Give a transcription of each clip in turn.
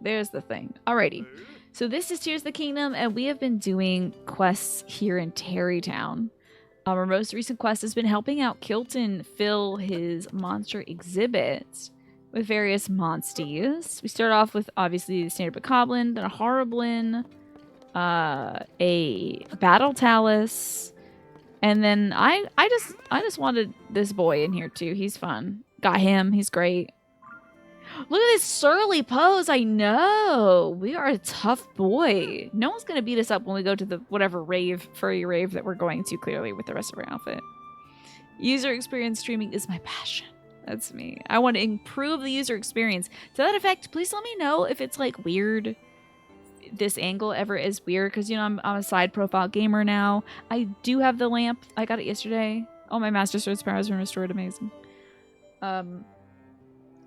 there's the thing. Alrighty. So this is Tears of the Kingdom, and we have been doing quests here in Terrytown. Our most recent quest has been helping out Kilton fill his monster exhibit with various monsties. We start off with, obviously, the standard bokoblin, then a horriblin, a battle talus, and then I just wanted this boy in here too. He's fun. Got him. He's great. Look at this surly pose. I know. We are a tough boy. No one's going to beat us up when we go to the whatever furry rave that we're going to, clearly, with the rest of our outfit. User experience streaming is my passion. That's me. I want to improve the user experience. To that effect, please let me know if it's like weird. This angle ever is weird, because, you know, I'm a side profile gamer now. I do have the lamp. I got it yesterday. Oh, my Master Sword's power has been restored. Amazing.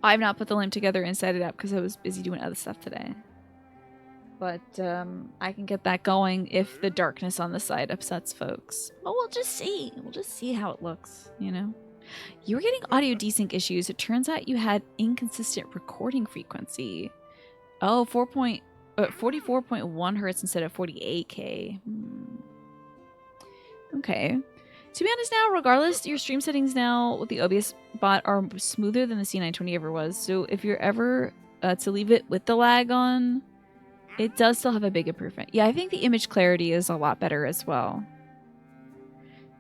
I've not put the lamp together and set it up because I was busy doing other stuff today. But I can get that going if the darkness on the side upsets folks. But we'll just see. We'll just see how it looks, you know? You were getting audio desync issues. It turns out you had inconsistent recording frequency. Oh, 44.1 hertz instead of 48K. Okay. To be honest now, regardless, your stream settings now with the OBS bot are smoother than the C920 ever was. So if you're ever to leave it with the lag on, it does still have a big improvement. Yeah, I think the image clarity is a lot better as well.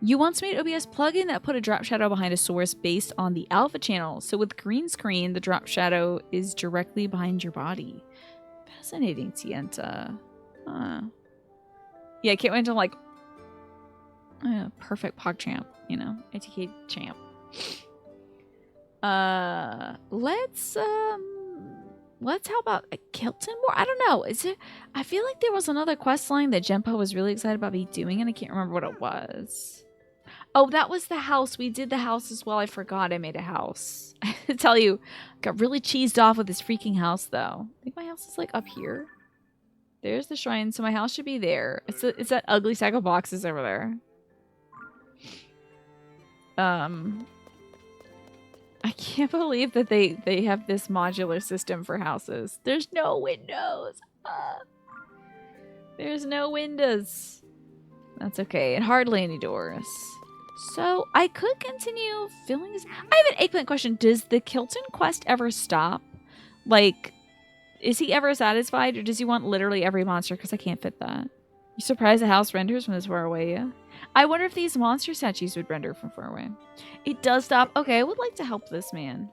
You once made OBS plugin that put a drop shadow behind a source based on the alpha channel. So with green screen, the drop shadow is directly behind your body. Fascinating, Tienta. Yeah, I can't wait until like perfect PogChamp, you know, ATK champ. Let's how about Kilton more? I don't know. Is it? I feel like there was another quest line that Genpo was really excited about me doing, and I can't remember what it was. Oh, that was the house. We did the house as well. I forgot I made a house. I have to tell you, got really cheesed off with this freaking house, though. I think my house is like up here. There's the shrine, so my house should be there. It's that ugly stack of boxes over there. I can't believe that they have this modular system for houses. There's no windows. There's no windows. That's okay. And hardly any doors. So I could continue filling this. I have an eggplant question. Does the Kilton quest ever stop? Like, is he ever satisfied, or does he want literally every monster? Because I can't fit that. You surprised the house renders from this far away, yeah? I wonder if these monster statues would render from far away. It does stop. Okay, I would like to help this man.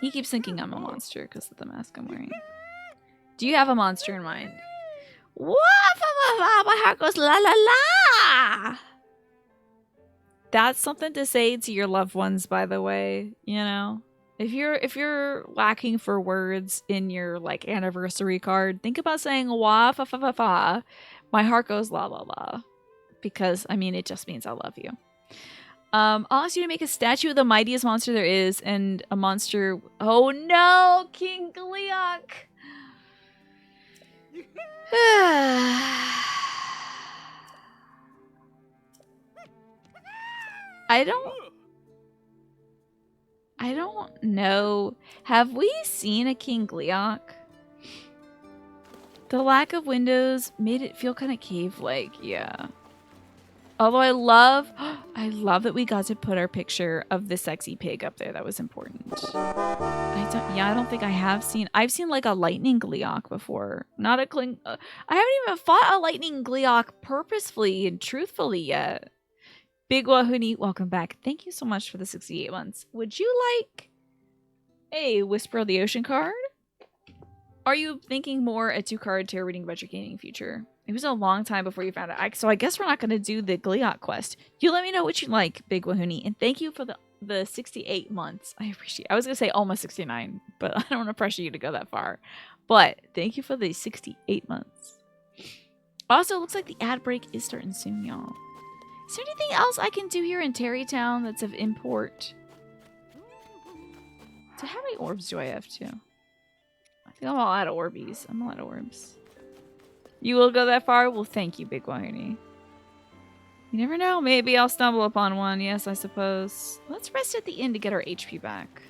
He keeps thinking I'm a monster because of the mask I'm wearing. Do you have a monster in mind? My heart goes la la la. That's something to say to your loved ones, by the way. You know, if you're lacking for words in your like anniversary card, think about saying wah fa fa fa fa. My heart goes la la la, because I mean it just means I love you. I'll ask you to make a statue of the mightiest monster there is, and a monster. Oh no, King Gleok. I don't know. Have we seen a King Gleok? The lack of windows made it feel kind of cave-like, yeah. Although I love that we got to put our picture of the sexy pig up there. That was important. I don't think I have seen. I've seen like a lightning Gleok before. Not a I haven't even fought a lightning Gleok purposefully and truthfully yet. Big Wahuni, welcome back. Thank you so much for the 68 months. Would you like a Whisper of the Ocean card? Are you thinking more a 2-card tarot reading about your gaming future? It was a long time before you found it. So I guess we're not going to do the Gleok quest. You let me know what you like, Big Wahuni. And thank you for the 68 months. I appreciate it. I was going to say almost 69, but I don't want to pressure you to go that far. But thank you for the 68 months. Also, it looks like the ad break is starting soon, y'all. Is there anything else I can do here in Terrytown that's of import? So how many orbs do I have, too? I think I'm all out of orbies. I'm all out of orbs. You will go that far? Well, thank you, Big Whiny. You never know. Maybe I'll stumble upon one. Yes, I suppose. Let's rest at the inn to get our HP back.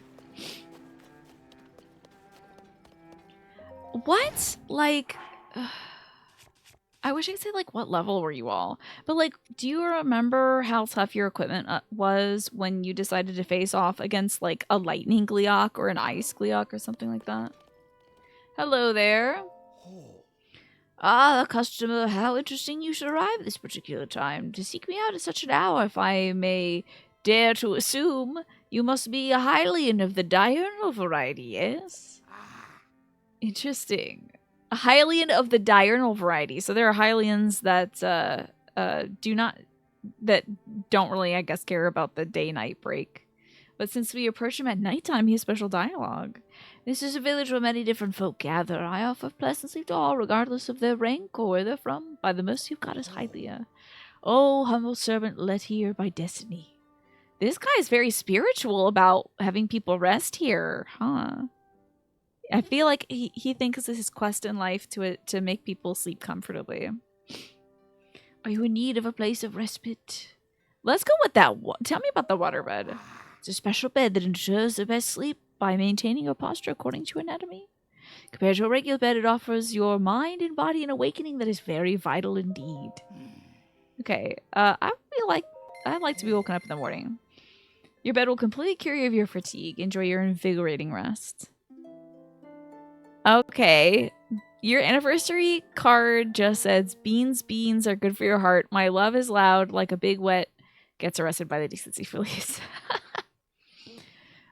What? Like, I wish I could say, like, what level were you all? But, like, do you remember how tough your equipment was when you decided to face off against, like, a lightning Gleeok or an ice Gleeok or something like that? Hello there. Ah, customer, how interesting you should arrive this particular time. To seek me out at such an hour, if I may dare to assume, you must be a Hylian of the diurnal variety, yes? Interesting. A Hylian of the diurnal variety. So there are Hylians that don't really, I guess, care about the day-night break. But since we approach him at nighttime, he has special dialogue. This is a village where many different folk gather. I offer pleasant sleep to all, regardless of their rank or where they're from. By the mercy of Goddess Hylia. Oh, humble servant led here by destiny. This guy is very spiritual about having people rest here, huh? I feel like he thinks this is his quest in life to make people sleep comfortably. Are you in need of a place of respite? Let's go with that. Tell me about the waterbed. It's a special bed that ensures the best sleep by maintaining your posture according to anatomy. Compared to a regular bed, it offers your mind and body an awakening that is very vital indeed. Okay, I'd like to be woken up in the morning. Your bed will completely cure you of your fatigue. Enjoy your invigorating rest. Okay. Your anniversary card just says, beans are good for your heart. My love is loud like a big wet gets arrested by the decency police.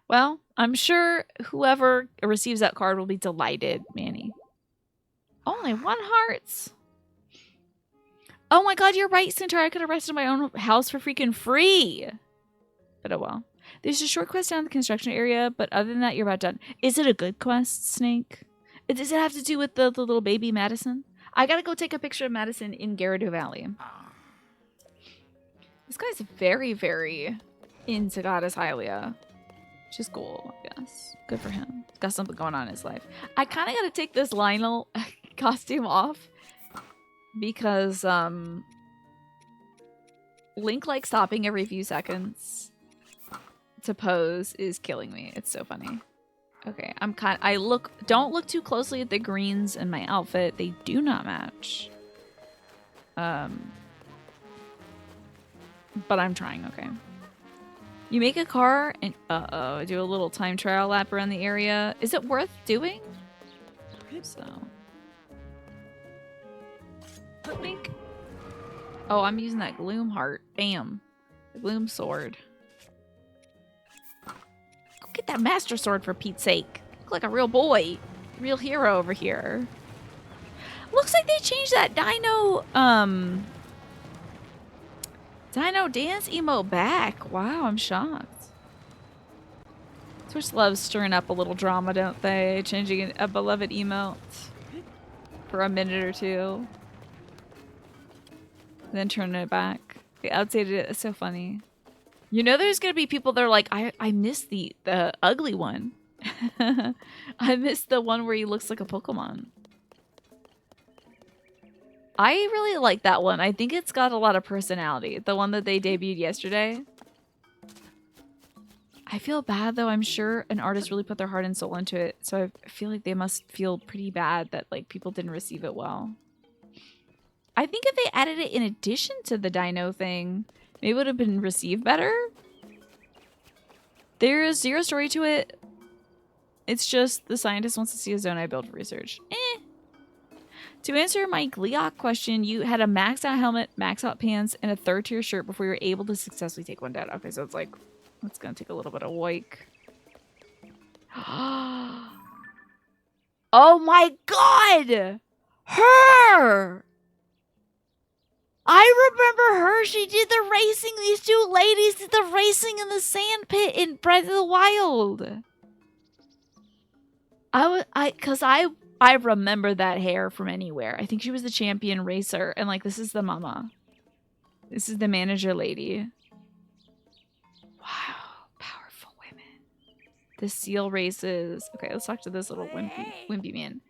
Well, I'm sure whoever receives that card will be delighted, Manny. Only 1 heart. Oh my god, you're right, Centaur. I could have rested in my own house for freaking free. But oh well. There's a short quest down in the construction area, but other than that, you're about done. Is it a good quest, Snake? Does it have to do with the little baby Madison? I gotta go take a picture of Madison in Gyarados Valley. This guy's very, very into Goddess Hylia. Which is cool, I guess. Good for him. He's got something going on in his life. I kind of gotta take this Lionel costume off. Because, Link, like, stopping every few seconds to pose is killing me. It's so funny. Okay, don't look too closely at the greens in my outfit. They do not match. But I'm trying, okay. You make a car and do a little time trial lap around the area. Is it worth doing? So. Blink. Oh, I'm using that gloom heart. Bam. The gloom sword. Get that master sword for Pete's sake. Look like a real boy. Real hero over here. Looks like they changed that Dino dance emote back. Wow, I'm shocked. Twitch loves stirring up a little drama, don't they? Changing a beloved emote for a minute or two. Then turning it back. They outdated it. It's so funny. You know there's going to be people that are like, I miss the ugly one. I miss the one where he looks like a Pokemon. I really like that one. I think it's got a lot of personality. The one that they debuted yesterday. I feel bad though. I'm sure an artist really put their heart and soul into it. So I feel like they must feel pretty bad that like people didn't receive it well. I think if they added it in addition to the dino thing, maybe it would have been received better. There's zero story to it. It's just the scientist wants to see a Zonai build for research. To answer my Gleeok question, you had a maxed out helmet, maxed out pants, and a 3rd tier shirt before you were able to successfully take one down. Okay, so it's like, it's gonna take a little bit of work. Oh my god! Her! I remember her. She did the racing. These 2 ladies did the racing in the sand pit in Breath of the Wild. I remember that hair from anywhere. I think she was the champion racer, and like this is the mama. This is the manager lady. Wow, powerful women. The seal races. Okay, let's talk to this little wimpy man.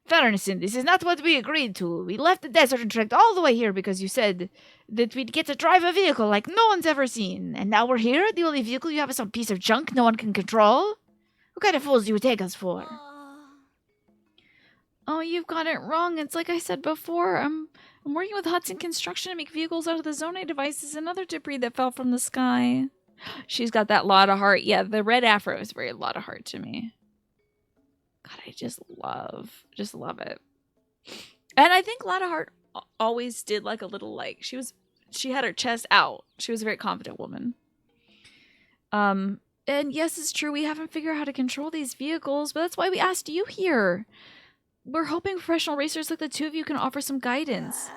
Fernison, this is not what we agreed to. We left the desert and trekked all the way here because you said that we'd get to drive a vehicle like no one's ever seen. And now we're here? The only vehicle you have is some piece of junk no one can control? What kind of fools do you take us for? Oh, you've got it wrong. It's like I said before. I'm working with Hudson Construction to make vehicles out of the Zonai devices and other debris that fell from the sky. She's got that lot of heart. Yeah, the red afro is very lot of heart to me. God, I just love it. And I think Lotta Heart always did like a little like she had her chest out. She was a very confident woman. And yes, it's true we haven't figured out how to control these vehicles, but that's why we asked you here. We're hoping professional racers like the two of you can offer some guidance.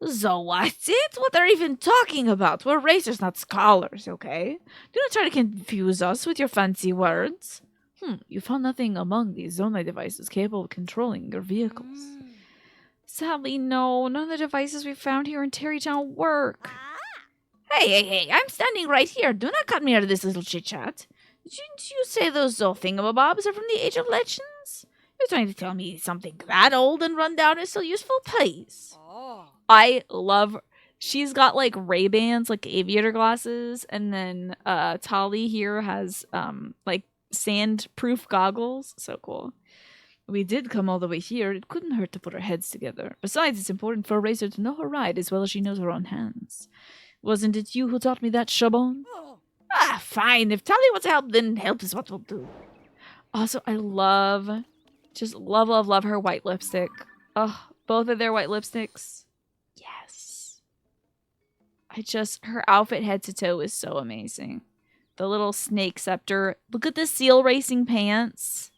So what's it? What are you even talking about? We're racers, not scholars, okay? Do not try to confuse us with your fancy words. You found nothing among these Zonai devices capable of controlling your vehicles. Sadly, no. None of the devices we found here in Terrytown work. Hey, I'm standing right here. Do not cut me out of this little chit-chat. Didn't you say those thingamabobs are from the Age of Legends? You're trying to tell me something that old and run down is still useful? Please. I love... She's got, like, Ray-Bans, like, aviator glasses, and then, Tali here has, like, sand-proof goggles. So cool. We did come all the way here. It couldn't hurt to put our heads together. Besides, it's important for a racer to know her ride as well as she knows her own hands. Wasn't it you who taught me that, Shabon? Fine. If Tali wants to help, then help is what we'll do. Also, I just love her white lipstick. Oh, both of their white lipsticks. Yes. Her outfit head to toe is so amazing. The little snake scepter. Look at the seal racing pants.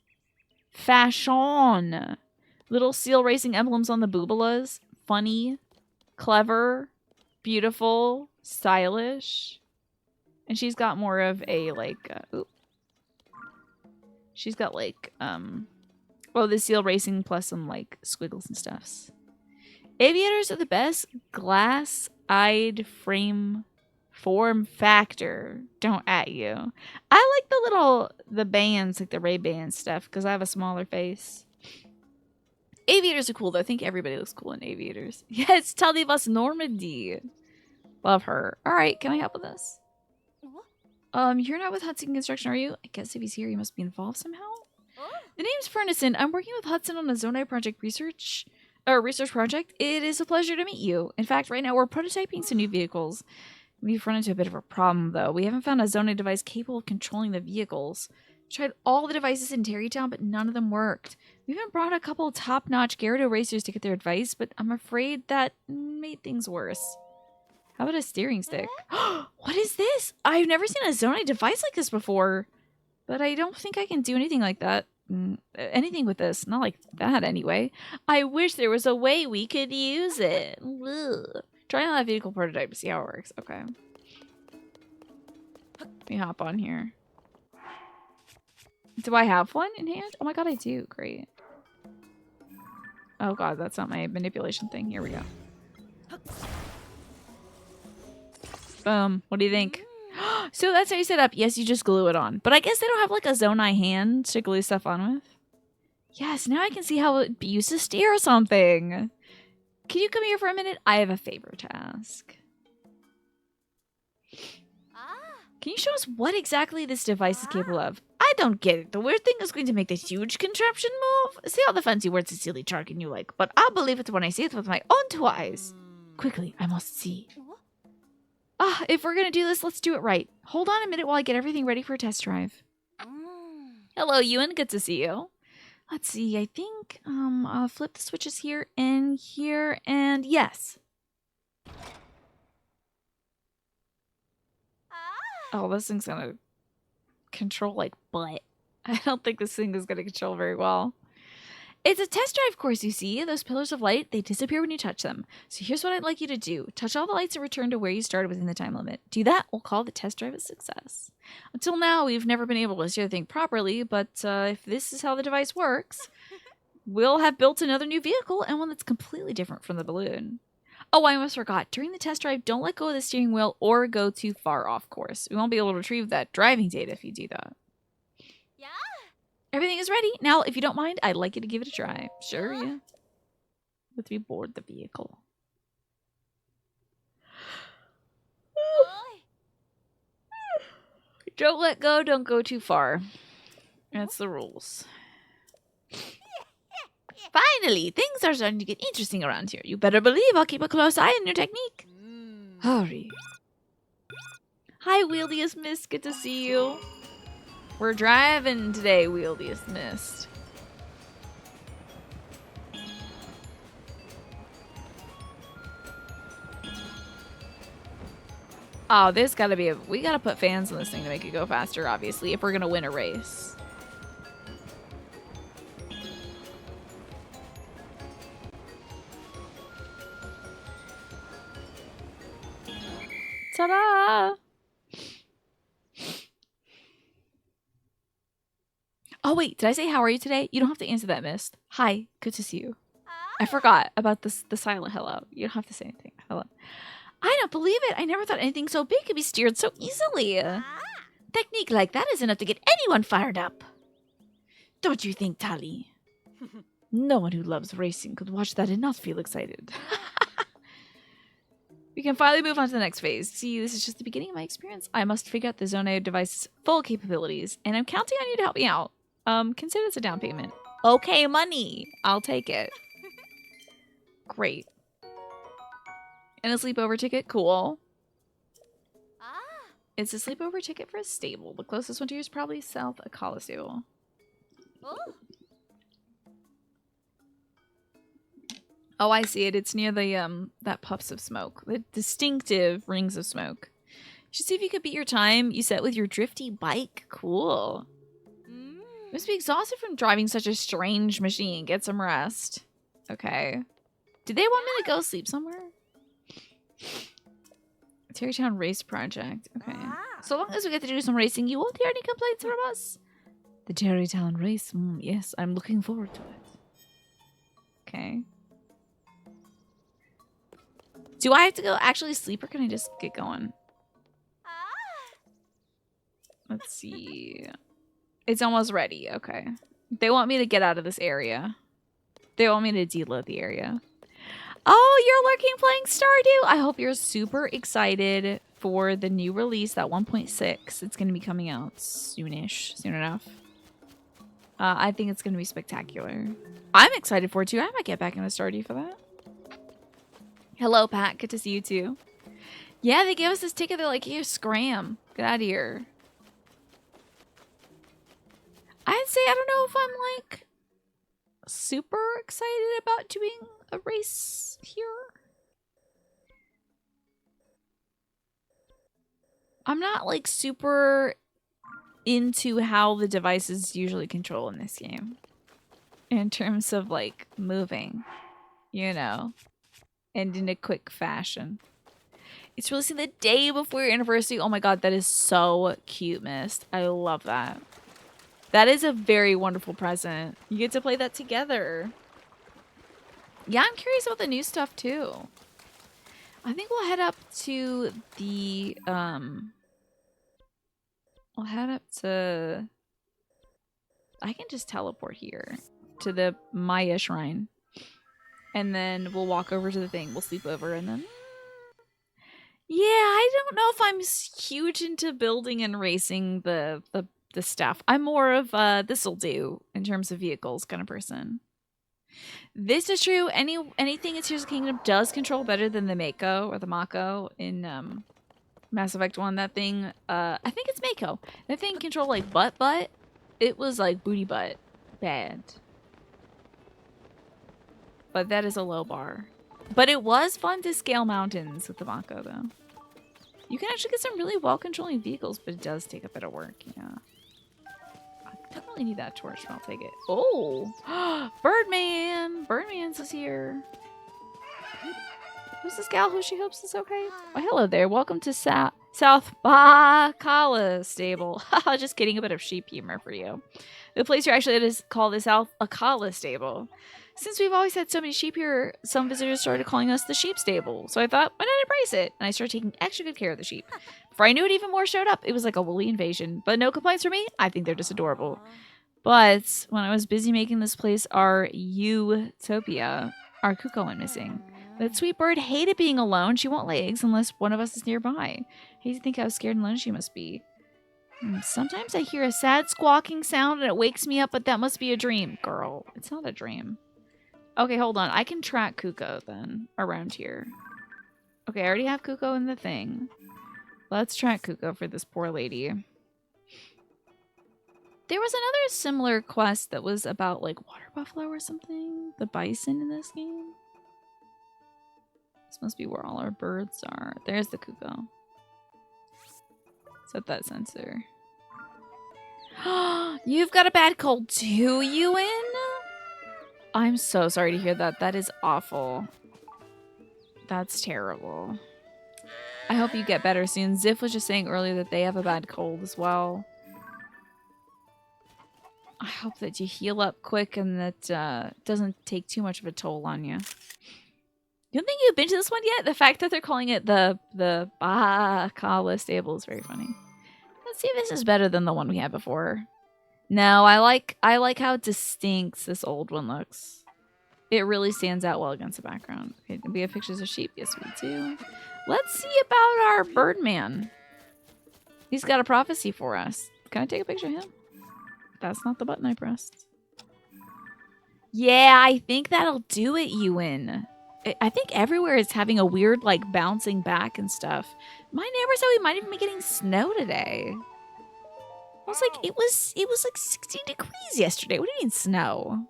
Fashion. Little seal racing emblems on the boobalas. Funny. Clever. Beautiful. Stylish. And she's got more of a, like, she's got, like, the seal racing plus some, like, squiggles and stuffs. Aviators are the best glass-eyed frame form factor. Don't at you. I like the bands, like the Ray-Ban stuff, because I have a smaller face. Aviators are cool, though. I think everybody looks cool in aviators. Yes, Talibas Normandy. Love her. All right, can I help with this? You're not with Hudson Construction, are you? I guess if he's here, he must be involved somehow. The name's Furnison. I'm working with Hudson on a Zonai project research project. It is a pleasure to meet you. In fact, right now we're prototyping some new vehicles. We've run into a bit of a problem, though. We haven't found a Zonai device capable of controlling the vehicles. We tried all the devices in Terrytown, but none of them worked. We even brought a couple top-notch Gyarados racers to get their advice, but I'm afraid that made things worse. How about a steering stick? What is this? I've never seen a Zonai device like this before, but I don't think I can do anything like that. Anything with this. Not like that, anyway. I wish there was a way we could use it. Ugh. Try on that vehicle prototype to see how it works. Okay. Let me hop on here. Do I have one in hand? Oh my god, I do. Great. Oh god, that's not my manipulation thing. Here we go. Boom. What do you think? So that's how you set up. Yes, you just glue it on. But I guess they don't have like a Zonai hand to glue stuff on with. Yes, now I can see how it would be used to steer something. Can you come here for a minute? I have a favor to ask. Can you show us what exactly this device is capable of? I don't get it. The weird thing is going to make this huge contraption move. See all the fancy words and silly jargon you like, but I'll believe it when I see it with my own two eyes. Quickly, I must see. If we're going to do this, let's do it right. Hold on a minute while I get everything ready for a test drive. Hello, Ewan. Good to see you. Let's see. I think I'll flip the switches here, and yes. Oh, this thing's going to control like butt. I don't think this thing is going to control very well. It's a test drive course, you see. Those pillars of light, they disappear when you touch them. So here's what I'd like you to do. Touch all the lights and return to where you started within the time limit. Do that, we'll call the test drive a success. Until now, we've never been able to steer the thing properly, but if this is how the device works, we'll have built another new vehicle and one that's completely different from the balloon. Oh, I almost forgot. During the test drive, don't let go of the steering wheel or go too far off course. We won't be able to retrieve that driving data if you do that. Yeah. Everything is ready. Now, if you don't mind, I'd like you to give it a try. Sure, yeah. Let's reboard the vehicle. Don't let go, don't go too far. That's the rules. Fine, Finally, things are starting to get interesting around here. You better believe I'll keep a close eye on your technique. Hurry. Hi, Wieldiest Mist. Good to see you. We're driving today, Wieldiest Mist. Oh, there's gotta be we gotta put fans in this thing to make it go faster, obviously, if we're gonna win a race. Ta-da! Oh, wait, did I say how are you today? You don't have to answer that, Mist. Hi, good to see you. I forgot about the silent hello. You don't have to say anything. Hello. I don't believe it. I never thought anything so big could be steered so easily. Technique like that is enough to get anyone fired up. Don't you think, Tali? No one who loves racing could watch that and not feel excited. We can finally move on to the next phase. See, this is just the beginning of my experience. I must figure out the Zone device's full capabilities, and I'm counting on you to help me out. Consider this a down payment. Okay, money. I'll take it. Great. And a sleepover ticket. Cool. It's a sleepover ticket for a stable. The closest one to you is probably South Akala stable. Oh, I see it. It's near the that puffs of smoke. The distinctive rings of smoke. You should see if you could beat your time you set with your drifty bike. Cool. You must be exhausted from driving such a strange machine. Get some rest. Okay. Did they want me to go sleep somewhere? Terrytown Race Project. Okay. So long as we get to do some racing, you won't hear any complaints from us. The Terrytown Race. Yes, I'm looking forward to it. Okay. Do I have to go actually sleep or can I just get going? Let's see. It's almost ready. Okay. They want me to get out of this area. They want me to deload the area. Oh, you're lurking playing Stardew. I hope you're super excited for the new release, that 1.6. It's going to be coming out soonish. Soon enough. I think it's going to be spectacular. I'm excited for it too. I might get back into Stardew for that. Hello, Pat. Good to see you too. Yeah, they gave us this ticket. They're like, here, scram. Get out of here. I'd say I don't know if I'm like super excited about doing a race here. I'm not like super into how the devices usually control in this game. In terms of like moving, you know, and in a quick fashion. It's releasing the day before your anniversary. Oh my god, that is so cute, Mist. I love that. That is a very wonderful present. You get to play that together. Yeah, I'm curious about the new stuff too. I think we'll head up to the we'll head up to I can just teleport here to the Maya shrine. And then we'll walk over to the thing. We'll sleep over and then yeah, I don't know if I'm huge into building and racing the stuff. I'm more of this'll do in terms of vehicles kind of person. This is true. Anything in Tears of the Kingdom does control better than the Mako or the Mako in Mass Effect 1. That thing, I think it's Mako. That thing controlled like butt. It was like booty butt bad. But that is a low bar. But it was fun to scale mountains with the Mako though. You can actually get some really well-controlling vehicles, but it does take a bit of work, yeah. I don't really need that torch, but I'll take it. Oh! Birdman! Birdman's is here. Who's this gal who she hopes is okay? Oh, hello there. Welcome to South Akala Stable. Haha, just kidding. A bit of sheep humor for you. The place here actually is called the South Akala Stable. Since we've always had so many sheep here, some visitors started calling us the sheep stable. So I thought, why not embrace it? And I started taking extra good care of the sheep. Before I knew it, even more showed up. It was like a woolly invasion. But no complaints from me. I think they're just adorable. But when I was busy making this place our utopia, our Kuko went missing. That sweet bird hated being alone. She won't lay eggs unless one of us is nearby. I hate to think how scared and alone she must be. Sometimes I hear a sad squawking sound and it wakes me up, but that must be a dream. Girl, it's not a dream. Okay, hold on. I can track Kuko then around here. Okay, I already have Kuko in the thing. Let's track Kuko for this poor lady. There was another similar quest that was about like water buffalo or something. The bison in this game. This must be where all our birds are. There's the Kuko. Set that sensor. You've got a bad cold too, Ewan? I'm so sorry to hear that. That is awful. That's terrible. I hope you get better soon. Ziff was just saying earlier that they have a bad cold as well. I hope that you heal up quick and that doesn't take too much of a toll on you. You don't think you've been to this one yet? The fact that they're calling it the Kala stable is very funny. Let's see if this is better than the one we had before. No, I like how distinct this old one looks. It really stands out well against the background. Okay, we have pictures of sheep. Yes, we do. Let's see about our Birdman. He's got a prophecy for us. Can I take a picture of him? That's not the button I pressed. Yeah, I think that'll do it, Ewan. I think everywhere is having a weird, like, bouncing back and stuff. My neighbor said we might even be getting snow today. I was like, it was like 60 degrees yesterday. What do you mean snow?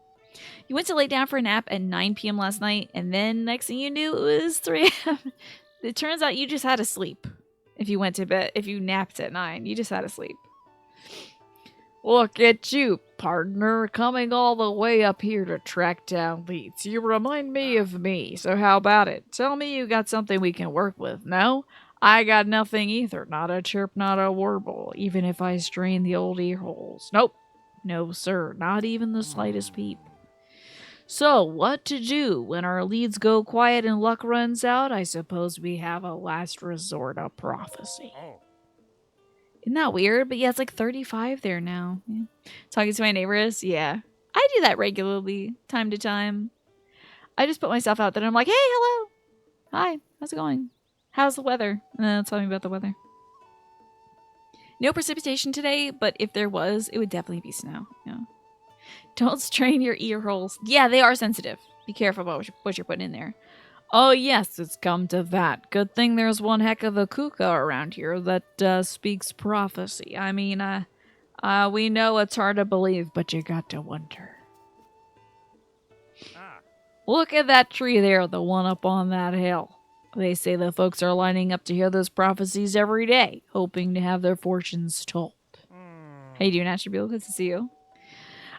You went to lay down for a nap at 9 p.m. last night, and then next thing you knew, it was 3 a.m. It turns out you just had to sleep. If you went to bed, if you napped at 9, you just had to sleep. Look at you, partner, coming all the way up here to track down leads. You remind me of me, so how about it? Tell me you got something we can work with, no? I got nothing either, not a chirp, not a warble, even if I strain the old ear holes. Nope. No, sir, not even the slightest peep. So, what to do? When our leads go quiet and luck runs out, I suppose we have a last resort of prophecy. Isn't that weird? But yeah, it's like 35 there now. Yeah. Talking to my neighbors? Yeah. I do that regularly, time to time. I just put myself out there and I'm like, hey, hello. Hi, how's it going? How's the weather? Tell me about the weather. No precipitation today, but if there was, it would definitely be snow. Yeah. Don't strain your ear holes. Yeah, they are sensitive. Be careful about what you're putting in there. Oh, yes, it's come to that. Good thing there's one heck of a kuka around here that speaks prophecy. I mean, we know it's hard to believe, but you got to wonder. Look at that tree there, the one up on that hill. They say the folks are lining up to hear those prophecies every day, hoping to have their fortunes told. How you doing, Ashtabule? Good to see you.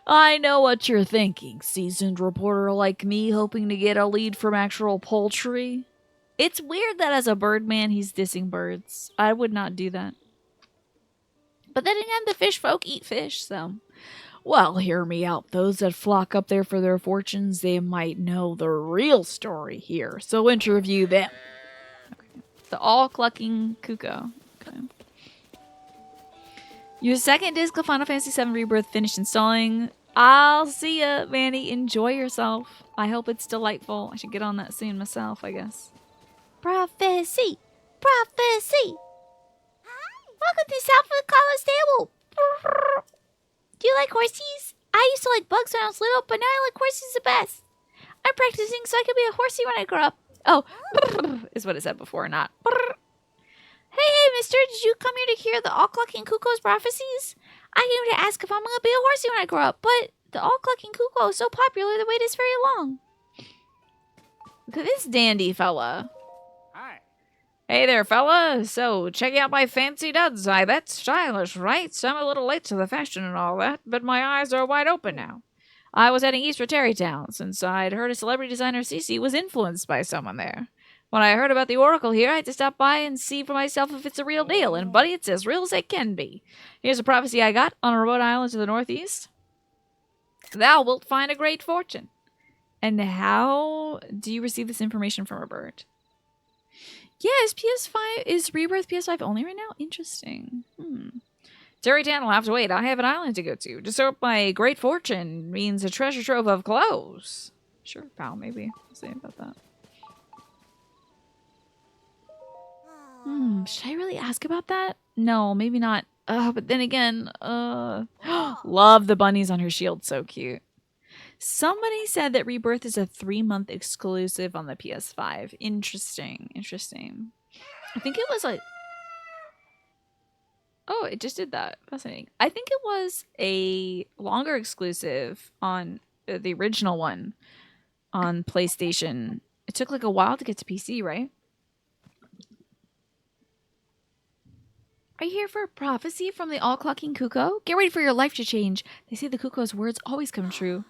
I know what you're thinking, seasoned reporter like me hoping to get a lead from actual poultry. It's weird that as a birdman he's dissing birds. I would not do that. But then again, the fish folk eat fish, so... Well, hear me out. Those that flock up there for their fortunes, they might know the real story here. So interview them. Okay. The all-clucking Kuko. Okay. Your second disc of Final Fantasy VII Rebirth finished installing. I'll see ya, Vanny. Enjoy yourself. I hope it's delightful. I should get on that soon myself, I guess. Prophecy! Prophecy! Hi! Welcome to Southwood College Stable! Do you like horsies? I used to like bugs when I was little, but now I like horsies the best. I'm practicing so I can be a horsey when I grow up. Oh, is what it said before, not. Hey, mister, did you come here to hear the all-clucking Kuko's prophecies? I came to ask if I'm going to be a horsey when I grow up, but the all-clucking Kuko is so popular the wait is very long. Look at this dandy fella. Hi. Hey there, fella. So, checking out my fancy duds, I bet. Stylish, right? So I'm a little late to the fashion and all that, but my eyes are wide open now. I was heading east for Terrytown, since I'd heard a celebrity designer Cece was influenced by someone there. When I heard about the Oracle here, I had to stop by and see for myself if it's a real deal, and buddy, it's as real as it can be. Here's a prophecy I got on a remote island to the northeast. Thou wilt find a great fortune. And how do you receive this information from a bird? Yeah, is Rebirth PS5 only right now? Interesting. Terrytown will have to wait. I have an island to go to. Just hope my great fortune means a treasure trove of clothes. Sure, pal, maybe. We'll see about that. Should I really ask about that? No, maybe not. But then again, love the bunnies on her shield. So cute. Somebody said that Rebirth is a 3-month exclusive on the PS5. Interesting. Interesting. I think it was like... Oh, it just did that. Fascinating. I think it was a longer exclusive on the original one on PlayStation. It took like a while to get to PC, right? Are you here for a prophecy from the all-clocking cuckoo? Get ready for your life to change. They say the cuckoo's words always come true.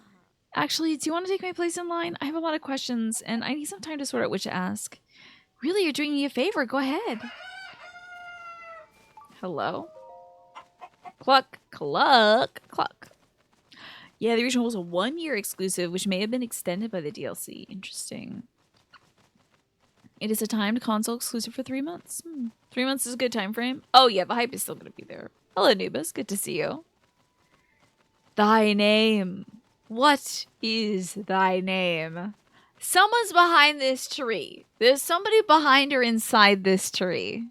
Actually, do you want to take my place in line? I have a lot of questions, and I need some time to sort out which to ask. Really, you're doing me a favor. Go ahead. Hello? Cluck, cluck, cluck. Yeah, the original was a 1-year exclusive, which may have been extended by the DLC. Interesting. It is a timed console exclusive for 3 months. 3 months is a good time frame. Oh, yeah, the hype is still going to be there. Hello, Nubus. Good to see you. Thy name. What is thy name? Someone's behind this tree. There's somebody behind or inside this tree.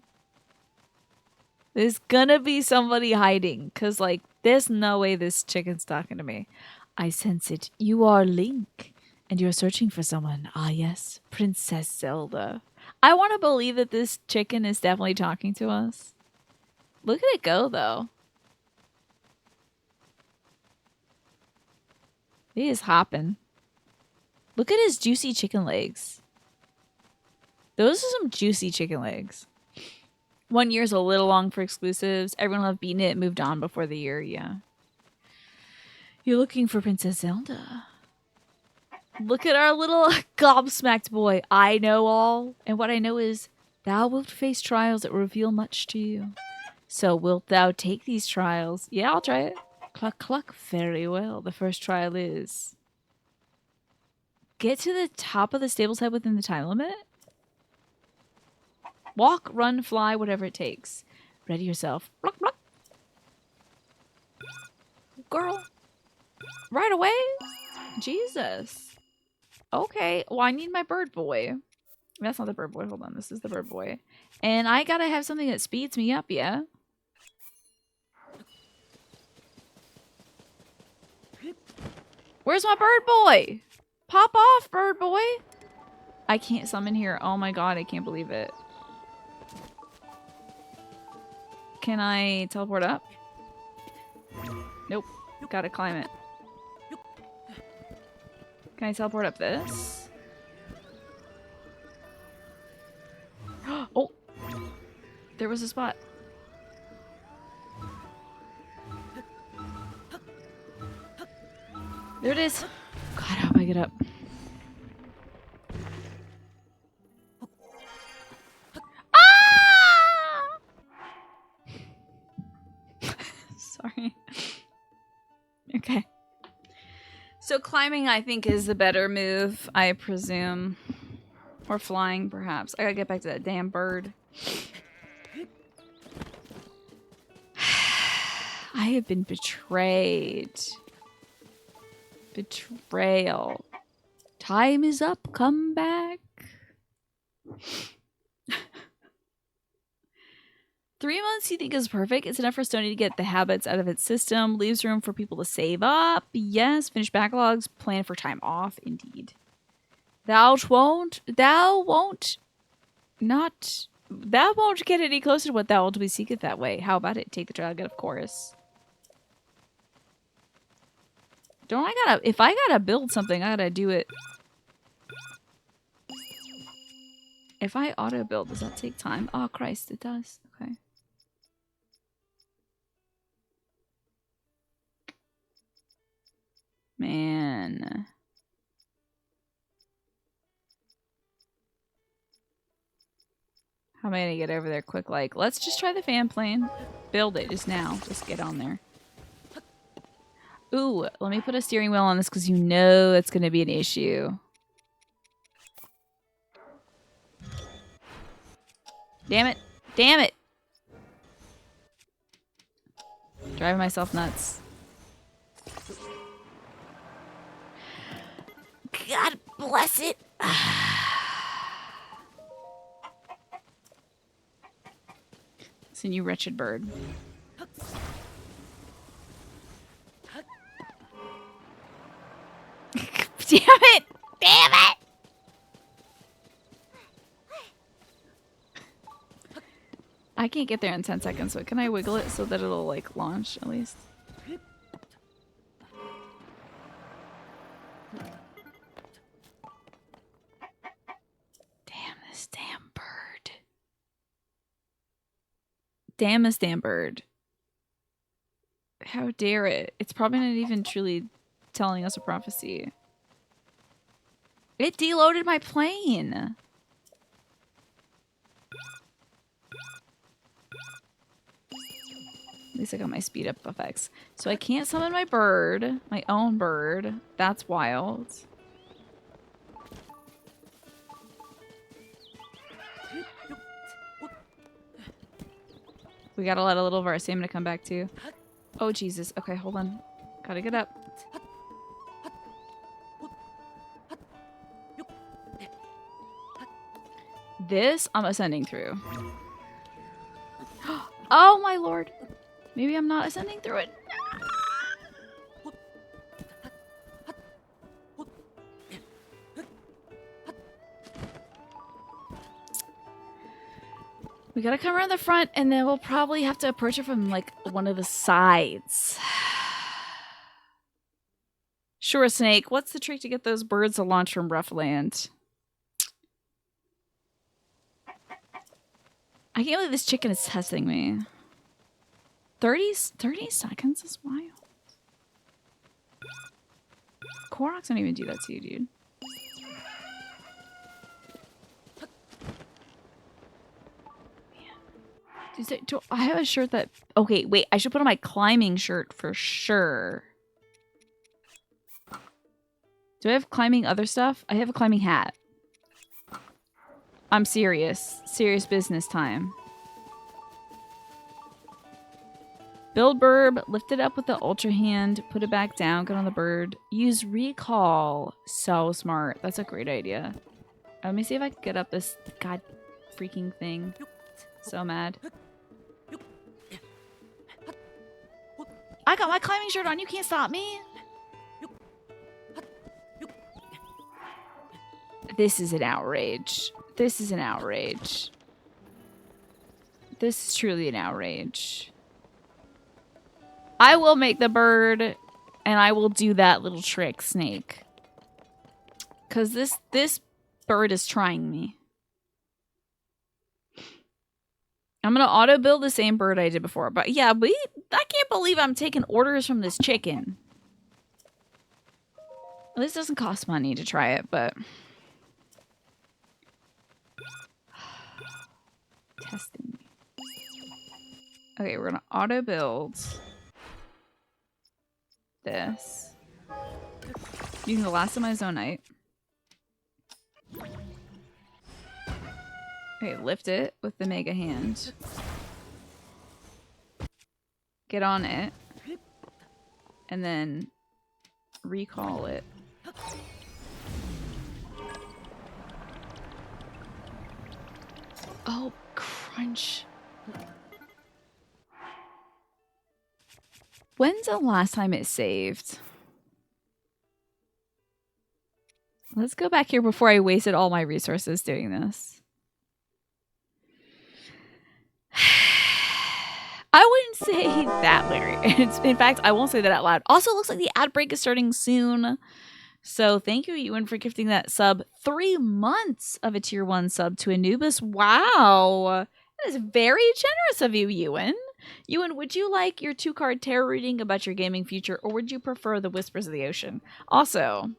There's gonna be somebody hiding. Because, like, there's no way this chicken's talking to me. I sense it. You are Link. And you're searching for someone. Ah, yes. Princess Zelda. I want to believe that this chicken is definitely talking to us. Look at it go, though. He is hopping. Look at his juicy chicken legs. Those are some juicy chicken legs. 1 year's a little long for exclusives. Everyone will have beaten it and moved on before the year, yeah. You're looking for Princess Zelda. Look at our little gobsmacked boy. I know all, and what I know is thou wilt face trials that will reveal much to you. So wilt thou take these trials? Yeah, I'll try it. Cluck, cluck. Very well. The first trial is... Get to the top of the stable's head within the time limit? Walk, run, fly, whatever it takes. Ready yourself. Block, block. Girl. Right away? Jesus. Okay. Well, I need my bird boy. That's not the bird boy. Hold on. This is the bird boy. And I gotta have something that speeds me up, yeah? Where's my bird boy? Pop off, bird boy. I can't summon here. Oh my god, I can't believe it. Can I teleport up? Nope. Gotta climb it. Can I teleport up this? Oh! There was a spot. There it is. God, I hope I get up. Ah! Sorry. Okay. So climbing, I think, is the better move, I presume. Or flying, perhaps. I gotta get back to that damn bird. I have been betrayed. Betrayal. Time is up. Come back. 3 months you think is perfect. It's enough for Stoney to get the habits out of its system. Leaves room for people to save up. Yes. Finish backlogs. Plan for time off. Indeed. Thou won't get any closer to what thou ultimately seeketh that way. How about it? Take the trial again, of course. If I gotta build something, I gotta do it. If I auto build, does that take time? Oh, Christ, it does. Okay. Man. How am I gonna get over there quick? Like, let's just try the fan plane. Build it just now. Just get on there. Ooh, let me put a steering wheel on this because you know it's gonna be an issue. Damn it. Damn it. Driving myself nuts. God bless it. Listen, you wretched bird. Damn it! I can't get there in 10 seconds, so can I wiggle it so that it'll, like, launch at least? Damn this damn bird. Damn this damn bird. How dare it? It's probably not even truly telling us a prophecy. It deloaded my plane. At least I got my speed up effects. So I can't summon my bird, my own bird. That's wild. We gotta let a little of our stamina come back too. Oh Jesus. Okay, hold on. Gotta get up. This I'm ascending through. Oh my lord. Maybe I'm not ascending through it. We gotta come around the front and then we'll probably have to approach it from like one of the sides. Sure, Snake. What's the trick to get those birds to launch from rough land? I can't believe this chicken is testing me. 30 seconds is wild. Koroks don't even do that to you, dude. Do I have a shirt that... Okay, wait. I should put on my climbing shirt for sure. Do I have climbing other stuff? I have a climbing hat. I'm serious. Serious business time. Build burb. Lift it up with the ultra hand. Put it back down. Get on the bird. Use recall. So smart. That's a great idea. Let me see if I can get up this god freaking thing. So mad. I got my climbing shirt on. You can't stop me. This is an outrage. This is an outrage. This is truly an outrage. I will make the bird, and I will do that little trick, Snake. Because this bird is trying me. I'm going to auto-build the same bird I did before. But yeah, I can't believe I'm taking orders from this chicken. At least it doesn't cost money to try it, but... Testing me. Okay, we're going to auto-build this. Using the last of my zonite. Okay, lift it with the mega hand. Get on it. And then recall it. Oh, crunch. When's the last time it saved? Let's go back here before I wasted all my resources doing this. I wouldn't say that, Larry. In fact, I won't say that out loud. Also, it looks like the ad break is starting soon. So thank you, Ewan, for gifting that sub. 3 months of a tier 1 sub to Anubis. Wow. That is very generous of you, Ewan. Ewan, would you like your 2-card tarot reading about your gaming future, or would you prefer the Whispers of the Ocean? Also,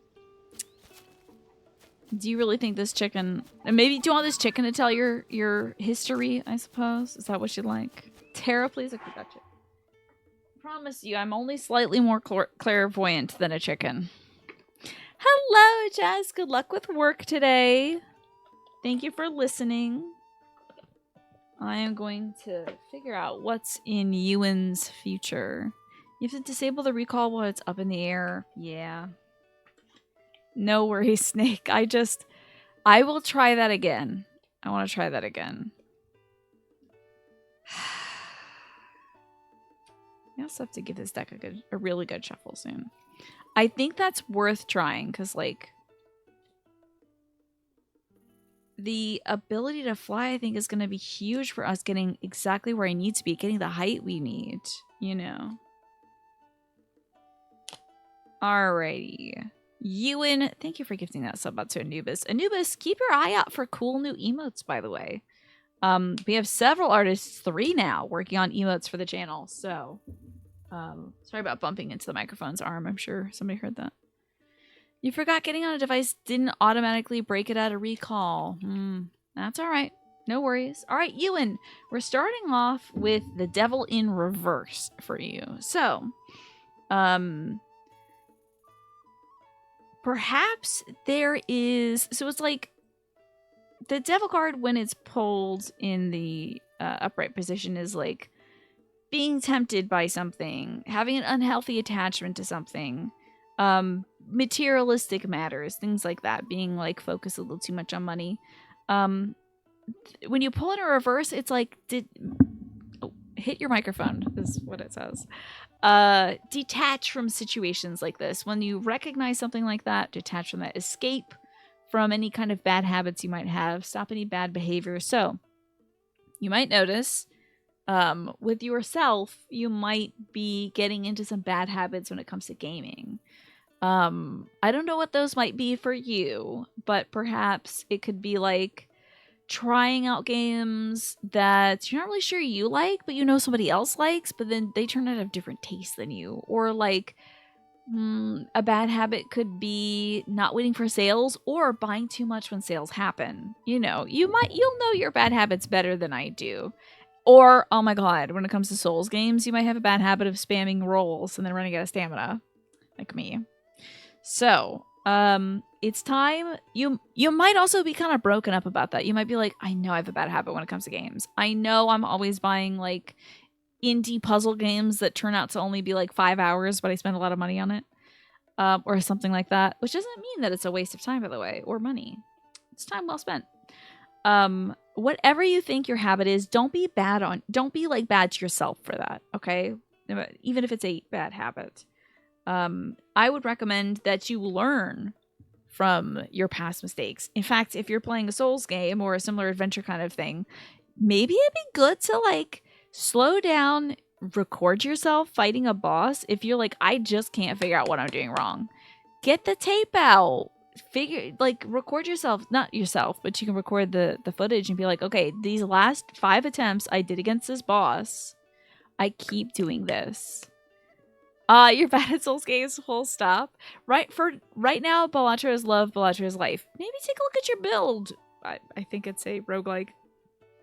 do you really think this chicken... Maybe do you want this chicken to tell your history, I suppose? Is that what you'd like? Tara, please. Okay, gotcha. Promise you, I'm only slightly more clairvoyant than a chicken. Hello, Jess. Good luck with work today. Thank you for listening. I am going to figure out what's in Ewan's future. You have to disable the recall while it's up in the air. Yeah. No worries, Snake. I will try that again. I want to try that again. I also have to give this deck a really good shuffle soon. I think that's worth trying because, like, the ability to fly, I think, is going to be huge for us getting exactly where I need to be, getting the height we need, you know. Alrighty. Ewan, thank you for gifting that sub out to Anubis. Anubis, keep your eye out for cool new emotes, by the way. We have several artists, 3 now, working on emotes for the channel, so... sorry about bumping into the microphone's arm. I'm sure somebody heard that. You forgot getting on a device didn't automatically break it at a recall. That's all right. No worries. All right, Ewan, we're starting off with the devil in reverse for you. So, perhaps there is... So it's like the devil card, when it's pulled in the upright position, is like being tempted by something, having an unhealthy attachment to something, materialistic matters, things like that, being like focused a little too much on money. When you pull in a reverse, it's like hit your microphone is what it says. Detach from situations like this. When you recognize something like that, detach from that. Escape from any kind of bad habits you might have. Stop any bad behavior. So you might notice with yourself, you might be getting into some bad habits when it comes to gaming. I don't know what those might be for you, but perhaps it could be like trying out games that you're not really sure you like, but you know somebody else likes, but then they turn out to have different tastes than you. Or like a bad habit could be not waiting for sales or buying too much when sales happen. You know, you'll know your bad habits better than I do. Or, oh my god, when it comes to Souls games, you might have a bad habit of spamming rolls and then running out of stamina. Like me. So, it's time. You might also be kind of broken up about that. You might be like, I know I have a bad habit when it comes to games. I know I'm always buying like indie puzzle games that turn out to only be like 5 hours, but I spend a lot of money on it. Or something like that. Which doesn't mean that it's a waste of time, by the way, or money. It's time well spent. Whatever you think your habit is, don't be like bad to yourself for that, okay? Even if it's a bad habit. I would recommend that you learn from your past mistakes. In fact, if you're playing a Souls game or a similar adventure kind of thing, maybe it'd be good to like slow down, record yourself fighting a boss. If you're like, I just can't figure out what I'm doing wrong, get the tape out. Record yourself, not yourself, but you can record the footage and be like, okay, these last 5 attempts I did against this boss, I keep doing this. You're bad at Souls games, full stop. Right now, Balatro love, Balatro life. Maybe take a look at your build. I think it's a roguelike.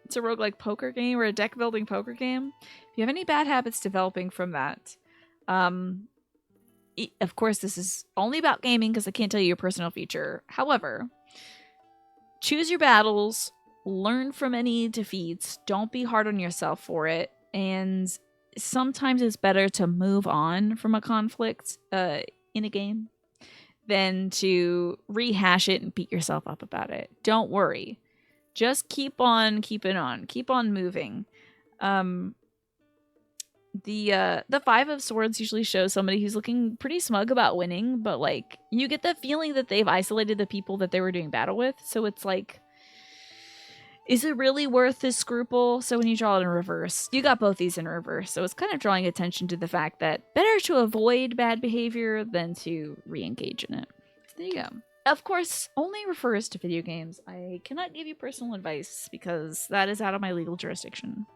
It's a roguelike poker game or a deck building poker game. If you have any bad habits developing from that, of course, this is only about gaming because I can't tell you your personal feature. However, choose your battles, learn from any defeats, don't be hard on yourself for it, and sometimes it's better to move on from a conflict in a game than to rehash it and beat yourself up about it. Don't worry. Just keep on keeping on. Keep on moving. The 5 of Swords usually shows somebody who's looking pretty smug about winning, but like you get the feeling that they've isolated the people that they were doing battle with. So it's like, is it really worth this scruple? So when you draw it in reverse, you got both these in reverse. So it's kind of drawing attention to the fact that better to avoid bad behavior than to re-engage in it. So there you go. Of course, only refers to video games. I cannot give you personal advice because that is out of my legal jurisdiction.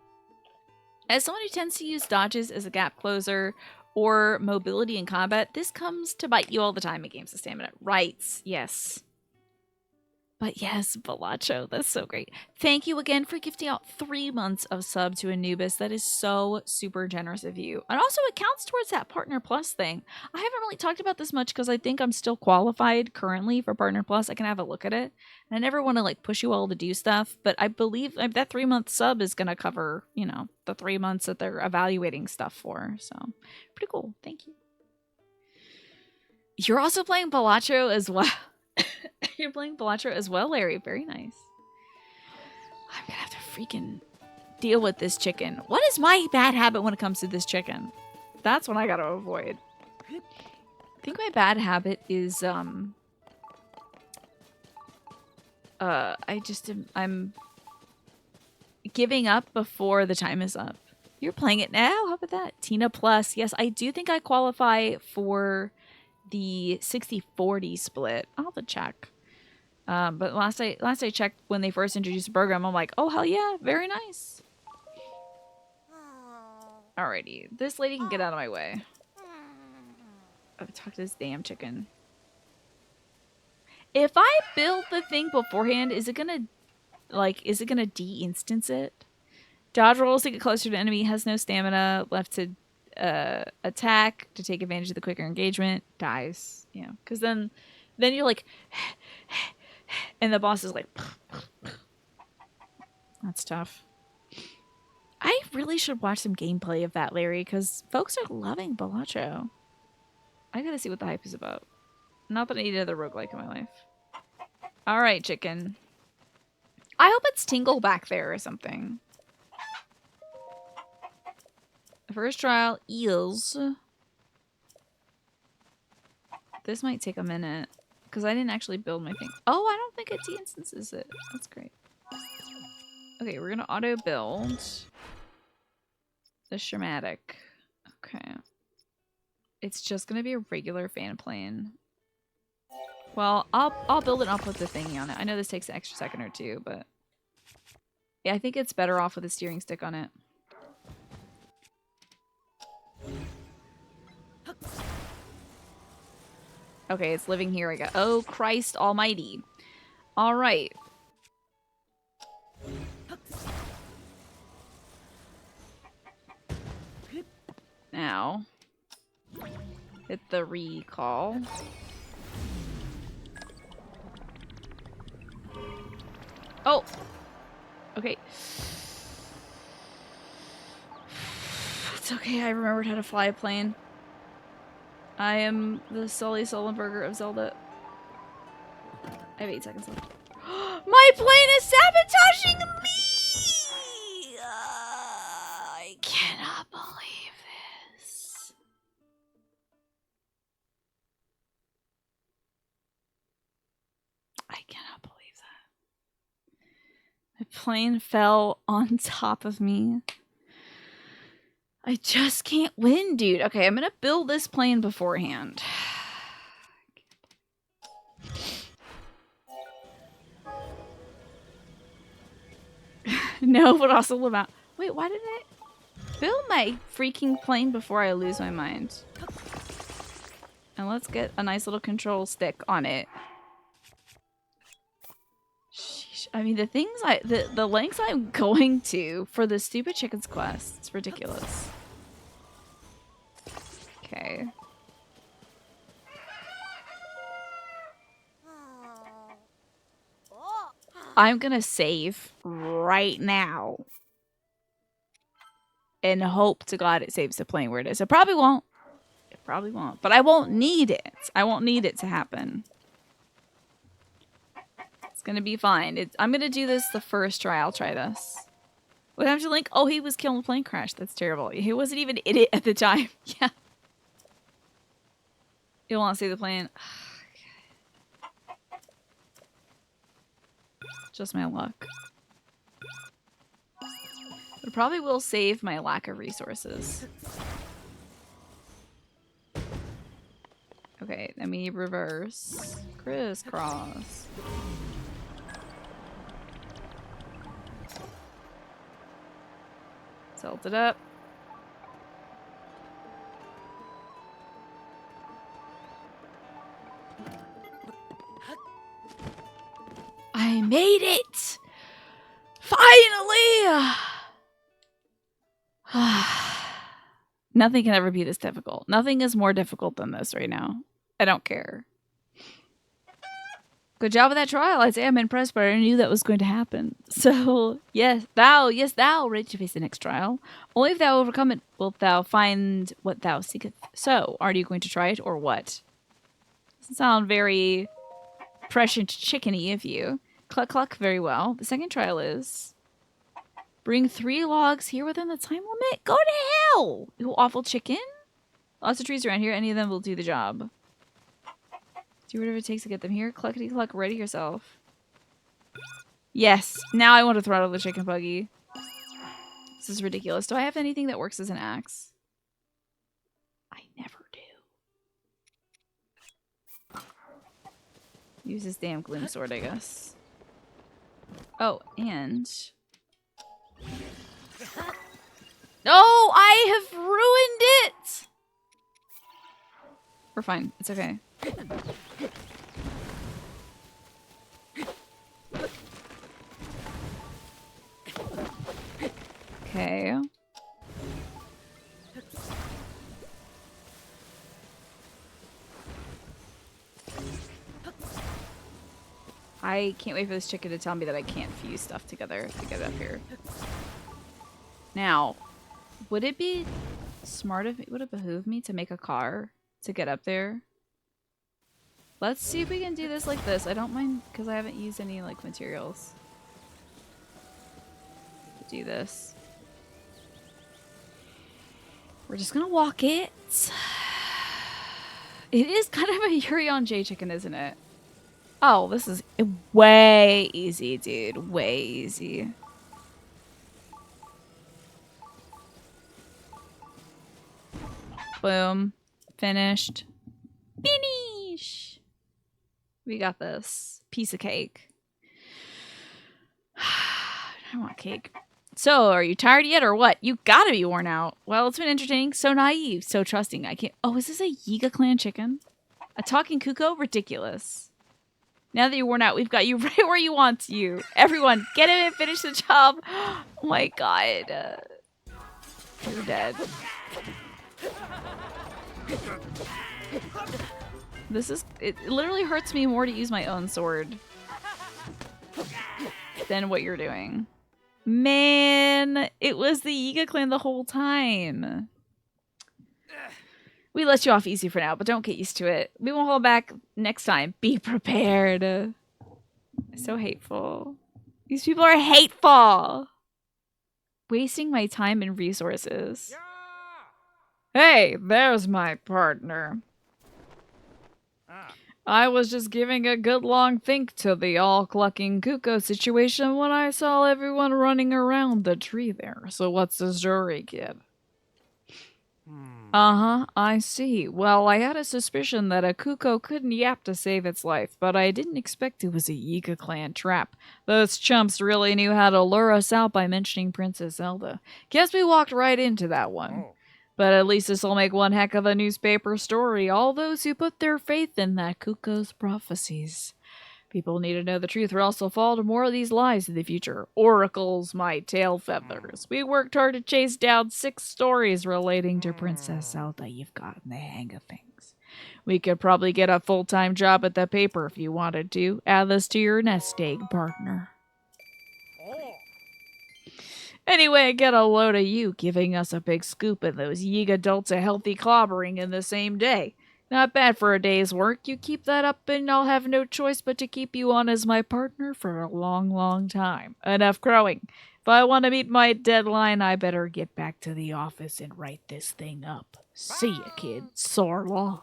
As someone who tends to use dodges as a gap closer or mobility in combat, this comes to bite you all the time in games of stamina. Right, yes. But yes, Balacho, that's so great. Thank you again for gifting out 3 months of sub to Anubis. That is so super generous of you. And also it counts towards that Partner Plus thing. I haven't really talked about this much because I think I'm still qualified currently for Partner Plus. I can have a look at it. And I never want to like push you all to do stuff, but I believe that 3-month sub is going to cover, you know, the 3 months that they're evaluating stuff for. So pretty cool. Thank you. You're also playing Balacho as well. You're playing Balatro as well, Larry. Very nice. I'm gonna have to freaking deal with this chicken. What is my bad habit when it comes to this chicken? That's what I gotta avoid. I think my bad habit is I'm giving up before the time is up. You're playing it now? How about that? Tina Plus. Yes, I do think I qualify for the 60-40 split. I'll have to check. But last I checked when they first introduced the program, I'm like, oh, hell yeah, very nice. Alrighty, this lady can get out of my way. I've talked to this damn chicken. If I build the thing beforehand, is it gonna de-instance it? Dodge rolls to get closer to the enemy, has no stamina, left to attack to take advantage of the quicker engagement, dies. Yeah, because then you're like, and the boss is like, that's tough. I really should watch some gameplay of that, Larry, because folks are loving Balacho. I gotta see what the hype is about. Not that I need another roguelike in my life. Alright, chicken. I hope it's Tingle back there or something. The first trial is... This might take a minute. Because I didn't actually build my thing. Oh, I don't think it de-instances it. That's great. Okay, we're gonna auto-build the Shermatic. Okay. It's just gonna be a regular fan plane. Well, I'll build it and I'll put the thingy on it. I know this takes an extra second or two, but... Yeah, I think it's better off with a steering stick on it. Okay, it's living here. I got. Oh, Christ almighty. All right. Now, hit the recall. Oh! Okay. It's okay, I remembered how to fly a plane. I am the Sully Sullenberger of Zelda. I have 8 seconds left. My plane is sabotaging me! I cannot believe this. I cannot believe that. My plane fell on top of me. I just can't win, dude. Okay, I'm gonna build this plane beforehand. No, but also about... Wait, why did I build my freaking plane before I lose my mind? And let's get a nice little control stick on it. Sheesh. I mean, the things the lengths I'm going to for the stupid chicken's quest, it's ridiculous. Okay. I'm gonna save right now. And hope to God it saves the plane where it is. It probably won't. It probably won't. But I won't need it. I won't need it to happen. It's gonna be fine. I'm gonna do this the first try. I'll try this. What happened to Link? Oh, he was killed in a plane crash. That's terrible. He wasn't even in it at the time. Yeah. You want to see the plane? Just my luck. It probably will save my lack of resources. Okay, let me reverse. Crisscross. Tilt it up. I made it! Finally! Nothing can ever be this difficult. Nothing is more difficult than this right now. I don't care. Good job with that trial. I say I'm impressed, but I knew that was going to happen. So, yes, thou, ready to face the next trial. Only if thou overcome it wilt thou find what thou seeketh. So, are you going to try it, or what? Doesn't sound very prescient chickeny of you. Cluck, cluck, very well. The second trial is... Bring 3 logs here within the time limit? Go to hell! You awful chicken. Lots of trees around here. Any of them will do the job. Do whatever it takes to get them here. Cluckety cluck, ready yourself. Yes. Now I want to throttle the chicken buggy. This is ridiculous. Do I have anything that works as an axe? I never do. Use this damn gloom sword, I guess. Oh, and... No! I have ruined it! We're fine. It's okay. Okay. I can't wait for this chicken to tell me that I can't fuse stuff together to get it up here. Now, would it be smart if it would have behooved me to make a car to get up there? Let's see if we can do this like this. I don't mind because I haven't used any like materials to do this. We're just gonna walk it. It is kind of a Yuri on J chicken, isn't it? Oh, this is way easy, dude. Way easy. Boom. Finished. Finish! We got this. Piece of cake. I want cake. So, are you tired yet or what? You gotta be worn out. Well, it's been entertaining. So naive. So trusting. I can't... Oh, is this a Yiga clan chicken? A talking cuckoo? Ridiculous. Now that you're worn out, we've got you right where you want you. Everyone, get in and finish the job. Oh my god. You're dead. This is... It literally hurts me more to use my own sword than what you're doing. Man, it was the Yiga clan the whole time. We let you off easy for now, but don't get used to it. We won't hold back next time. Be prepared. So hateful. These people are hateful. Wasting my time and resources. Hey, there's my partner. I was just giving a good long think to the all-clucking cuckoo situation when I saw everyone running around the tree there. So what's the story, kid? Uh-huh, I see. Well, I had a suspicion that a cuckoo couldn't yap to save its life, but I didn't expect it was a Yiga clan trap. Those chumps really knew how to lure us out by mentioning Princess Zelda. Guess we walked right into that one. But at least this'll make one heck of a newspaper story. All those who put their faith in that cuckoo's prophecies. People need to know the truth or else they'll fall to more of these lies in the future. Oracles, my tail feathers. We worked hard to chase down 6 stories relating to Princess Zelda. You've gotten the hang of things. We could probably get a full-time job at the paper if you wanted to. Add this to your nest egg, partner. Anyway, get a load of you giving us a big scoop and those Yiga adults a healthy clobbering in the same day. Not bad for a day's work. You keep that up and I'll have no choice but to keep you on as my partner for a long, long time. Enough crowing. If I want to meet my deadline, I better get back to the office and write this thing up. See ya, kid. So long.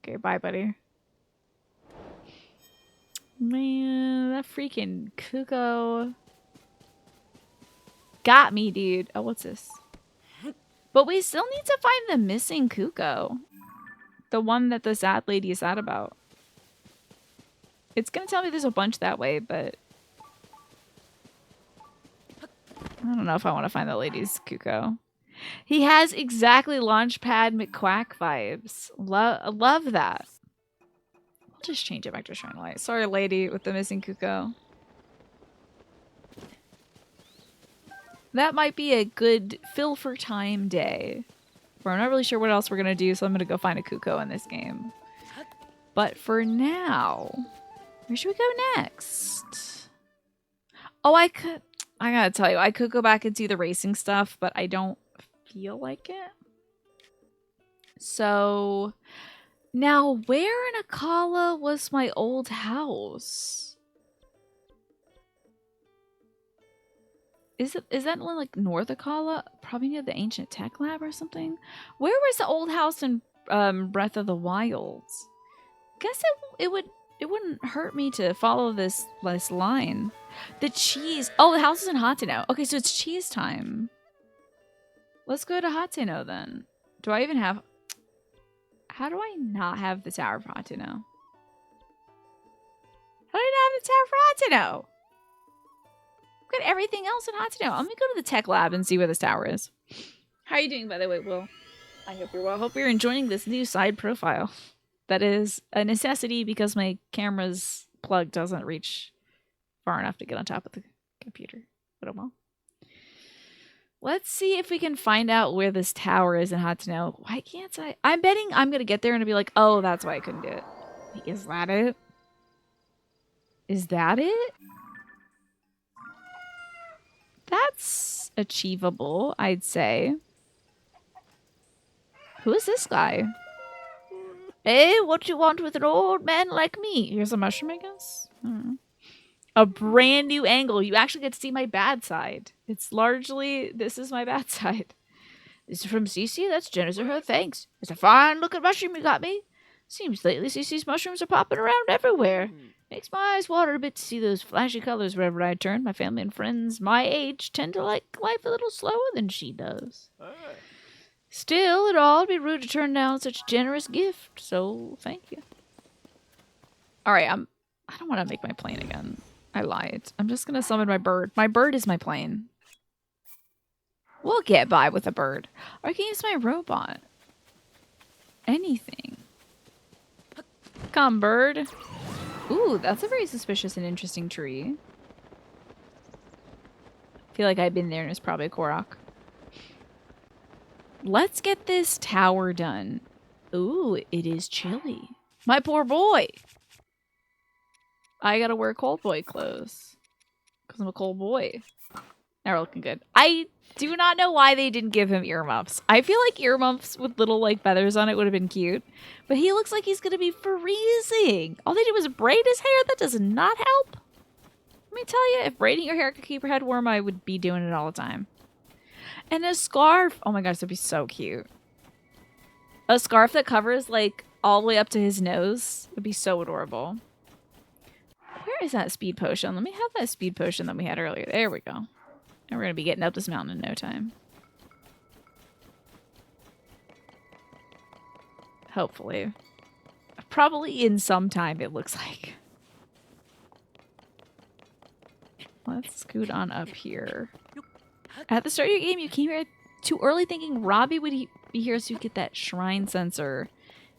Okay, bye, buddy. Man, that freaking cuckoo got me, dude. Oh, what's this? But we still need to find the missing cuckoo. The one that the sad lady is sad about. It's gonna tell me there's a bunch that way, but I don't know if I want to find the lady's cuckoo. He has exactly Launchpad McQuack vibes. Love that. I'll just change it back to Shrine Light. Sorry, lady with the missing cuckoo. That might be a good fill for time day. Where I'm not really sure what else we're going to do, so I'm going to go find a cuckoo in this game. But for now, where should we go next? Oh, I gotta tell you, I could go back and do the racing stuff, but I don't feel like it. So, now where in Akala was my old house? Is that like North Akala? Probably near the ancient tech lab or something? Where was the old house in Breath of the Wilds? Guess it would it wouldn't hurt me to follow this line. The cheese. Oh, the house is in Hateno. Okay, so it's cheese time. Let's go to Hateno then. Do I even have... How do I not have the Tower of Hateno? How do I not have the Tower of Hateno? I've got everything else in Hateno. Let me go to the tech lab and see where this tower is. How are you doing, by the way, Will? I hope you're well. I hope you're enjoying this new side profile. That is a necessity because my camera's plug doesn't reach far enough to get on top of the computer. But oh well. Let's see if we can find out where this tower is in Hateno. Why can't I? I'm betting I'm going to get there and be like, oh, that's why I couldn't do it. Is that it? Is that it? That's achievable, I'd say. Who is this guy? Hey, what you want with an old man like me? Here's a mushroom, I guess? A brand new angle. You actually get to see my bad side. It's largely, this is my bad side. This is from Cece? That's generous of her. Thanks. It's a fine looking mushroom you got me. Seems lately Cece's mushrooms are popping around everywhere. Makes my eyes water a bit to see those flashy colors wherever I turn. My family and friends my age tend to like life a little slower than she does. Still, it'd all be rude to turn down such a generous gift, so thank you. Alright, I don't want to make my plane again. I lied. I'm just gonna summon my bird. My bird is my plane. We'll get by with a bird. Or I can use my robot. Anything. Come, bird. Ooh, that's a very suspicious and interesting tree. I feel like I've been there and it's probably a Korok. Let's get this tower done. Ooh, it is chilly. My poor boy. I gotta wear cold boy clothes. Because I'm a cold boy. Now we're looking good. I do not know why they didn't give him earmuffs. I feel like earmuffs with little like feathers on it would have been cute. But he looks like he's gonna be freezing. All they did was braid his hair. That does not help. Let me tell you, if braiding your hair could keep your head warm, I would be doing it all the time. And a scarf. Oh my gosh, that'd be so cute. A scarf that covers like all the way up to his nose would be so adorable. Where is that speed potion? Let me have that speed potion that we had earlier. There we go. And we're going to be getting up this mountain in no time. Hopefully. Probably in some time, it looks like. Let's scoot on up here. At the start of your game, you came here too early thinking Robbie would be here so you get that shrine sensor.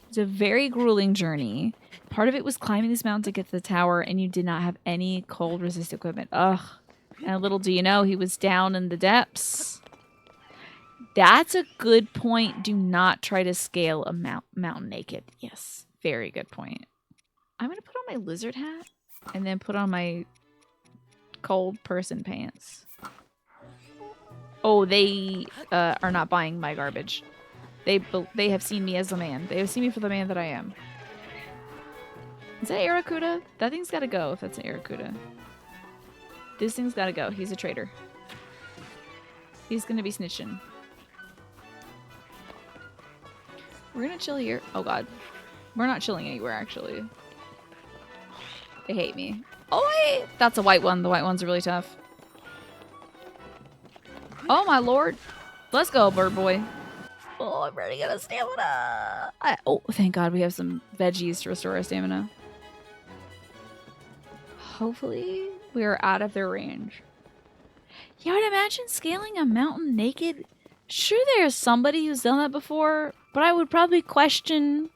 It's a very grueling journey. Part of it was climbing this mountain to get to the tower, and you did not have any cold resist equipment. Ugh. And little do you know, he was down in the depths. That's a good point. Do not try to scale a mountain naked. Yes. Very good point. I'm going to put on my lizard hat and then put on my cold person pants. Oh, they are not buying my garbage. They have seen me as a man. They have seen me for the man that I am. Is that Aracuda? That thing's gotta go if that's an Aracuda. This thing's gotta go. He's a traitor. He's gonna be snitching. We're gonna chill here. Oh god. We're not chilling anywhere, actually. They hate me. Oh wait! That's a white one. The white ones are really tough. Oh my lord. Let's go, bird boy. Oh, I'm running out of stamina. Oh, thank god we have some veggies to restore our stamina. Hopefully we are out of their range. Yeah, I'd imagine scaling a mountain naked. Sure, there's somebody who's done that before, but I would probably question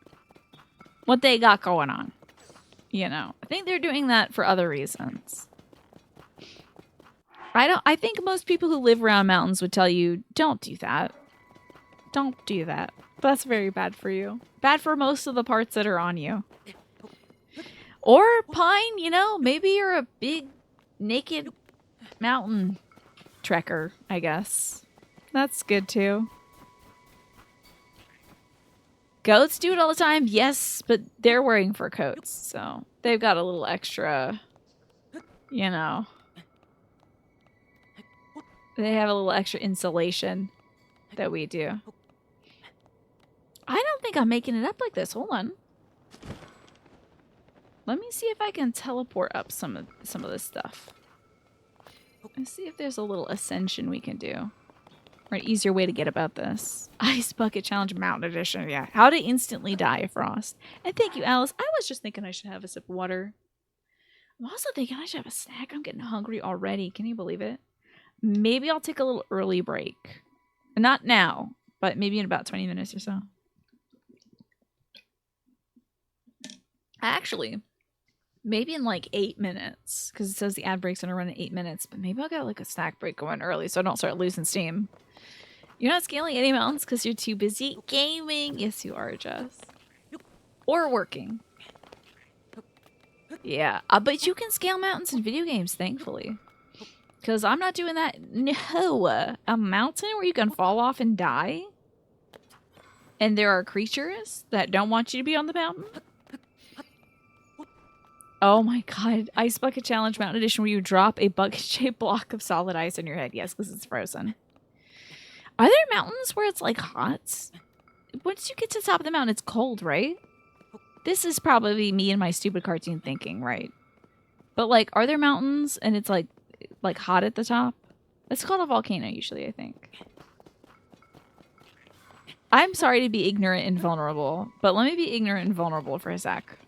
what they got going on. You know, I think they're doing that for other reasons. I think most people who live around mountains would tell you, don't do that. Don't do that. That's very bad for you. Bad for most of the parts that are on you. Or Pine, you know, maybe you're a big, naked mountain trekker, I guess. That's good too. Goats do it all the time, yes, but they're wearing fur coats, so they've got a little extra, you know. They have a little extra insulation that we do. I don't think I'm making it up like this. Hold on. Let me see if I can teleport up some of this stuff. Let's see if there's a little ascension we can do. Or an easier way to get about this. Ice Bucket Challenge Mountain Edition, yeah. How to instantly die, Frost. And thank you, Alice. I was just thinking I should have a sip of water. I'm also thinking I should have a snack. I'm getting hungry already. Can you believe it? Maybe I'll take a little early break. Not now, but maybe in about 20 minutes or so. Actually, maybe in like 8 minutes, because it says the ad break's gonna run in 8 minutes, but maybe I'll get like a snack break going early so I don't start losing steam. You're not scaling any mountains because you're too busy gaming. Yes, you are, Jess. Or working. Yeah, but you can scale mountains in video games, thankfully. Because I'm not doing that. No. A mountain where you can fall off and die? And there are creatures that don't want you to be on the mountain? Oh my god. Ice Bucket Challenge Mountain Edition where you drop a bucket-shaped block of solid ice on your head. Yes, because it's frozen. Are there mountains where it's like hot? Once you get to the top of the mountain, it's cold, right? This is probably me and my stupid cartoon thinking, right? But like, are there mountains and it's like hot at the top? It's called a volcano usually, I think. I'm sorry to be ignorant and vulnerable, but let me be ignorant and vulnerable for a sec.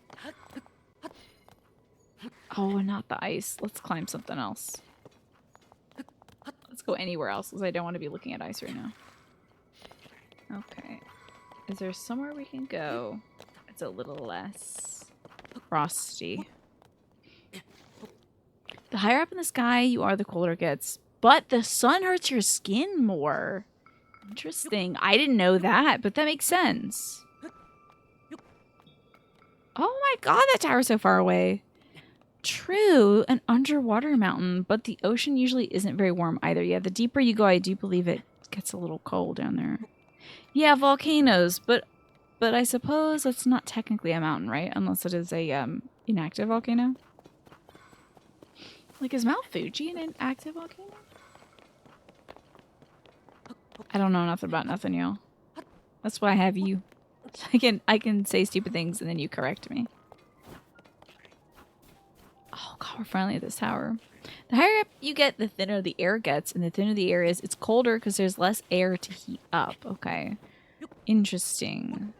Oh, not the ice. Let's climb something else. Let's go anywhere else because I don't want to be looking at ice right now. Okay. Is there somewhere we can go? It's a little less frosty. The higher up in the sky you are, the colder it gets. But the sun hurts your skin more. Interesting. I didn't know that, but that makes sense. Oh my god, that tower's so far away. True, an underwater mountain, but the ocean usually isn't very warm either. Yeah, the deeper you go, I do believe it gets a little cold down there. Yeah, volcanoes, but I suppose that's not technically a mountain, right? Unless it is a inactive volcano. Like, is Mount Fuji an inactive volcano? I don't know nothing about nothing, y'all. That's why I have you. I can say stupid things and then you correct me. Oh god, we're finally at this tower. The higher up you get, the thinner the air gets, and the thinner the air is, it's colder because there's less air to heat up. Okay. Interesting.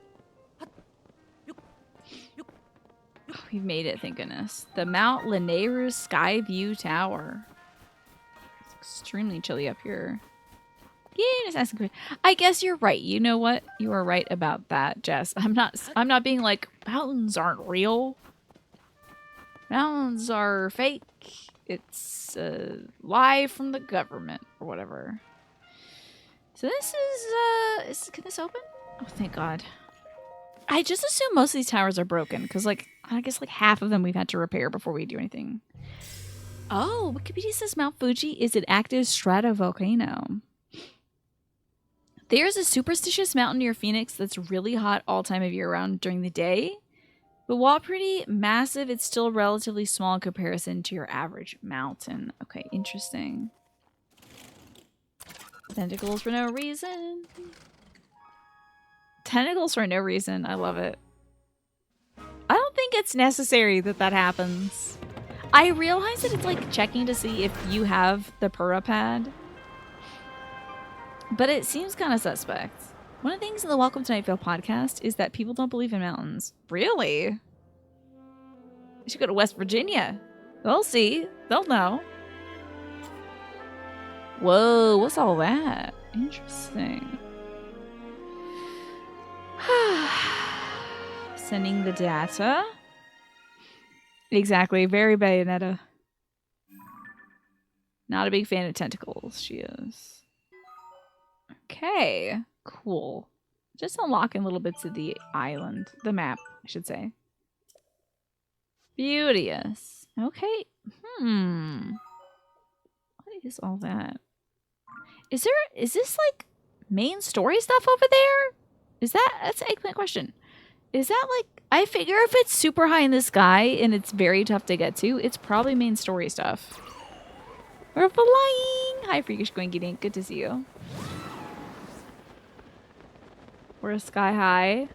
Oh, we've made it, thank goodness. The Mount Lanayru Sky View Tower. It's extremely chilly up here. Yeah, just asking. I guess you're right. You know what? You are right about that, Jess. I'm not being like mountains aren't real. Mountains are fake. It's a lie from the government or whatever. So this is can this open? Oh, thank God. I just assume most of these towers are broken because, like, I guess like half of them we've had to repair before we do anything. Oh, Wikipedia says Mount Fuji is an active stratovolcano. There's a superstitious mountain near Phoenix that's really hot all time of year round during the day. But while pretty massive, it's still relatively small in comparison to your average mountain. Okay, interesting. Tentacles for no reason. Tentacles for no reason. I love it. I don't think it's necessary that that happens. I realize that it's like checking to see if you have the Pura pad. But it seems kind of suspect. One of the things in the Welcome to Night Vale podcast is that people don't believe in mountains. Really? You should go to West Virginia. They'll see. They'll know. Whoa, what's all that? Interesting. Sending the data. Exactly. Very Bayonetta. Not a big fan of tentacles. She is. Okay. Cool. Just unlocking little bits of the island. The map, I should say. Beauteous. Okay. What is all that? Is this like main story stuff over there? That's an eggplant question. Is that like, I figure if it's super high in the sky and it's very tough to get to, it's probably main story stuff. We're flying! Hi, Freakish Gwinky Dink. Good to see you. We're sky high.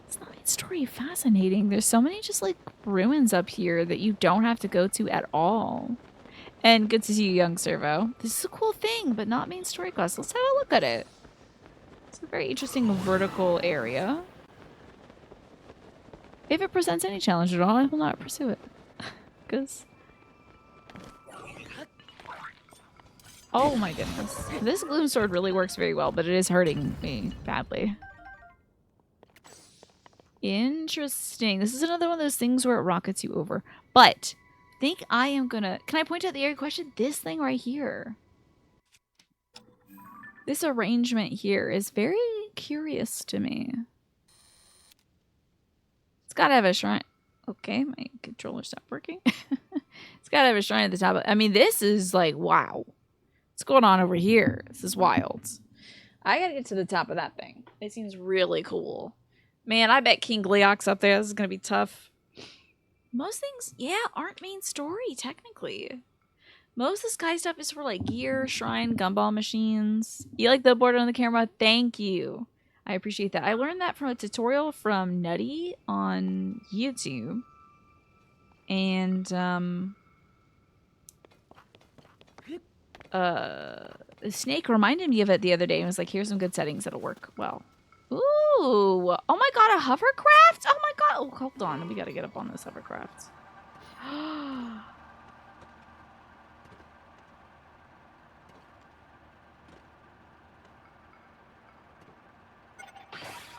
It's not main story fascinating. There's so many just like ruins up here that you don't have to go to at all. And good to see you, young Servo. This is a cool thing, but not main story quest. Let's have a look at it. It's a very interesting vertical area. If it presents any challenge at all, I will not pursue it. Because... oh my goodness. This gloom sword really works very well, but it is hurting me badly. Interesting. This is another one of those things where it rockets you over. But I think I am gonna... can I point out the area question? This thing right here. This arrangement here is very curious to me. It's gotta have a shrine. Okay, my controller stopped working. It's gotta have a shrine at the top. I mean, this is like, wow. What's going on over here? This is wild. I gotta get to the top of that thing. It seems really cool. Man, I bet King Gleok's up there. This is gonna be tough. Most things, yeah, aren't main story, technically. Most of the sky stuff is for like gear, shrine, gumball machines. You like the border on the camera? Thank you. I appreciate that. I learned that from a tutorial from Nutty on YouTube. And the snake reminded me of it the other day and was like, here's some good settings that'll work well. Ooh, oh my god, a hovercraft? Oh my god. Oh, hold on. We gotta get up on those hovercrafts.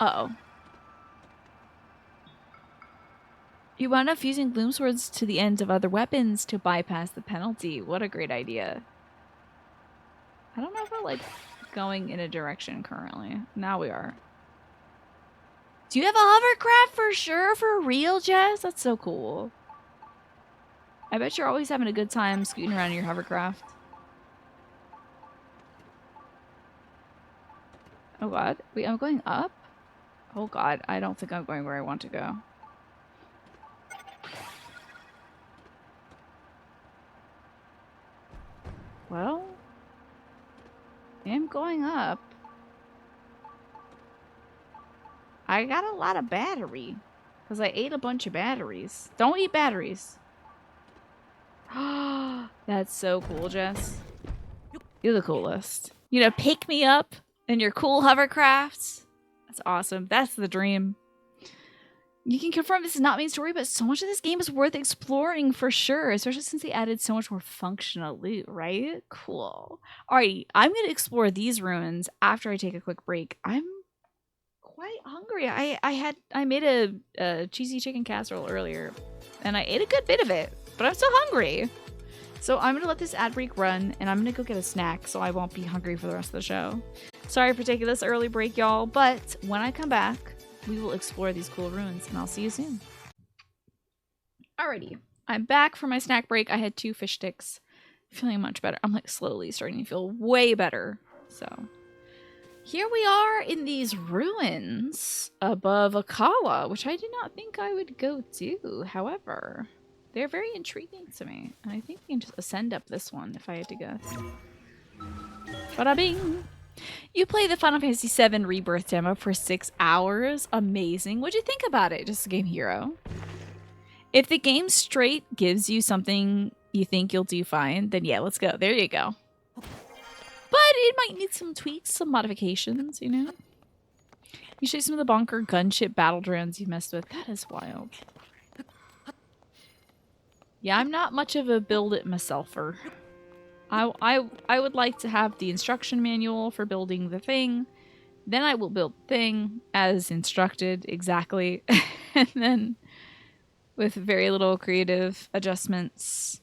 Uh-oh. You wound up fusing gloom swords to the ends of other weapons to bypass the penalty. What a great idea. I don't know if we're like going in a direction currently. Now we are. Do you have a hovercraft for sure? For real, Jess? That's so cool. I bet you're always having a good time scooting around in your hovercraft. Oh god. Wait, I'm going up? Oh god, I don't think I'm going where I want to go. Well, I am going up. I got a lot of battery because I ate a bunch of batteries. Don't eat batteries. That's so cool, Jess. You're the coolest. You know, pick me up in your cool hovercrafts. That's awesome. That's the dream. You can confirm this is not main story, but so much of this game is worth exploring for sure, especially since they added so much more functional loot, right? Cool. Alright, I'm going to explore these ruins after I take a quick break. I'm quite hungry. I made a cheesy chicken casserole earlier, and I ate a good bit of it, but I'm still hungry. So I'm going to let this ad break run, and I'm going to go get a snack so I won't be hungry for the rest of the show. Sorry for taking this early break, y'all, but when I come back, we will explore these cool ruins, and I'll see you soon. Alrighty, I'm back from my snack break. I had 2 fish sticks. Feeling much better. I'm like slowly starting to feel way better. So here we are in these ruins above Akala, which I did not think I would go to. However, they're very intriguing to me. And I think we can just ascend up this one if I had to guess. Bada bing! You play the Final Fantasy VII Rebirth demo for 6 hours. Amazing. What'd you think about it? Just a game hero. If the game straight gives you something you think you'll do fine, then yeah, let's go. There you go. But it might need some tweaks, some modifications, you know? You show some of the bonker gunship battle drones you messed with. That is wild. Yeah, I'm not much of a build it myselfer. I would like to have the instruction manual for building the thing. Then I will build the thing as instructed exactly. And then with very little creative adjustments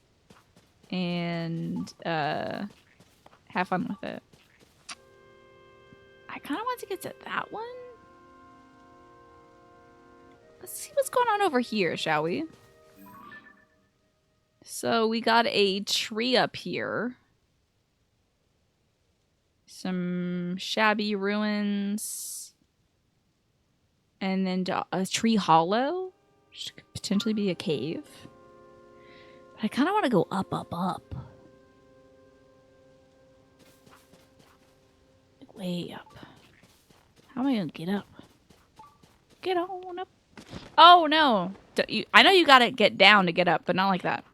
and have fun with it. I kind of want to get to that one. Let's see what's going on over here, shall we? So we got a tree up here. Some shabby ruins. And then a tree hollow. Which could potentially be a cave. But I kind of want to go up, up, up. Like way up. How am I going to get up? Get on up. Oh, no. I know you gotta get down to get up, but not like that.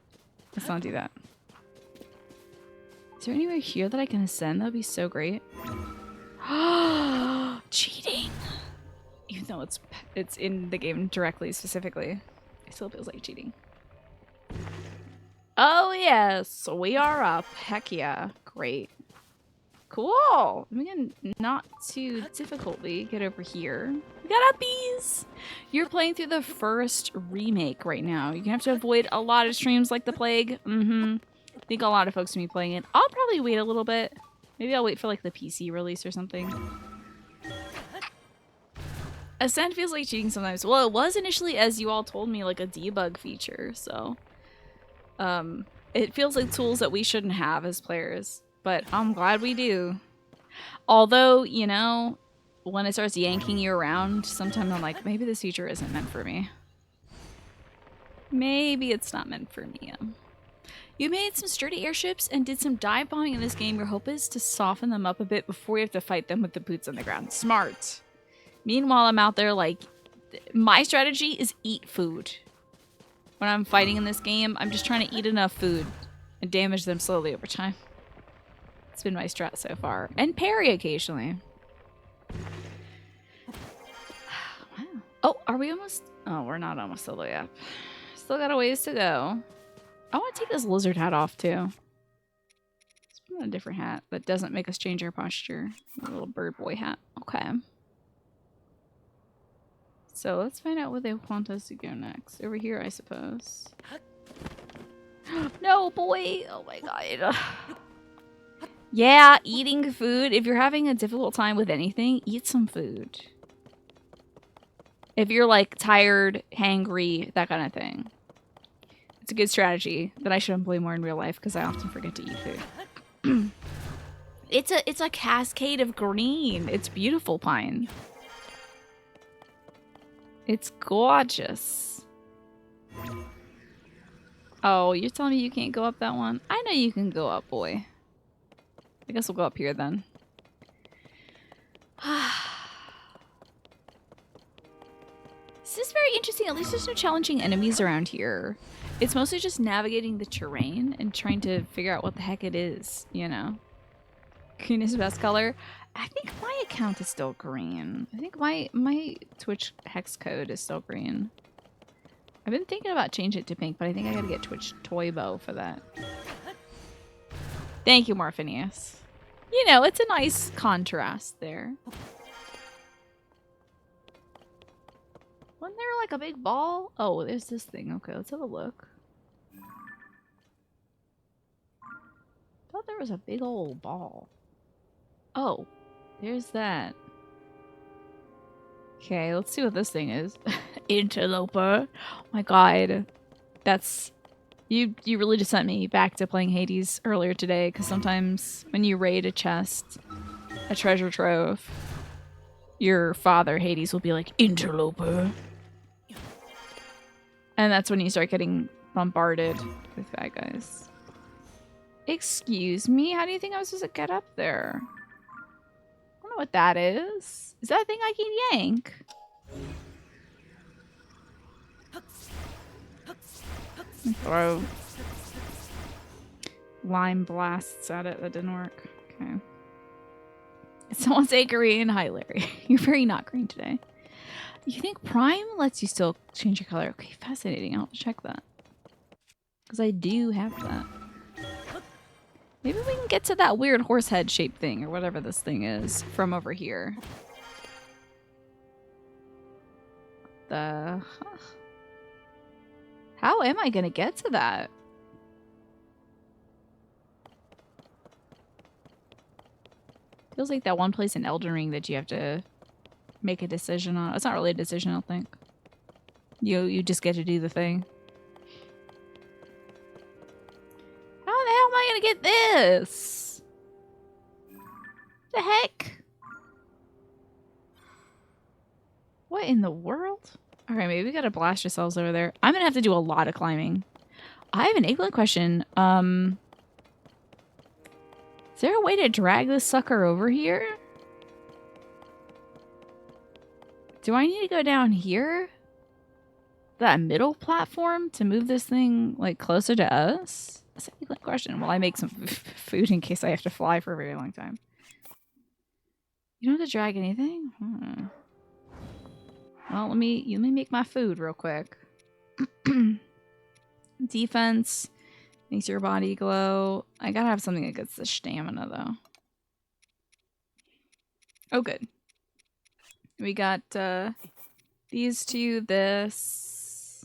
Let's not do that. Is there anywhere here that I can ascend? That would be so great. Cheating. Even though it's in the game directly, specifically. It still feels like cheating. Oh, yes. We are up. Heck yeah. Great. Cool. We can not too difficultly get over here. We got uppies. You're playing through the first remake right now. You're gonna have to avoid a lot of streams like the plague. I think a lot of folks will be playing it. I'll probably wait a little bit. Maybe I'll wait for like the PC release or something. Ascend feels like cheating sometimes. Well, it was initially, as you all told me, like a debug feature, so it feels like tools that we shouldn't have as players, but I'm glad we do. Although, you know, when it starts yanking you around, sometimes I'm like, maybe this feature isn't meant for me. Maybe it's not meant for me. You made some sturdy airships and did some dive bombing in this game. Your hope is to soften them up a bit before you have to fight them with the boots on the ground. Smart. Meanwhile, I'm out there like, my strategy is eat food. When I'm fighting in this game, I'm just trying to eat enough food and damage them slowly over time. It's been my strat so far. And parry occasionally. Wow. Oh, are we almost? Oh, we're not almost all the way up. Still got a ways to go. I want to take this lizard hat off too. Let's put on a different hat that doesn't make us change our posture. A little bird boy hat. Okay. So let's find out where they want us to go next. Over here, I suppose. No, boy! Oh my god. Yeah, eating food. If you're having a difficult time with anything, eat some food. If you're like tired, hangry, that kind of thing. It's a good strategy that I should employ more in real life because I often forget to eat food. It's a cascade of green. It's beautiful, Pine. It's gorgeous. Oh, you're telling me you can't go up that one? I know you can go up, boy. I guess we'll go up here then. This is very interesting. At least there's no challenging enemies around here. It's mostly just navigating the terrain and trying to figure out what the heck it is, you know? Green is the best color. I think my account is still green. I think my Twitch hex code is still green. I've been thinking about changing it to pink, but I think I gotta get Twitch Toybo for that. Thank you, Morphinius. You know, it's a nice contrast there. Wasn't there like a big ball? Oh, there's this thing. Okay, let's have a look. Thought there was a big old ball. Oh, there's that. Okay, let's see what this thing is. Interloper. Oh my god. That's... You really just sent me back to playing Hades earlier today, because sometimes when you raid a chest, a treasure trove, your father, Hades, will be like, Interloper. And that's when you start getting bombarded with bad guys. Excuse me? How do you think I was supposed to get up there? I don't know what that is. Is that a thing I can yank? Throw lime blasts at it. That didn't work. Okay. Someone say green. Hi, Larry. You're very not green today. You think Prime lets you still change your color? Okay, fascinating. I'll have to check that. Because I do have that. Maybe we can get to that weird horse head shaped thing or whatever this thing is from over here. How am I gonna get to that? Feels like that one place in Elden Ring that you have to make a decision on. It's not really a decision, I don't think. You just get to do the thing. How the hell am I gonna get this? The heck? What in the world? Alright, maybe we gotta blast ourselves over there. I'm gonna have to do a lot of climbing. I have an excellent question. Is there a way to drag this sucker over here? Do I need to go down here? that middle platform to move this thing like closer to us? That's a good question. While I make some food in case I have to fly for a very long time. You don't have to drag anything? Well, let me make my food real quick. Defense makes your body glow. I gotta have something that gets the stamina though. Oh, good. We got these two, this,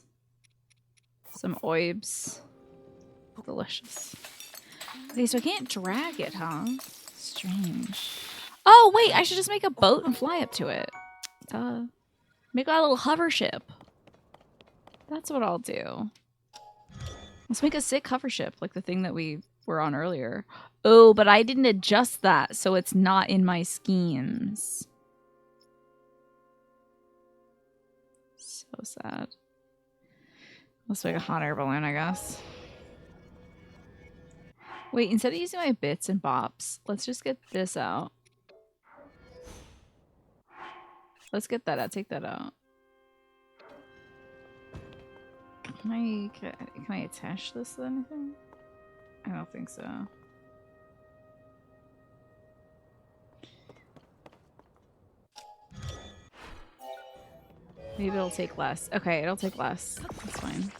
some oibs. Delicious. Okay, so I can't drag it, huh? Strange. Oh, wait, I should just make a boat and fly up to it. Make a little hover ship. That's what I'll do. Let's make a sick hover ship, like the thing that we were on earlier. Oh, but I didn't adjust that, so it's not in my schemes. So sad. Let's make a hot air balloon, I guess. Wait, instead of using my bits and bops, let's just get this out. Let's get that out. Take that out. Can I attach this to anything? I don't think so. Maybe it'll take less. Okay, it'll take less. That's fine.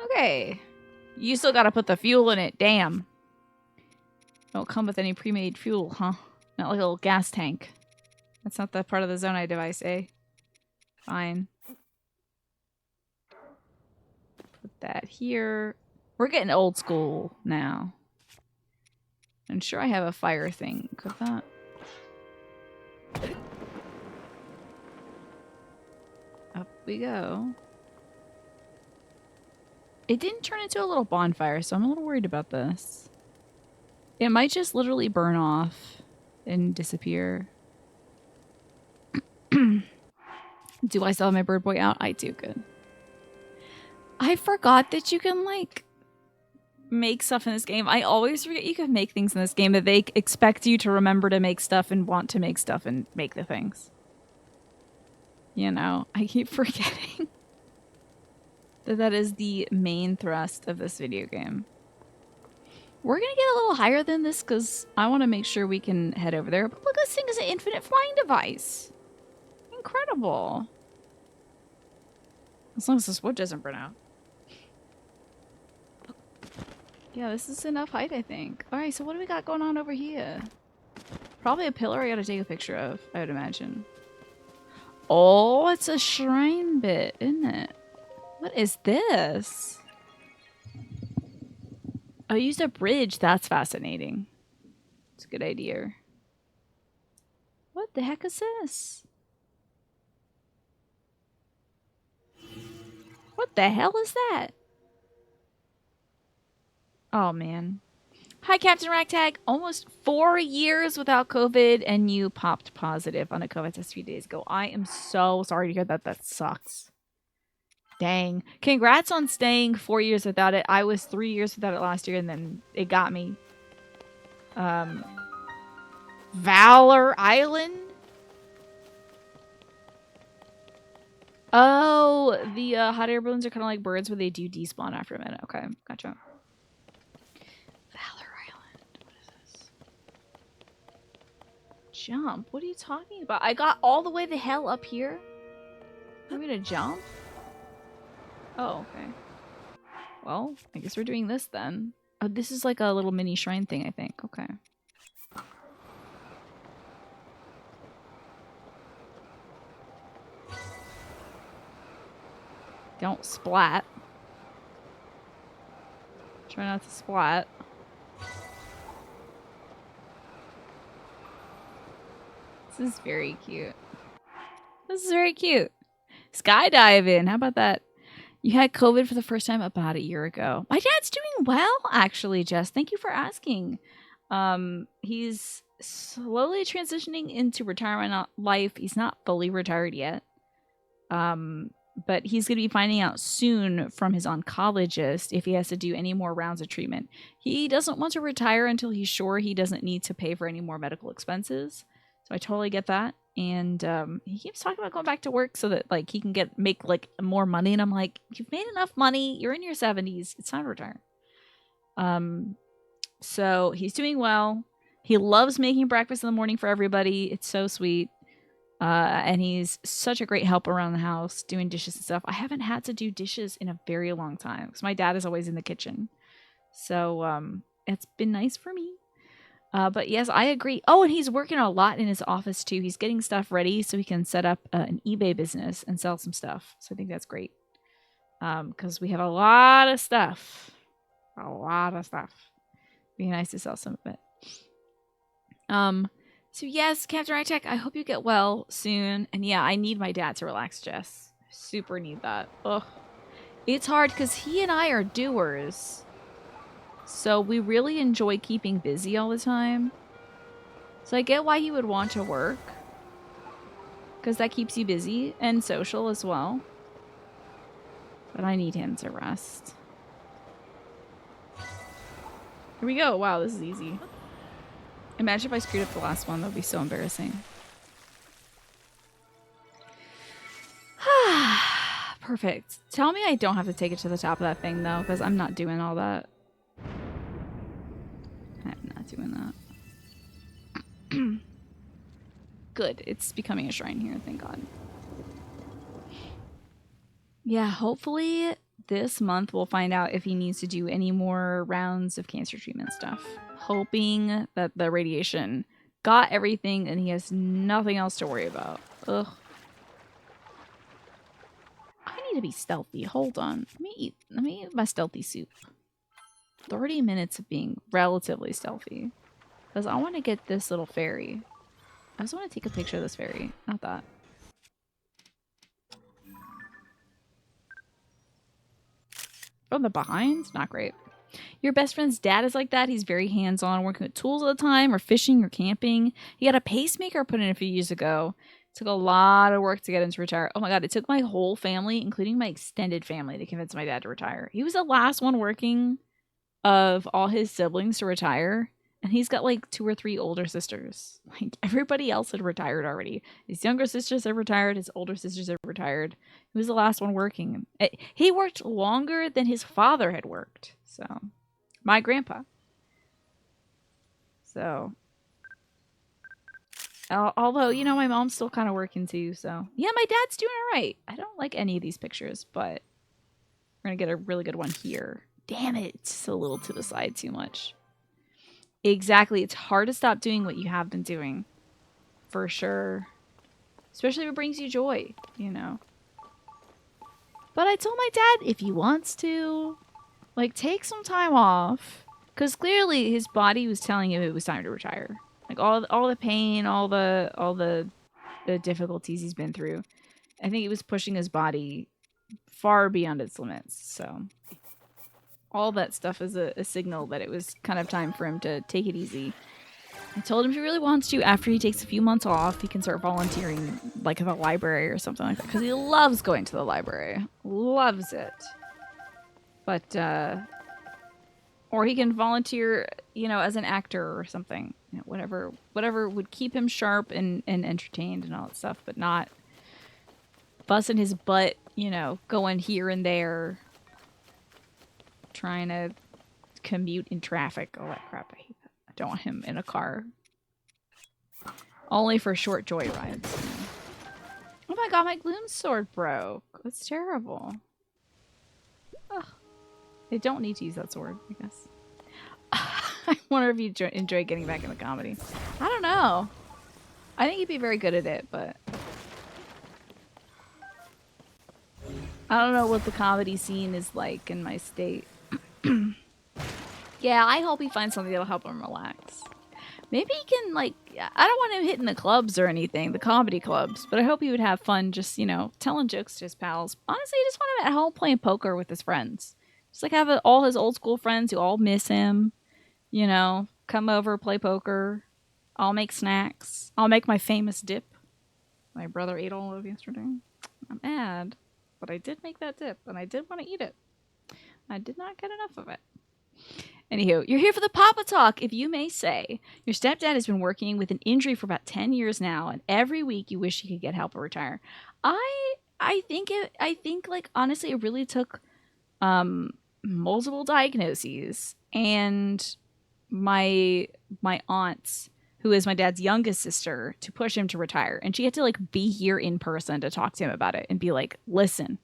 Okay. You still gotta put the fuel in it. Damn. Don't come with any pre-made fuel, huh? Not like a little gas tank. That's not the part of the Zonai device, eh? Fine. Put that here. We're getting old school now. I'm sure I have a fire thing. Could that? Up we go. It didn't turn into a little bonfire, so I'm a little worried about this. It might just literally burn off and disappear. Do I still have my bird boy out? I do. Good. I forgot that you can, like, make stuff in this game. I always forget you can make things in this game, that they expect you to remember to make stuff and want to make stuff and make the things. You know, I keep forgetting that is the main thrust of this video game. We're gonna get a little higher than this because I want to make sure we can head over there. But look, this thing is an infinite flying device. Incredible. As long as this wood doesn't burn out. Yeah, this is enough height, I think. Alright, so what do we got going on over here? Probably a pillar I gotta take a picture of, I would imagine. Oh, it's a shrine bit, isn't it? What is this? I used a bridge. That's fascinating. It's a good idea. What the heck is this? What the hell is that? Oh, man. Hi, Captain Ragtag. Almost 4 years without COVID, and you popped positive on a COVID test a few days ago. I am so sorry to hear that. That sucks. Dang. Congrats on staying 4 years without it. I was 3 years without it last year, and then it got me. Valor Island? Oh, the hot air balloons are kind of like birds where they do despawn after a minute. Okay, gotcha. Valor Island. What is this? Jump? What are you talking about? I got all the way the hell up here? I'm gonna jump? Oh, okay. Well, I guess we're doing this then. Oh, this is like a little mini shrine thing, I think. Okay. Don't splat. Try not to splat. This is very cute. This is very cute. Skydiving. How about that? You had COVID for the first time about a year ago. My dad's doing well, actually, Jess. Thank you for asking. He's slowly transitioning into retirement life. He's not fully retired yet. But he's going to be finding out soon from his oncologist if he has to do any more rounds of treatment. He doesn't want to retire until he's sure he doesn't need to pay for any more medical expenses. So I totally get that. And he keeps talking about going back to work so that like he can make like more money. And I'm like, you've made enough money. You're in your 70s. It's time to retire. So he's doing well. He loves making breakfast in the morning for everybody. It's so sweet. And he's such a great help around the house doing dishes and stuff. I haven't had to do dishes in a very long time because my dad is always in the kitchen. So it's been nice for me. But yes, I agree. Oh, and he's working a lot in his office too. He's getting stuff ready so he can set up an eBay business and sell some stuff. So I think that's great. Because we have a lot of stuff. A lot of stuff. Be nice to sell some of it. So yes, Captain Rytech, I hope you get well soon. And yeah, I need my dad to relax, Jess. Super need that. Ugh. It's hard because he and I are doers. So we really enjoy keeping busy all the time. So I get why he would want to work. Because that keeps you busy and social as well. But I need him to rest. Here we go. Wow, this is easy. Imagine if I screwed up the last one. That would be so embarrassing. Perfect. Tell me I don't have to take it to the top of that thing, though, because I'm not doing all that. I'm not doing that. Good. It's becoming a shrine here, thank God. Yeah, hopefully this month we'll find out if he needs to do any more rounds of cancer treatment stuff. Hoping that the radiation got everything and he has nothing else to worry about. Ugh. I need to be stealthy. Hold on. Let me eat my stealthy soup. 30 minutes of being relatively stealthy. Because I want to get this little fairy. I just want to take a picture of this fairy. Not that. From the behind? Not great. Your best friend's dad is like that. He's very hands-on, working with tools all the time, or fishing, or camping. He had a pacemaker put in a few years ago. It took a lot of work to get him to retire. Oh my God, it took my whole family, including my extended family, to convince my dad to retire. He was the last one working of all his siblings to retire. And he's got like 2 or 3 older sisters. Like everybody else had retired already. His younger sisters have retired. His older sisters have retired. He was the last one working. He worked longer than his father had worked. So, my grandpa. So, although, you know, my mom's still kind of working too. So, yeah, my dad's doing all right. I don't like any of these pictures, but we're going to get a really good one here. Damn it. It's a little to the side too much. Exactly. It's hard to stop doing what you have been doing. For sure. Especially if it brings you joy, you know. But I told my dad if he wants to, like, take some time off. Because clearly his body was telling him it was time to retire. Like, all the pain, all the difficulties he's been through. I think it was pushing his body far beyond its limits. So all that stuff is a signal that it was kind of time for him to take it easy. I told him if he really wants to, after he takes a few months off, he can start volunteering, like at the library or something like that. Because he loves going to the library. Loves it. But, or he can volunteer, you know, as an actor or something. You know, whatever would keep him sharp and entertained and all that stuff. But not busting his butt, you know, going here and there. Trying to commute in traffic. All that crap. I hate that. I don't want him in a car. Only for short joy rides. Oh my God, my gloom sword broke. That's terrible. Ugh. They don't need to use that sword, I guess. I wonder if you enjoy getting back in the comedy. I don't know. I think you'd be very good at it, but I don't know what the comedy scene is like in my state. Yeah, I hope he finds something that'll help him relax. Maybe he can, like, I don't want him hitting the clubs or anything, the comedy clubs, but I hope he would have fun just, you know, telling jokes to his pals. Honestly, I just want him at home playing poker with his friends. Just, like, have all his old school friends who all miss him, you know, come over, play poker. I'll make snacks. I'll make my famous dip. My brother ate all of yesterday. I'm mad, but I did make that dip, and I did want to eat it. I did not get enough of it. Anywho, you're here for the Papa Talk, if you may say. Your stepdad has been working with an injury for about 10 years now, and every week you wish he could get help or retire. I think like honestly it really took multiple diagnoses and my aunt, who is my dad's youngest sister, to push him to retire. And she had to like be here in person to talk to him about it and be like, listen,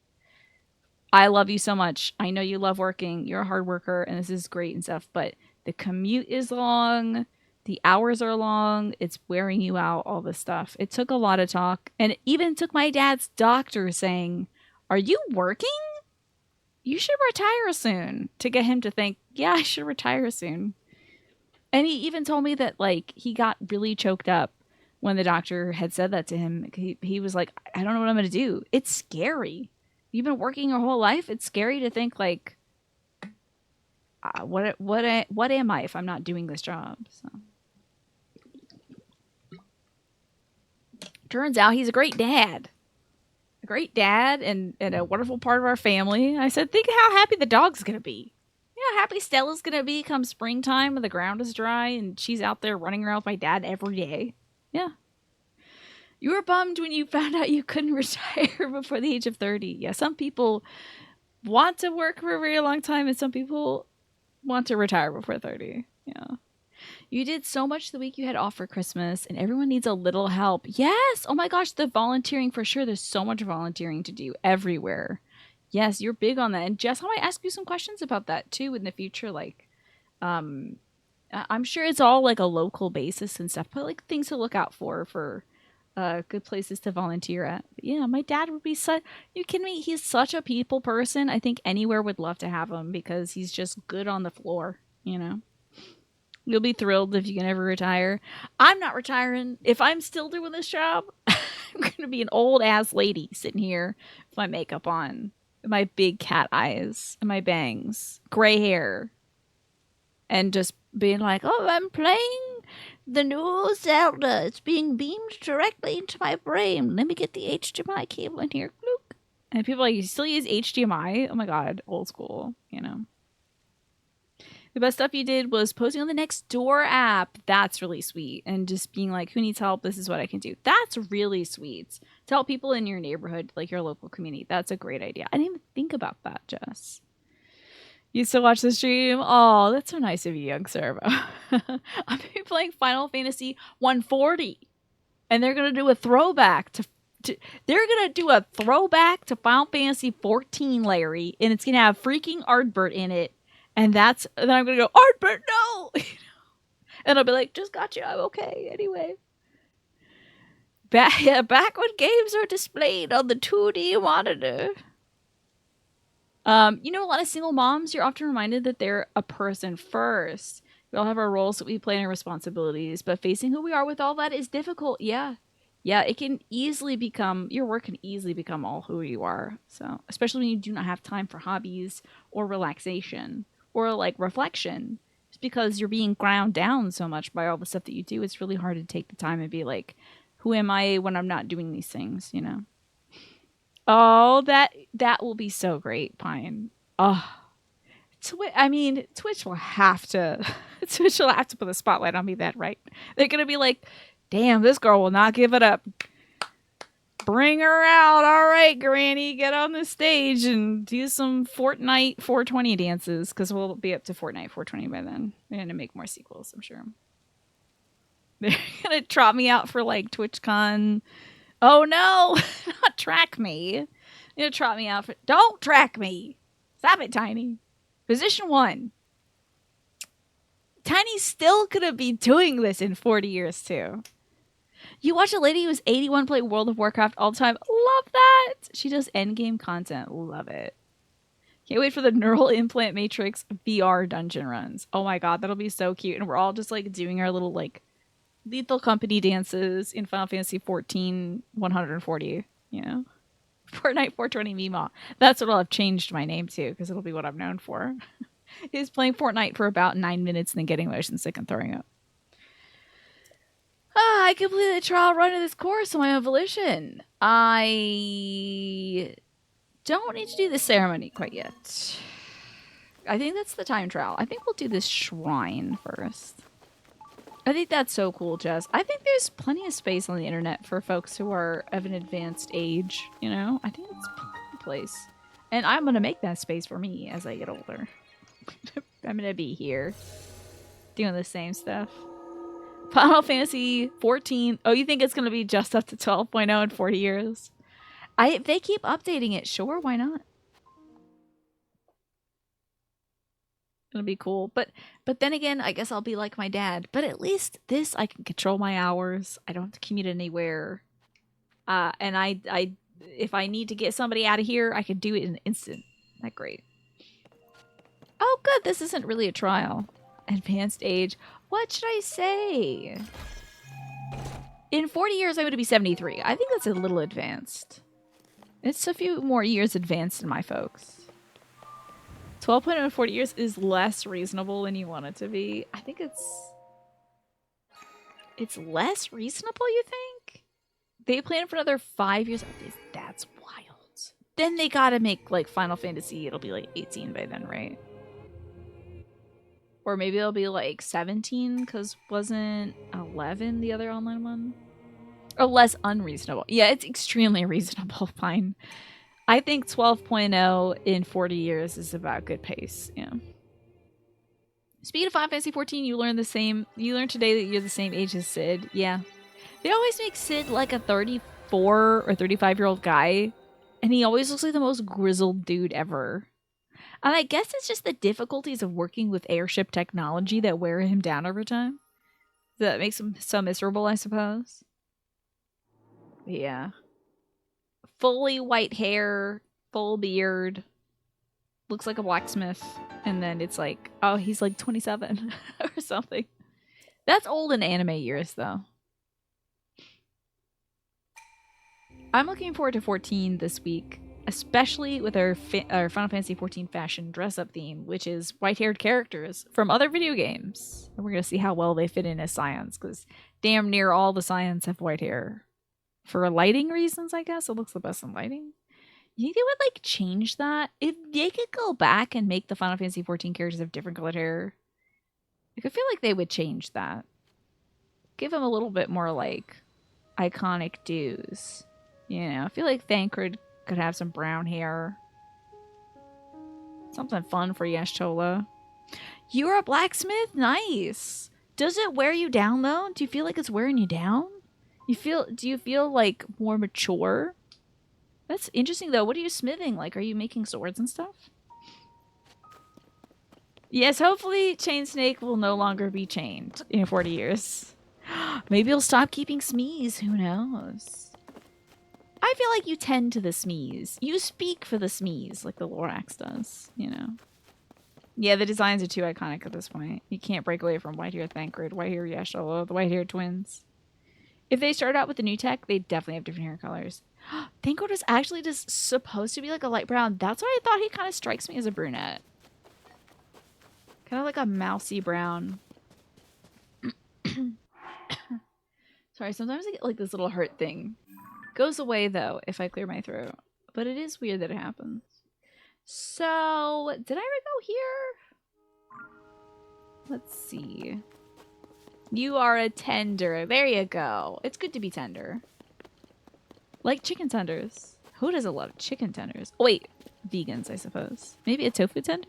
I love you so much. I know you love working. You're a hard worker and this is great and stuff, but the commute is long. The hours are long. It's wearing you out, all this stuff. It took a lot of talk. And it even took my dad's doctor saying, are you working? You should retire soon, to get him to think, yeah, I should retire soon. And he even told me that like he got really choked up when the doctor had said that to him. He was like, I don't know what I'm going to do. It's scary. You've been working your whole life. It's scary to think like, what am I if I'm not doing this job? So turns out he's a great dad. A great dad and a wonderful part of our family. I said, think how happy the dog's going to be. You know how happy Stella's going to be come springtime when the ground is dry and she's out there running around with my dad every day. Yeah. You were bummed when you found out you couldn't retire before the age of 30. Yeah, some people want to work for a very long time and some people want to retire before 30. Yeah. You did so much the week you had off for Christmas and everyone needs a little help. Yes. Oh my gosh, the volunteering for sure. There's so much volunteering to do everywhere. Yes, you're big on that. And Jess, I might ask you some questions about that too in the future. Like, I'm sure it's all like a local basis and stuff, but like things to look out for good places to volunteer at. But yeah, my dad would be such, you kidding me? He's such a people person. I think anywhere would love to have him because he's just good on the floor, you know? You'll be thrilled if you can ever retire. I'm not retiring. If I'm still doing this job, I'm going to be an old ass lady sitting here with my makeup on, my big cat eyes, and my bangs, gray hair, and just being like, oh, I'm playing the new Zelda. It's being beamed directly into my brain. Let me get the HDMI cable in here. Bloop. And people are like, you still use HDMI? Oh my god, old school, you know. The best stuff you did was posting on the Nextdoor app. That's really sweet. And just being like, who needs help? This is what I can do. That's really sweet. To help people in your neighborhood, like your local community. That's a great idea. I didn't even think about that, Jess. You still watch the stream? Oh, that's so nice of you, young Servo. I'm playing Final Fantasy 140. And they're going to do a throwback to Final Fantasy 14, Larry. And it's going to have freaking Ardbert in it. And then I'm going to go, Ardbert, no! And I'll be like, just got you, I'm okay, anyway. Back when games are displayed on the 2D monitor. You know, a lot of single moms, you're often reminded that they're a person first. We all have our roles that we play and our responsibilities, but facing who we are with all that is difficult. Yeah. Yeah, it can easily become, your work can easily become all who you are. So, especially when you do not have time for hobbies or relaxation. Or like reflection, just because you're being ground down so much by all the stuff that you do, it's really hard to take the time and be like, who am I when I'm not doing these things, you know? Oh, that will be so great, Pine. Oh, Twitch will have to put the spotlight on me then, right? They're gonna be like, damn, this girl will not give it up. Bring her out. All right, Granny, get on the stage and do some Fortnite 420 dances, because we'll be up to Fortnite 420 by then. They're going to make more sequels, I'm sure. They're going to trot me out for like TwitchCon. Oh no, not track me. They're going to trot me out for, don't track me. Stop it, Tiny. Position 1. Tiny's still going to be doing this in 40 years too. You watch a lady who's 81 play World of Warcraft all the time. Love that. She does endgame content. Love it. Can't wait for the neural implant matrix VR dungeon runs. Oh my god, that'll be so cute. And we're all just like doing our little like Lethal Company dances in Final Fantasy 14 140. You know? Fortnite 420 Mima. That's what I'll have changed my name to, because it'll be what I'm known for. Is playing Fortnite for about 9 minutes and then getting motion sick and throwing up. I completed a trial run of this course on my own volition. I don't need to do the ceremony quite yet. I think that's the time trial. I think we'll do this shrine first. I think that's so cool, Jess. I think there's plenty of space on the internet for folks who are of an advanced age, you know? I think it's plenty of place. And I'm gonna make that space for me as I get older. I'm gonna be here doing the same stuff. Final Fantasy 14. Oh, you think it's gonna be just up to 12.0 in 40 years? If they keep updating it, sure, why not? It'll be cool. But then again, I guess I'll be like my dad. But at least this, I can control my hours. I don't have to commute anywhere. And I if I need to get somebody out of here, I can do it in an instant. That great. Oh, good. This isn't really a trial. Advanced age. What should I say? In 40 years, I'm going to be 73. I think that's a little advanced. It's a few more years advanced than my folks. 12.0 in 40 years is less reasonable than you want it to be. I think it's less reasonable, you think? They plan for another 5 years. That's wild. Then they gotta make, like, Final Fantasy. It'll be, like, 18 by then, right? Or maybe it'll be, like, 17, because wasn't 11 the other online one? Or less unreasonable. Yeah, it's extremely reasonable. Fine. I think 12.0 in 40 years is about good pace. Yeah. Speaking of Final Fantasy 14, you learned today that you're the same age as Sid. Yeah. They always make Sid like a 34 or 35-year-old guy, and he always looks like the most grizzled dude ever. And I guess it's just the difficulties of working with airship technology that wear him down over time. That makes him so miserable, I suppose. Yeah. Fully white hair, full beard, looks like a blacksmith, and then it's like, oh, he's like 27 or something. That's old in anime years, though. I'm looking forward to 14 this week, especially with our Final Fantasy 14 fashion dress-up theme, which is white-haired characters from other video games. And we're going to see how well they fit in as Scions, because damn near all the Scions have white hair. For lighting reasons, I guess. It looks the best in lighting. You think they would, like, change that? If they could go back and make the Final Fantasy 14 characters have different colored hair, like, I feel like they would change that. Give them a little bit more, like, iconic dues. You know, I feel like Thancred could have some brown hair. Something fun for Yashtola. You're a blacksmith? Nice. Does it wear you down, though? Do you feel like it's wearing you down? Do you feel, like, more mature? That's interesting, though. What are you smithing? Like, are you making swords and stuff? Yes, hopefully Chain Snake will no longer be chained in 40 years. Maybe he'll stop keeping Smees. Who knows? I feel like you tend to the Smees. You speak for the Smees, like the Lorax does, you know? Yeah, the designs are too iconic at this point. You can't break away from White-Haired Thancred, White-Haired Yashtola, the White-Haired twins. If they start out with the new tech, they definitely have different hair colors. Thancred is actually just supposed to be like a light brown. That's why I thought he kind of strikes me as a brunette. Kind of like a mousy brown. Sorry, sometimes I get like this little hurt thing. Goes away, though, if I clear my throat. But it is weird that it happens. So, did I ever go here? Let's see. You are a tender. There you go. It's good to be tender. Like chicken tenders. Who doesn't love chicken tenders? Oh, wait. Vegans, I suppose. Maybe a tofu tender?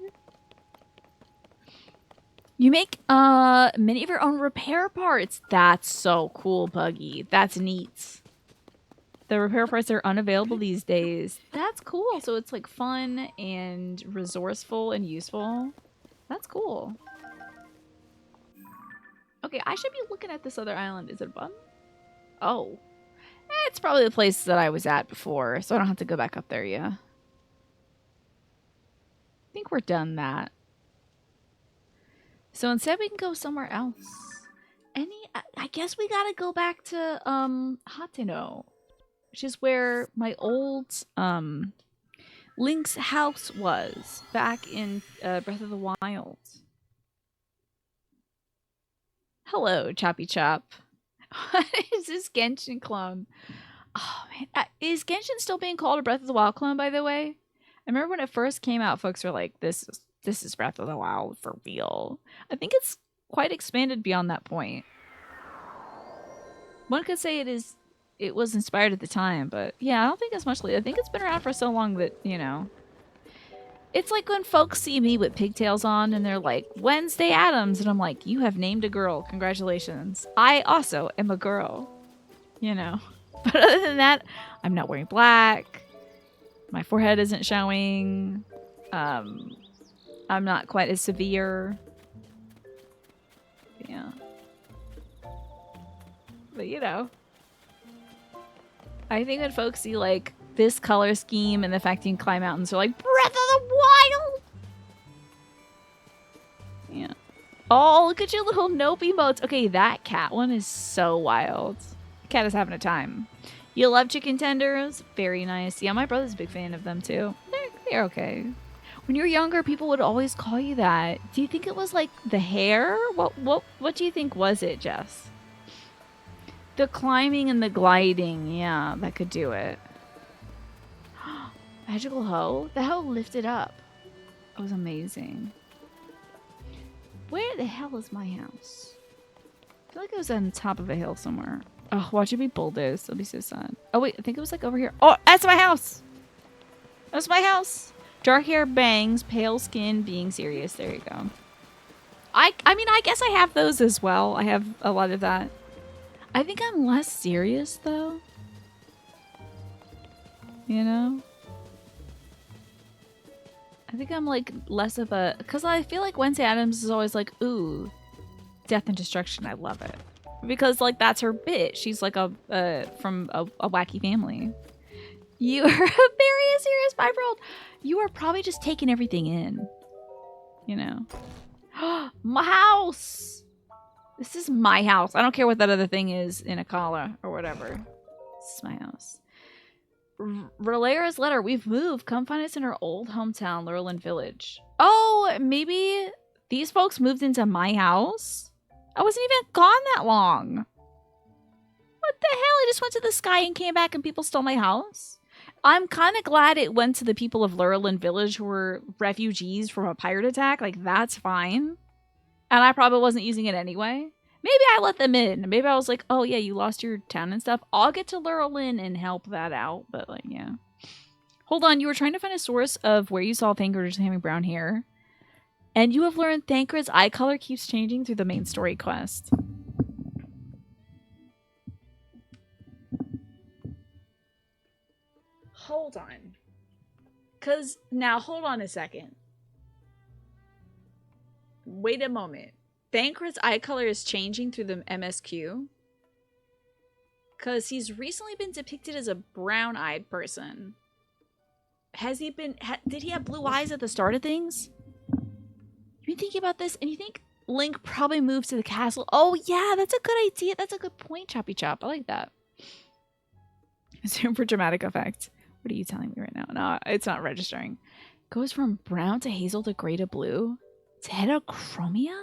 You make many of your own repair parts. That's so cool, Buggy. That's neat. The repair parts are unavailable these days. That's cool. So it's like fun and resourceful and useful. That's cool. Okay, I should be looking at this other island. Is it a button? Oh. It's probably the place that I was at before, so I don't have to go back up there yet. I think we're done that. So instead we can go somewhere else. I guess we gotta go back to Hateno, which is where my old Link's house was back in Breath of the Wild. Hello, Choppy Chop. What is this Genshin clone? Oh man, is Genshin still being called a Breath of the Wild clone? By the way, I remember when it first came out, folks were like, "This is this is Breath of the Wild for real. I think it's quite expanded beyond that point. One could say it was inspired at the time, but yeah, I don't think it's much later. I think it's been around for so long that, you know. It's like when folks see me with pigtails on and they're like, Wednesday Addams, and I'm like, you have named a girl. Congratulations. I also am a girl. You know. But other than that, I'm not wearing black. My forehead isn't showing. I'm not quite as severe. Yeah. But you know. I think when folks see like this color scheme and the fact you can climb mountains, they're like, Breath of the Wild! Yeah. Oh, look at your little nope emotes. Okay, that cat one is so wild. The cat is having a time. You love chicken tenders? Very nice. Yeah, my brother's a big fan of them too. They're okay. When you were younger, people would always call you that. Do you think it was like the hair? What do you think was it, Jess? The climbing and the gliding. Yeah, that could do it. Magical hoe? The hoe lifted up. It was amazing. Where the hell is my house? I feel like it was on top of a hill somewhere. Oh, watch it be bulldozed. It'll be so sad. Oh, wait. I think it was like over here. Oh, that's my house. That's my house. Dark hair, bangs, pale skin, being serious. There you go. I mean, I guess I have those as well. I have a lot of that. I think I'm less serious, though. You know? I think I'm like less of a... Because I feel like Wednesday Addams is always like, ooh, death and destruction. I love it. Because like that's her bit. She's like from a wacky family. You are a very serious 5-year-old. You are probably just taking everything in. You know? My house! This is my house. I don't care what that other thing is in a collar or whatever. This is my house. Relera's letter. We've moved. Come find us in our old hometown, Lurelin Village. Oh, maybe these folks moved into my house? I wasn't even gone that long. What the hell? I just went to the sky and came back and people stole my house? I'm kind of glad it went to the people of Lurelin Village who were refugees from a pirate attack. Like, that's fine. And I probably wasn't using it anyway. Maybe I let them in. Maybe I was like, oh yeah, you lost your town and stuff. I'll get to Lurelin and help that out. But like, yeah. Hold on. You were trying to find a source of where you saw Thancred having brown hair. And you have learned Thancred's eye color keeps changing through the main story quest. Hold on. Because now, hold on a second. Wait a moment. Thancred's eye color is changing through the MSQ? Because he's recently been depicted as a brown-eyed person. Has he been... did he have blue eyes at the start of things? You've been thinking about this, and you think Link probably moved to the castle? Oh, yeah, that's a good idea. That's a good point, Choppy Chop. I like that. Super dramatic effect. What are you telling me right now? No, it's not registering. Goes from brown to hazel to gray to blue. It's heterochromia?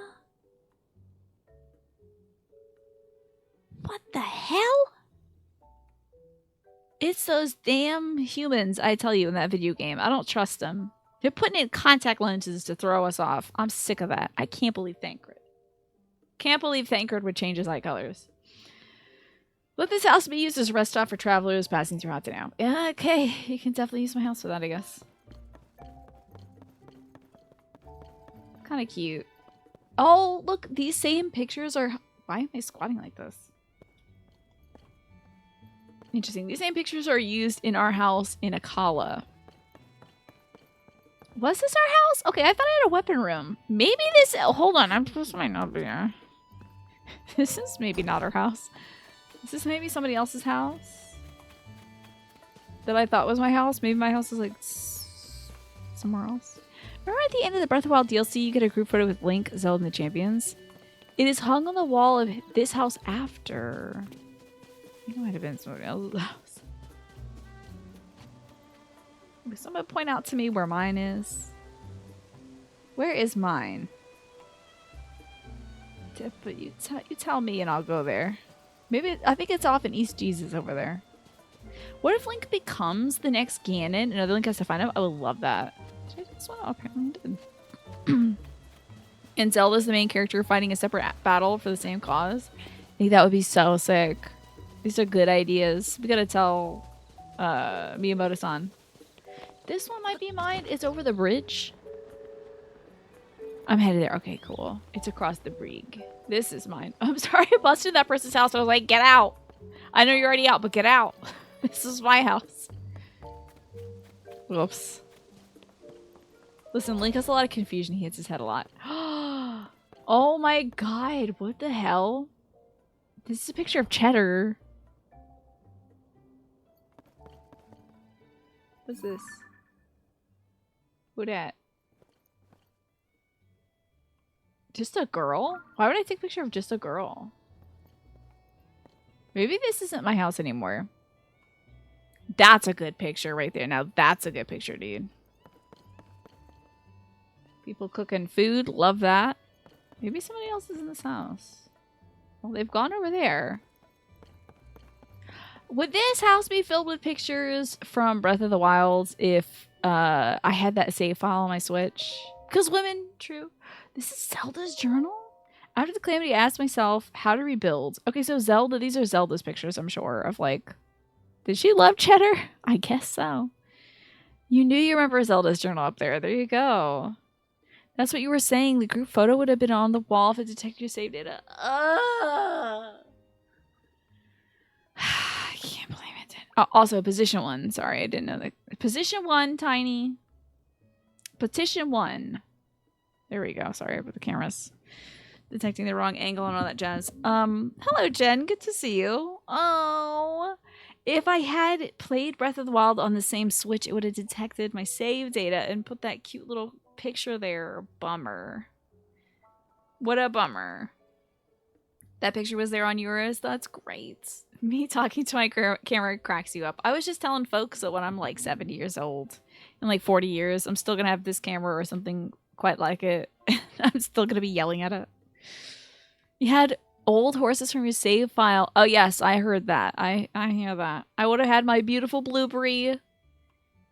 What the hell? It's those damn humans, I tell you, in that video game. I don't trust them. They're putting in contact lenses to throw us off. I'm sick of that. I can't believe Thancred. Can't believe Thancred would change his eye colors. Let this house be used as a rest stop for travelers passing through Hateno. Yeah, okay. You can definitely use my house for that, I guess. Kind of cute. Oh, look. These same pictures are... Why am I squatting like this? Interesting. These same pictures are used in our house in Akala. Was this our house? Okay, I thought I had a weapon room. Maybe this... Oh, hold on. This might not be here. This is maybe not our house. Is this maybe somebody else's house? That I thought was my house? Maybe my house is like somewhere else. Remember at the end of the Breath of the Wild DLC, you get a group photo with Link, Zelda, and the champions? It is hung on the wall of this house after. I think it might have been somebody else's house. Will someone point out to me where mine is? Where is mine? But you tell me and I'll go there. Maybe I think it's off in East Jesus over there. What if Link becomes the next Ganon and another Link has to find him? I would love that. Did I do this one? Oh, apparently I did. And Zelda's the main character fighting a separate battle for the same cause. I think that would be so sick. These are good ideas. We gotta tell Miyamoto-san. This one might be mine. It's over the bridge. I'm headed there. Okay, cool. It's across the brig. This is mine. I'm sorry I busted that person's house. I was like, get out. I know you're already out, but get out. This is my house. Whoops. Listen, Link has a lot of confusion. He hits his head a lot. Oh my god. What the hell? This is a picture of Cheddar. What's this? Who dat? Just a girl? Why would I take a picture of just a girl? Maybe this isn't my house anymore. That's a good picture right there. Now that's a good picture, dude. People cooking food. Love that. Maybe somebody else is in this house. Well, they've gone over there. Would this house be filled with pictures from Breath of the Wild if I had that save file on my Switch? Because women, true. This is Zelda's journal? After the calamity, I asked myself how to rebuild. Okay, so Zelda, these are Zelda's pictures, I'm sure, of like... Did she love Cheddar? I guess so. You knew you remember Zelda's journal up there. There you go. That's what you were saying. The group photo would have been on the wall if it detected your save data. I can't believe it did. Oh, also, position 1. Sorry, I didn't know that. Position 1, Tiny. Petition 1. There we go. Sorry about the cameras. Detecting the wrong angle and all that jazz. Hello, Jen. Good to see you. Oh. If I had played Breath of the Wild on the same Switch, it would have detected my save data and put that cute little picture there. Bummer. What a bummer. That picture was there on yours? That's great. Me talking to my camera cracks you up. I was just telling folks that when I'm like 70 years old, in like 40 years, I'm still going to have this camera or something quite like it. I'm still going to be yelling at it. You had old horses from your save file. Oh, yes, I heard that. I hear that. I would have had my beautiful blueberry.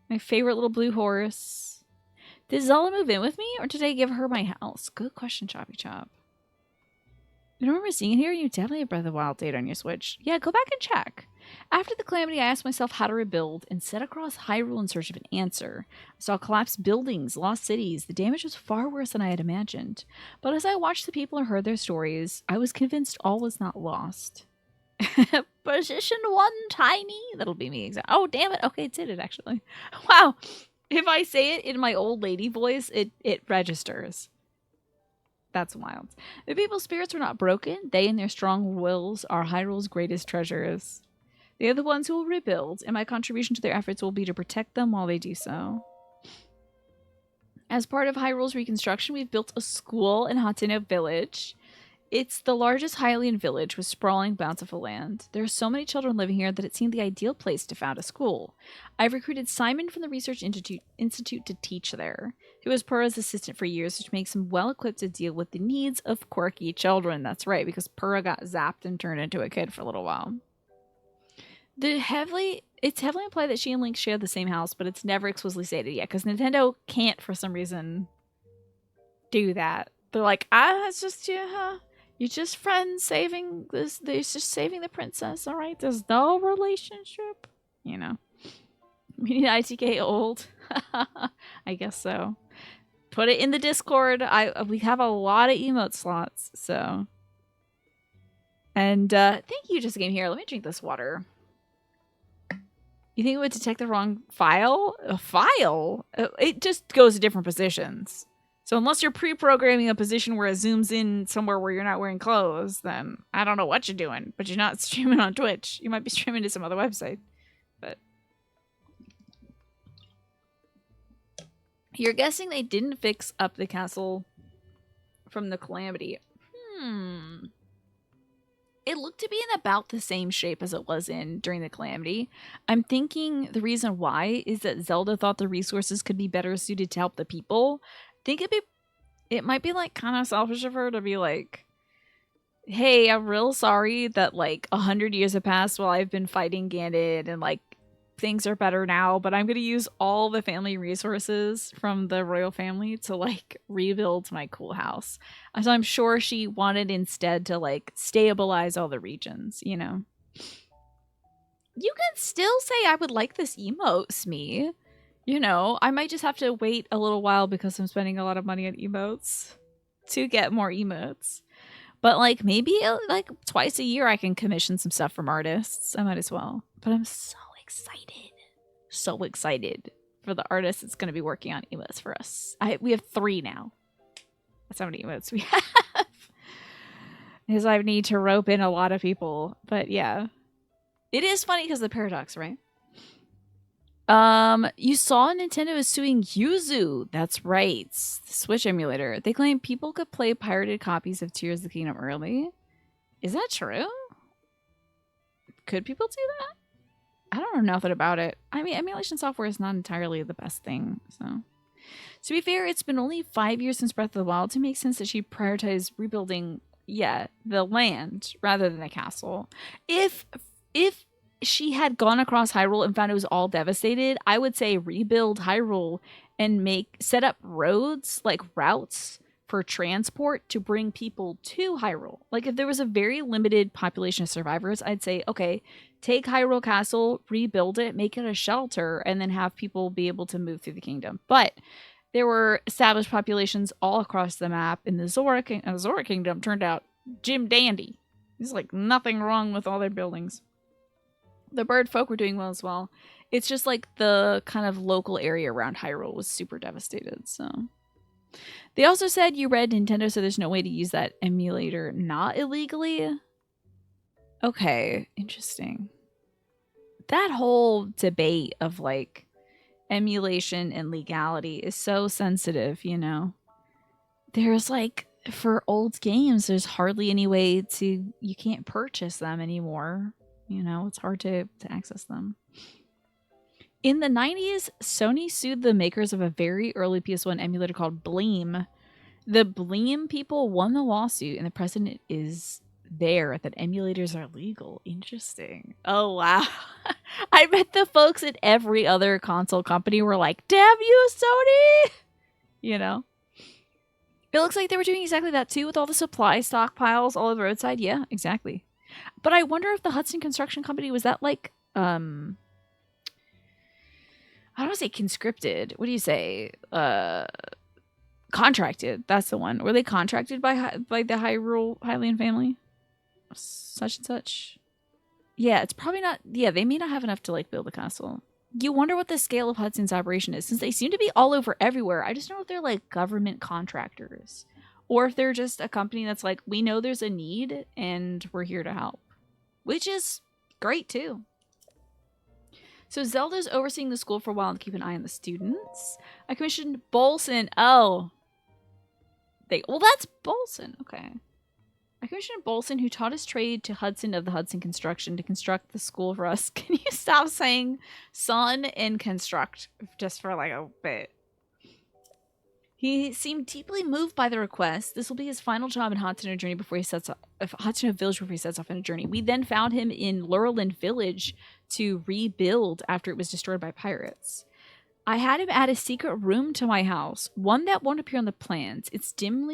My favorite little blue horse. Did Zelda move in with me, or did I give her my house? Good question, Choppy Chop. You don't remember seeing it here? You definitely have Breath of the Wild data on your Switch. Yeah, go back and check. After the calamity, I asked myself how to rebuild and set across Hyrule in search of an answer. I saw collapsed buildings, lost cities. The damage was far worse than I had imagined. But as I watched the people and heard their stories, I was convinced all was not lost. Position 1, Tiny. That'll be me. Oh, damn it. Okay, it did it, actually. Wow. If I say it in my old lady voice, it registers. That's wild. The people's spirits were not broken. They and their strong wills are Hyrule's greatest treasures. They are the ones who will rebuild, and my contribution to their efforts will be to protect them while they do so. As part of Hyrule's reconstruction, we've built a school in Hateno Village. It's the largest Hylian village with sprawling, bountiful land. There are so many children living here that it seemed the ideal place to found a school. I've recruited Simon from the Research Institute to teach there. He was Purah's assistant for years, which makes him well-equipped to deal with the needs of quirky children. That's right, because Purah got zapped and turned into a kid for a little while. It's heavily implied that she and Link share the same house, but it's never explicitly stated yet, because Nintendo can't, for some reason, do that. They're like, it's just you, huh? You're just friends saving this. They're just saving the princess, all right? There's no relationship. You know. We need ITK old. I guess so. Put it in the Discord. We have a lot of emote slots, so. And thank you, Just Game here. Let me drink this water. You think it would detect the wrong file? A file? It just goes to different positions. So unless you're pre-programming a position where it zooms in somewhere where you're not wearing clothes, then I don't know what you're doing. But you're not streaming on Twitch. You might be streaming to some other website. But you're guessing they didn't fix up the castle from the calamity. It looked to be in about the same shape as it was in during the calamity. I'm thinking the reason why is that Zelda thought the resources could be better suited to help the people. Think it might be like kind of selfish of her to be like, hey, I'm real sorry that like 100 years have passed while I've been fighting Ganon and like things are better now, but I'm going to use all the family resources from the royal family to like rebuild my cool house. So I'm sure she wanted instead to like stabilize all the regions, you know. You can still say I would like this emote, Smee. You know, I might just have to wait a little while because I'm spending a lot of money on emotes to get more emotes. But like maybe like twice a year I can commission some stuff from artists. I might as well. But I'm so excited. So excited for the artist that's going to be working on emotes for us. We have 3 now. That's how many emotes we have. Because I need to rope in a lot of people. But yeah. It is funny because of the paradox, right? You saw Nintendo is suing Yuzu. That's right. The Switch emulator. They claim people could play pirated copies of Tears of the Kingdom early. Is that true? Could people do that? I don't know nothing about it. I mean, emulation software is not entirely the best thing, so. To be fair, it's been only 5 years since Breath of the Wild to make sense that she prioritized rebuilding, the land rather than a castle. If she had gone across Hyrule and found it was all devastated, I would say rebuild Hyrule and set up roads, like routes for transport to bring people to Hyrule. Like if there was a very limited population of survivors, I'd say, okay, take Hyrule Castle, rebuild it, make it a shelter, and then have people be able to move through the kingdom. But there were established populations all across the map, and the Zora Kingdom turned out Jim Dandy. There's like nothing wrong with all their buildings. The bird folk were doing well as well. It's just like the kind of local area around Hyrule was super devastated, so. They also said you read Nintendo, so there's no way to use that emulator not illegally. Okay, interesting. That whole debate of like emulation and legality is so sensitive, you know. There's like, for old games, there's hardly any way you can't purchase them anymore. You know, it's hard to access them. In the 90s, Sony sued the makers of a very early PS1 emulator called Bleem. The Bleem people won the lawsuit, and the precedent is there that emulators are legal. Interesting. Oh, wow. I bet the folks at every other console company were like, damn you, Sony! You know? It looks like they were doing exactly that, too, with all the supply stockpiles all over the roadside. Yeah, exactly. But I wonder if the Hudson Construction Company, was that like, I don't want to say conscripted. What do you say? Contracted. That's the one. Were they contracted by the Hylian family? Such and such. Yeah, it's probably not. Yeah, they may not have enough to like build a castle. You wonder what the scale of Hudson's operation is, since they seem to be all over everywhere. I just don't know if they're like government contractors, or if they're just a company that's like, we know there's a need and we're here to help, which is great too. So Zelda's overseeing the school for a while to keep an eye on the students. I commissioned Bolson. Oh. Well, that's Bolson. Okay. I commissioned Bolson, who taught his trade to Hudson of the Hudson Construction to construct the school for us. Can you stop saying son and construct just for like a bit? He seemed deeply moved by the request. This will be his final job in Hateno Journey before he sets off. Hateno Village before he sets off on a journey. We then found him in Lurelin Village to rebuild after it was destroyed by pirates. I had him add a secret room to my house, one that won't appear on the plans. It's dim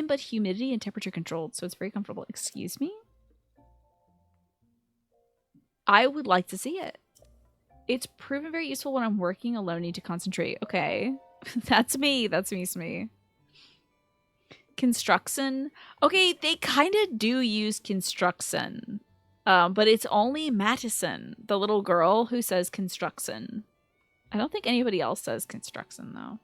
but humidity and temperature controlled, so it's very comfortable. Excuse me? I would like to see it. It's proven very useful when I'm working alone and need to concentrate. Okay. That's me. That's me, Smee. Construction. Okay, they kind of do use construction. But it's only Madison, the little girl, who says construction. I don't think anybody else says construction, though.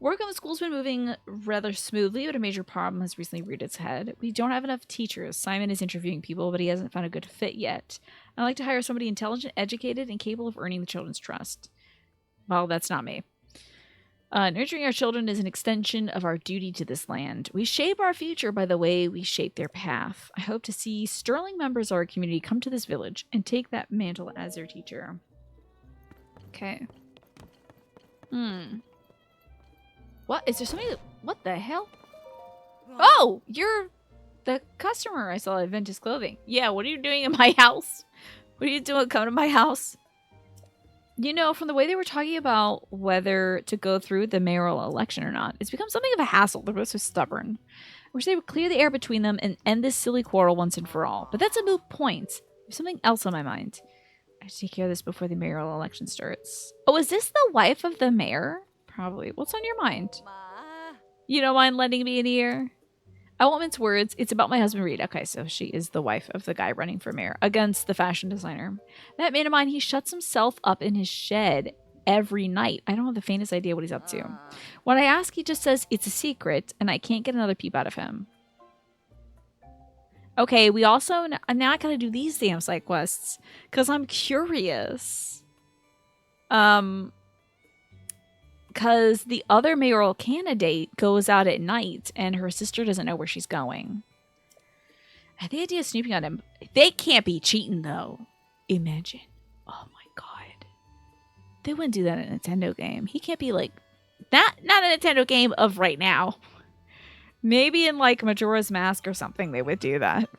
Work on the school's been moving rather smoothly, but a major problem has recently reared its head. We don't have enough teachers. Simon is interviewing people, but he hasn't found a good fit yet. I'd like to hire somebody intelligent, educated, and capable of earning the children's trust. Well, that's not me. Nurturing our children is an extension of our duty to this land. We shape our future by the way we shape their path. I hope to see sterling members of our community come to this village and take that mantle as their teacher. Okay. What? Is there something? What the hell? Oh, you're the customer I saw at Ventus Clothing. Yeah, what are you doing in my house? What are you doing? Come to my house. You know, from the way they were talking about whether to go through the mayoral election or not, it's become something of a hassle. They're both so stubborn. I wish they would clear the air between them and end this silly quarrel once and for all. But that's a moot point. There's something else on my mind. I have to take care of this before the mayoral election starts. Oh, is this the wife of the mayor? Probably. What's on your mind? You don't mind lending me an ear? I won't mince words. It's about my husband, Reed. Okay, so she is the wife of the guy running for mayor against the fashion designer. That man of mine, he shuts himself up in his shed every night. I don't have the faintest idea what he's up to. When I ask, he just says it's a secret, and I can't get another peep out of him. Okay, we also... Now I gotta do these damn side quests, because I'm curious. Because the other mayoral candidate goes out at night and her sister doesn't know where she's going. I had the idea of snooping on him. They can't be cheating, though. Imagine. Oh my god. They wouldn't do that in a Nintendo game. He can't be like... Not a Nintendo game of right now. Maybe in like Majora's Mask or something they would do that.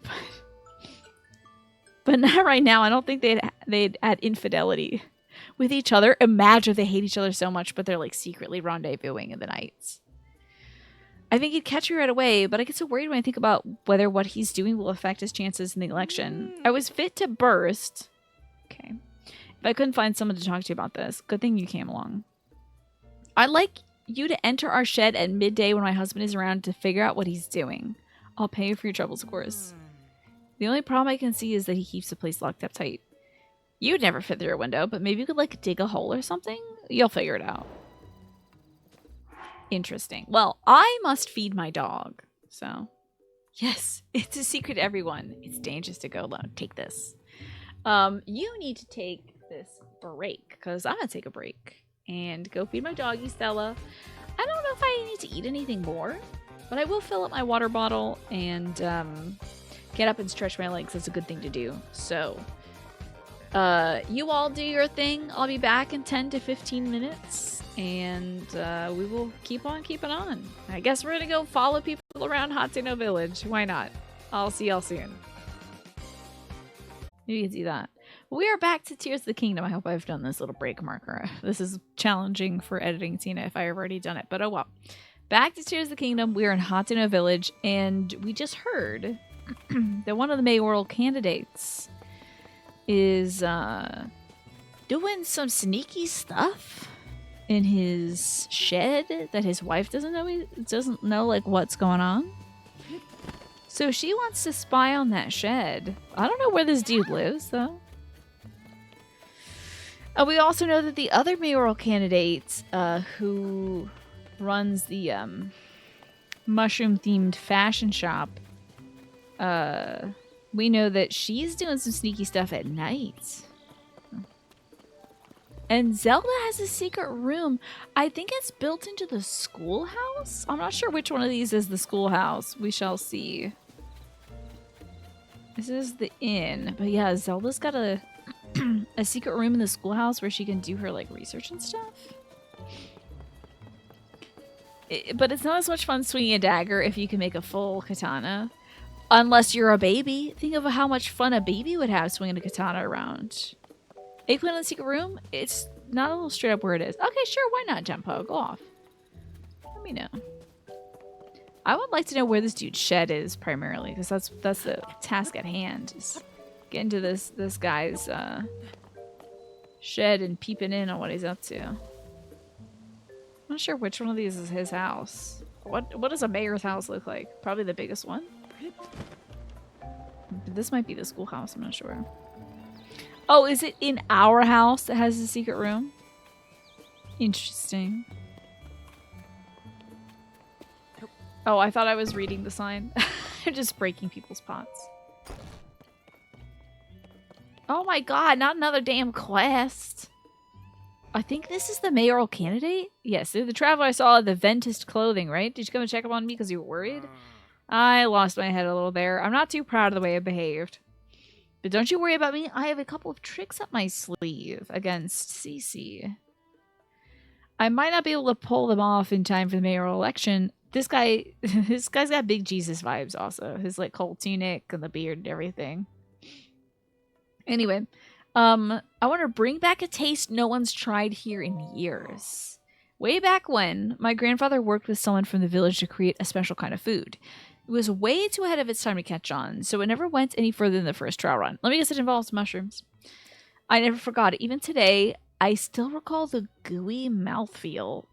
But not right now. I don't think they'd add infidelity with each other. Imagine if they hate each other so much, but they're like secretly rendezvousing in the nights. I think he'd catch me right away, but I get so worried when I think about whether what he's doing will affect his chances in the election. I was fit to burst. Okay. If I couldn't find someone to talk to about this, good thing you came along. I'd like you to enter our shed at midday when my husband is around to figure out what he's doing. I'll pay you for your troubles, of course. The only problem I can see is that he keeps the place locked up tight. You'd never fit through a window, but maybe you could, like, dig a hole or something? You'll figure it out. Interesting. Well, I must feed my dog, so... Yes, it's a secret, everyone. It's dangerous to go alone. Take this. You need to take this break, because I'm gonna take a break and go feed my doggy, Stella. I don't know if I need to eat anything more, but I will fill up my water bottle and get up and stretch my legs. That's a good thing to do. So... you all do your thing. I'll be back in 10 to 15 minutes, and we will keep on keeping on. I guess we're gonna go follow people around Hateno Village. Why not? I'll see y'all soon. You can see that. We are back to Tears of the Kingdom. I hope I've done this little break marker. This is challenging for editing, Tina, if I've already done it, but oh well. Back to Tears of the Kingdom. We're in Hateno Village, and we just heard that one of the mayoral candidates is doing some sneaky stuff in his shed that his wife doesn't know. He doesn't know like what's going on. So she wants to spy on that shed. I don't know where this dude lives though. We also know that the other mayoral candidate who runs the mushroom themed fashion shop, we know that she's doing some sneaky stuff at night. And Zelda has a secret room. I think it's built into the schoolhouse. I'm not sure which one of these is the schoolhouse. We shall see. This is the inn. But yeah, Zelda's got a a secret room in the schoolhouse where she can do her like research and stuff. But it's not as much fun swinging a dagger if you can make a full katana. Unless you're a baby. Think of how much fun a baby would have swinging a katana around. Eggplant in the secret room? It's not a little straight up where it is. Okay, sure, why not, Jumpo? Go off. Let me know. I would like to know where this dude's shed is primarily, because that's the task at hand. Is get into this guy's shed and peeping in on what he's up to. I'm not sure which one of these is his house. What does a mayor's house look like? Probably the biggest one. This might be the schoolhouse, I'm not sure. Oh, is it in our house that has a secret room? Interesting. Oh, I thought I was reading the sign. I'm just breaking people's pots. Oh my god, not another damn quest. I think this is the mayoral candidate? Yes, the traveler I saw the Ventist clothing, right? Did you come and check up on me because you were worried? I lost my head a little there. I'm not too proud of the way I behaved. But don't you worry about me. I have a couple of tricks up my sleeve against Cece. I might not be able to pull them off in time for the mayoral election. This guy's got big Jesus vibes also. His like cold tunic and the beard and everything. Anyway, I want to bring back a taste no one's tried here in years. Way back when, my grandfather worked with someone from the village to create a special kind of food. It was way too ahead of its time to catch on, so it never went any further than the first trial run. Let me guess, it involves mushrooms. I never forgot it. Even today, I still recall the gooey mouthfeel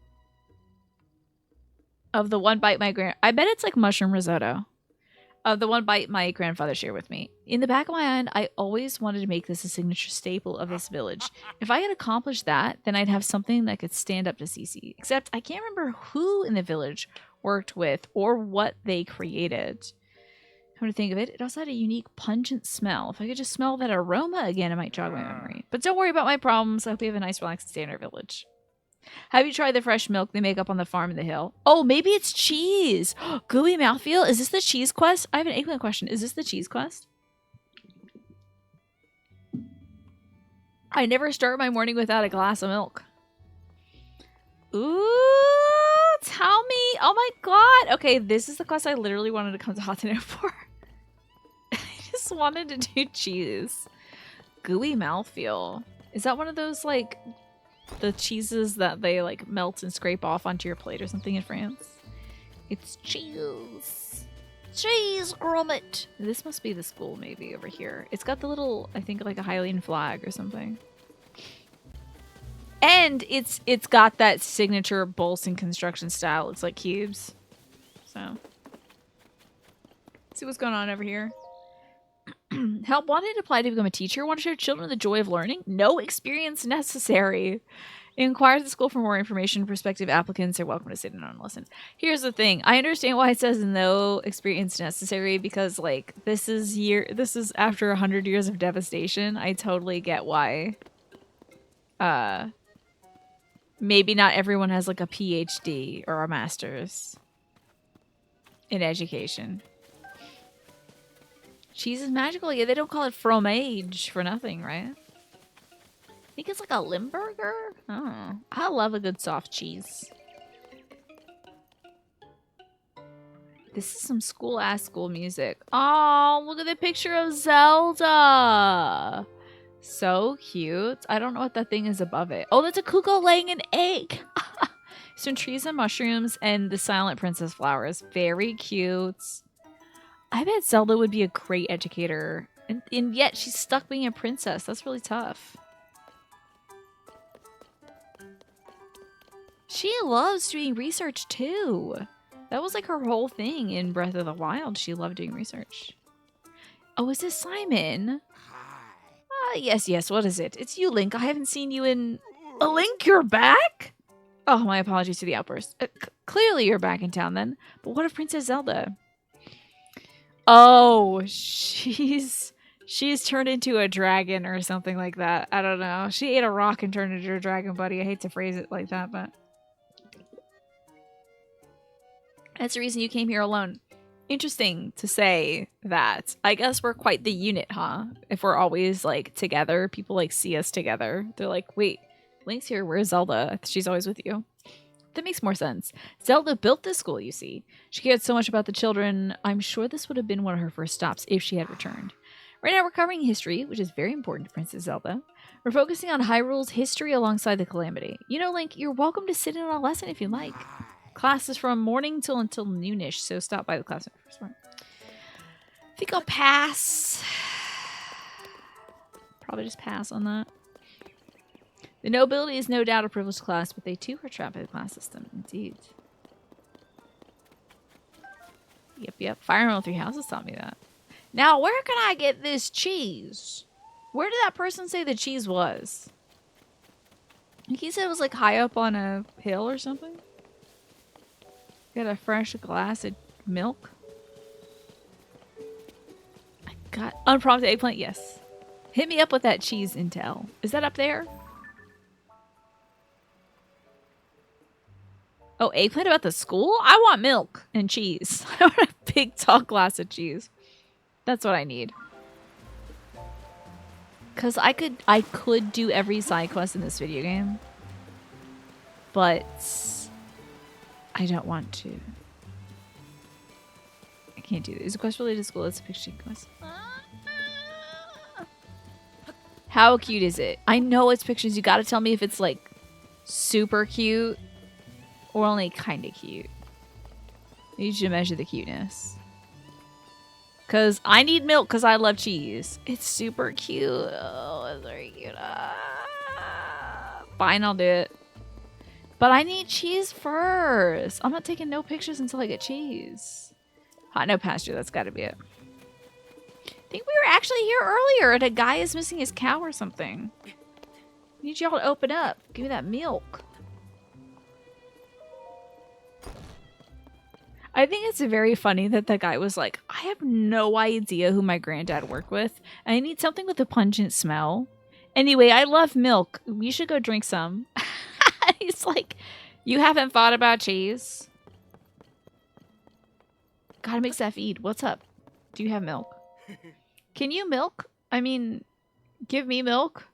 of the one bite I bet it's like mushroom risotto. Of the one bite my grandfather shared with me. In the back of my mind, I always wanted to make this a signature staple of this village. If I had accomplished that, then I'd have something that could stand up to Cece. Except I can't remember who in the village worked with or what they created. Come to think of it, it also had a unique pungent smell. If I could just smell that aroma again, it might jog my memory. But don't worry about my problems. I hope you have a nice, relaxing stay in our village. Have you tried the fresh milk they make up on the farm in the hill? Oh, maybe it's cheese. Gooey mouthfeel. Is this the cheese quest? I have an eggplant question. Is this the cheese quest? I never start my morning without a glass of milk. Ooh, tell me. Oh my god. Okay, this is the quest I literally wanted to come to Hateno for. I just wanted to do cheese. Gooey mouthfeel. Is that one of those, like, the cheeses that they like melt and scrape off onto your plate or something in France? It's cheese. Cheese grommet. This must be the school maybe over here. It's got the little, I think like a Hylian flag or something. And it's got that signature Bolson construction style. It's like cubes. So see what's going on over here. Help wanted to apply to become a teacher. Want to show children the joy of learning? No experience necessary. Inquire at the school for more information. Prospective applicants are welcome to sit in and listen. Here's the thing. I understand why it says no experience necessary because, like, this is after 100 years of devastation. I totally get why. Maybe not everyone has like a PhD or a master's in education. Cheese is magical. Yeah, they don't call it fromage for nothing, right? I think it's like a Limburger. Oh, I love a good soft cheese. This is some school music. Oh, look at the picture of Zelda. So cute. I don't know what that thing is above it. Oh, that's a cuckoo laying an egg. Some trees and mushrooms and the silent princess flowers. Very cute. I bet Zelda would be a great educator. And yet she's stuck being a princess. That's really tough. She loves doing research too. That was like her whole thing in Breath of the Wild. She loved doing research. Oh, is this Simon? Yes. What is it? It's you, Link. I haven't seen you in... Link, you're back? Oh, my apologies for the outburst. Clearly you're back in town then. But what of Princess Zelda? Oh, she's turned into a dragon or something like that. I don't know. She ate a rock and turned into a dragon, buddy. I hate to phrase it like that, but... That's the reason you came here alone. Interesting to say that. I guess we're quite the unit, huh? If we're always, like, together, people, like, see us together. They're like, wait, Link's here. Where's Zelda? She's always with you. That makes more sense. Zelda built this school, you see. She cared so much about the children. I'm sure this would have been one of her first stops if she had returned. Right now we're covering history, which is very important to Princess Zelda. We're focusing on Hyrule's history alongside the Calamity. You know, Link, you're welcome to sit in on a lesson if you like. Class is from morning until noonish, so stop by the class first one. I think I'll pass. Probably just pass on that. The nobility is no doubt a privileged class, but they too are trapped by the class system. Indeed. Yep. Fire Emblem Three Houses taught me that. Now, where can I get this cheese? Where did that person say the cheese was? I think he said it was like high up on a hill or something. Got a fresh glass of milk. I got unprompted eggplant. Yes. Hit me up with that cheese intel. Is that up there? Oh, eggplant about the school? I want milk and cheese. I want a big tall glass of cheese. That's what I need. Cause I could do every side quest in this video game. But I don't want to. I can't do this. Is a quest related to school? It's a picture quest. How cute is it? I know it's pictures. You gotta tell me if it's like super cute or only kind of cute. I need you to measure the cuteness. Because I need milk because I love cheese. It's super cute. Oh, it's very cute. Fine, I'll do it. But I need cheese first. I'm not taking no pictures until I get cheese. Hot no pasture. That's got to be it. I think we were actually here earlier and a guy is missing his cow or something. I need y'all to open up. Give me that milk. I think it's very funny that the guy was like, I have no idea who my granddad worked with, and I need something with a pungent smell. Anyway, I love milk. We should go drink some. He's like, you haven't thought about cheese? Gotta make that feed. What's up? Do you have milk? Can you milk? I mean, give me milk.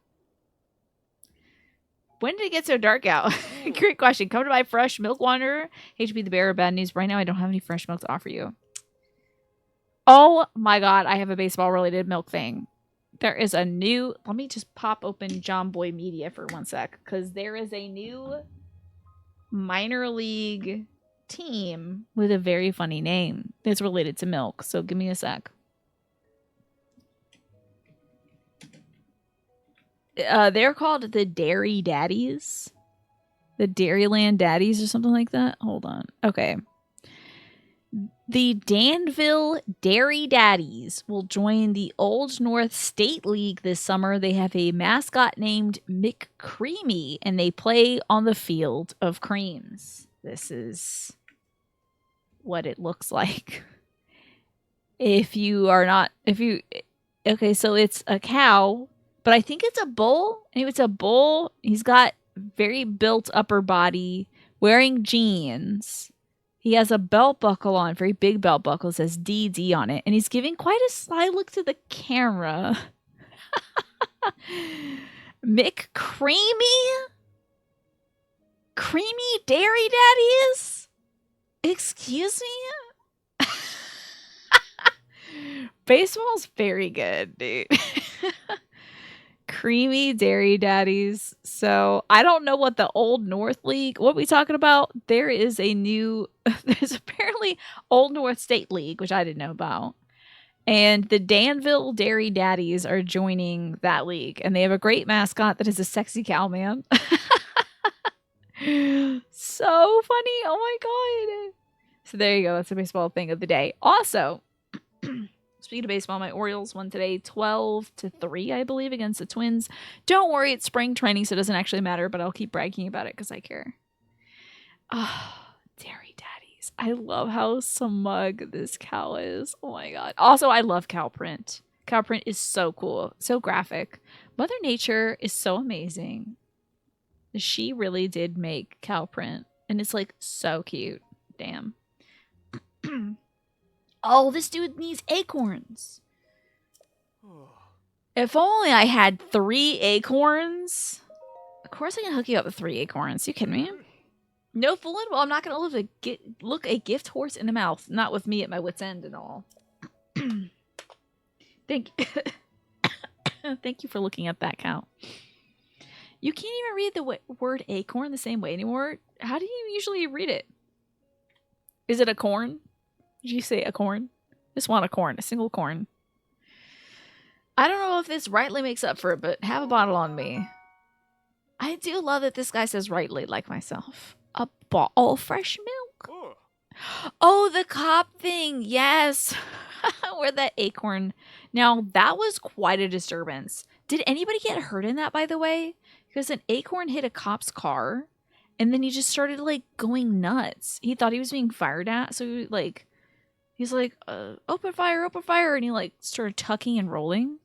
When did it get so dark out? Great question. Come to my fresh milk wanderer. Hate to be the bearer of bad news. Right now, I don't have any fresh milk to offer you. Oh my god, I have a baseball-related milk thing. There is a new... Let me just pop open John Boy Media for 1 sec. Because there is a new minor league team with a very funny name that's related to milk. So give me a sec. They're called the Dairy Daddies. The Dairyland Daddies or something like that. Hold on. Okay. The Danville Dairy Daddies will join the Old North State League this summer. They have a mascot named McCreamy, and they play on the field of creams. This is what it looks like. Okay, so it's a cow. But I think it's a bull. Anyway, it's a bull. He's got very built upper body, wearing jeans. He has a belt buckle on, very big belt buckle, says DD on it. And he's giving quite a sly look to the camera. McCreamy? Creamy Dairy Daddies? Excuse me? Baseball's very good, dude. Creamy Dairy Daddies. So I don't know what the Old North League, what are we talking about? There is a new, there's apparently Old North State League, which I didn't know about. And the Danville Dairy Daddies are joining that league. And they have a great mascot that is a sexy cow man. So funny. Oh my God. So there you go. That's the baseball thing of the day. Also, speaking of baseball, my Orioles won today 12-3, I believe, against the Twins. Don't worry, it's spring training, so it doesn't actually matter, but I'll keep bragging about it because I care. Oh, Dairy Daddies. I love how smug this cow is. Oh my God. Also, I love cow print. Cow print is so cool, so graphic. Mother Nature is so amazing. She really did make cow print, and it's like so cute. Damn. Oh, this dude needs acorns. If only I had 3 acorns. Of course I can hook you up with 3 acorns. You kidding me? No fooling? Well, I'm not going to look a gift horse in the mouth. Not with me at my wit's end and all. Thank you for looking up that cow. You can't even read the word acorn the same way anymore. How do you usually read it? Is it a corn? Did you say a corn? Just want a corn, a single corn. I don't know if this rightly makes up for it, but have a bottle on me. I do love that this guy says rightly, like myself. A bottle of fresh milk. Oh, the cop thing. Yes. Where that acorn. Now, that was quite a disturbance. Did anybody get hurt in that, by the way? Because an acorn hit a cop's car, and then he just started, like, going nuts. He thought he was being fired at, so he, like... He's like, open fire, and he like started tucking and rolling.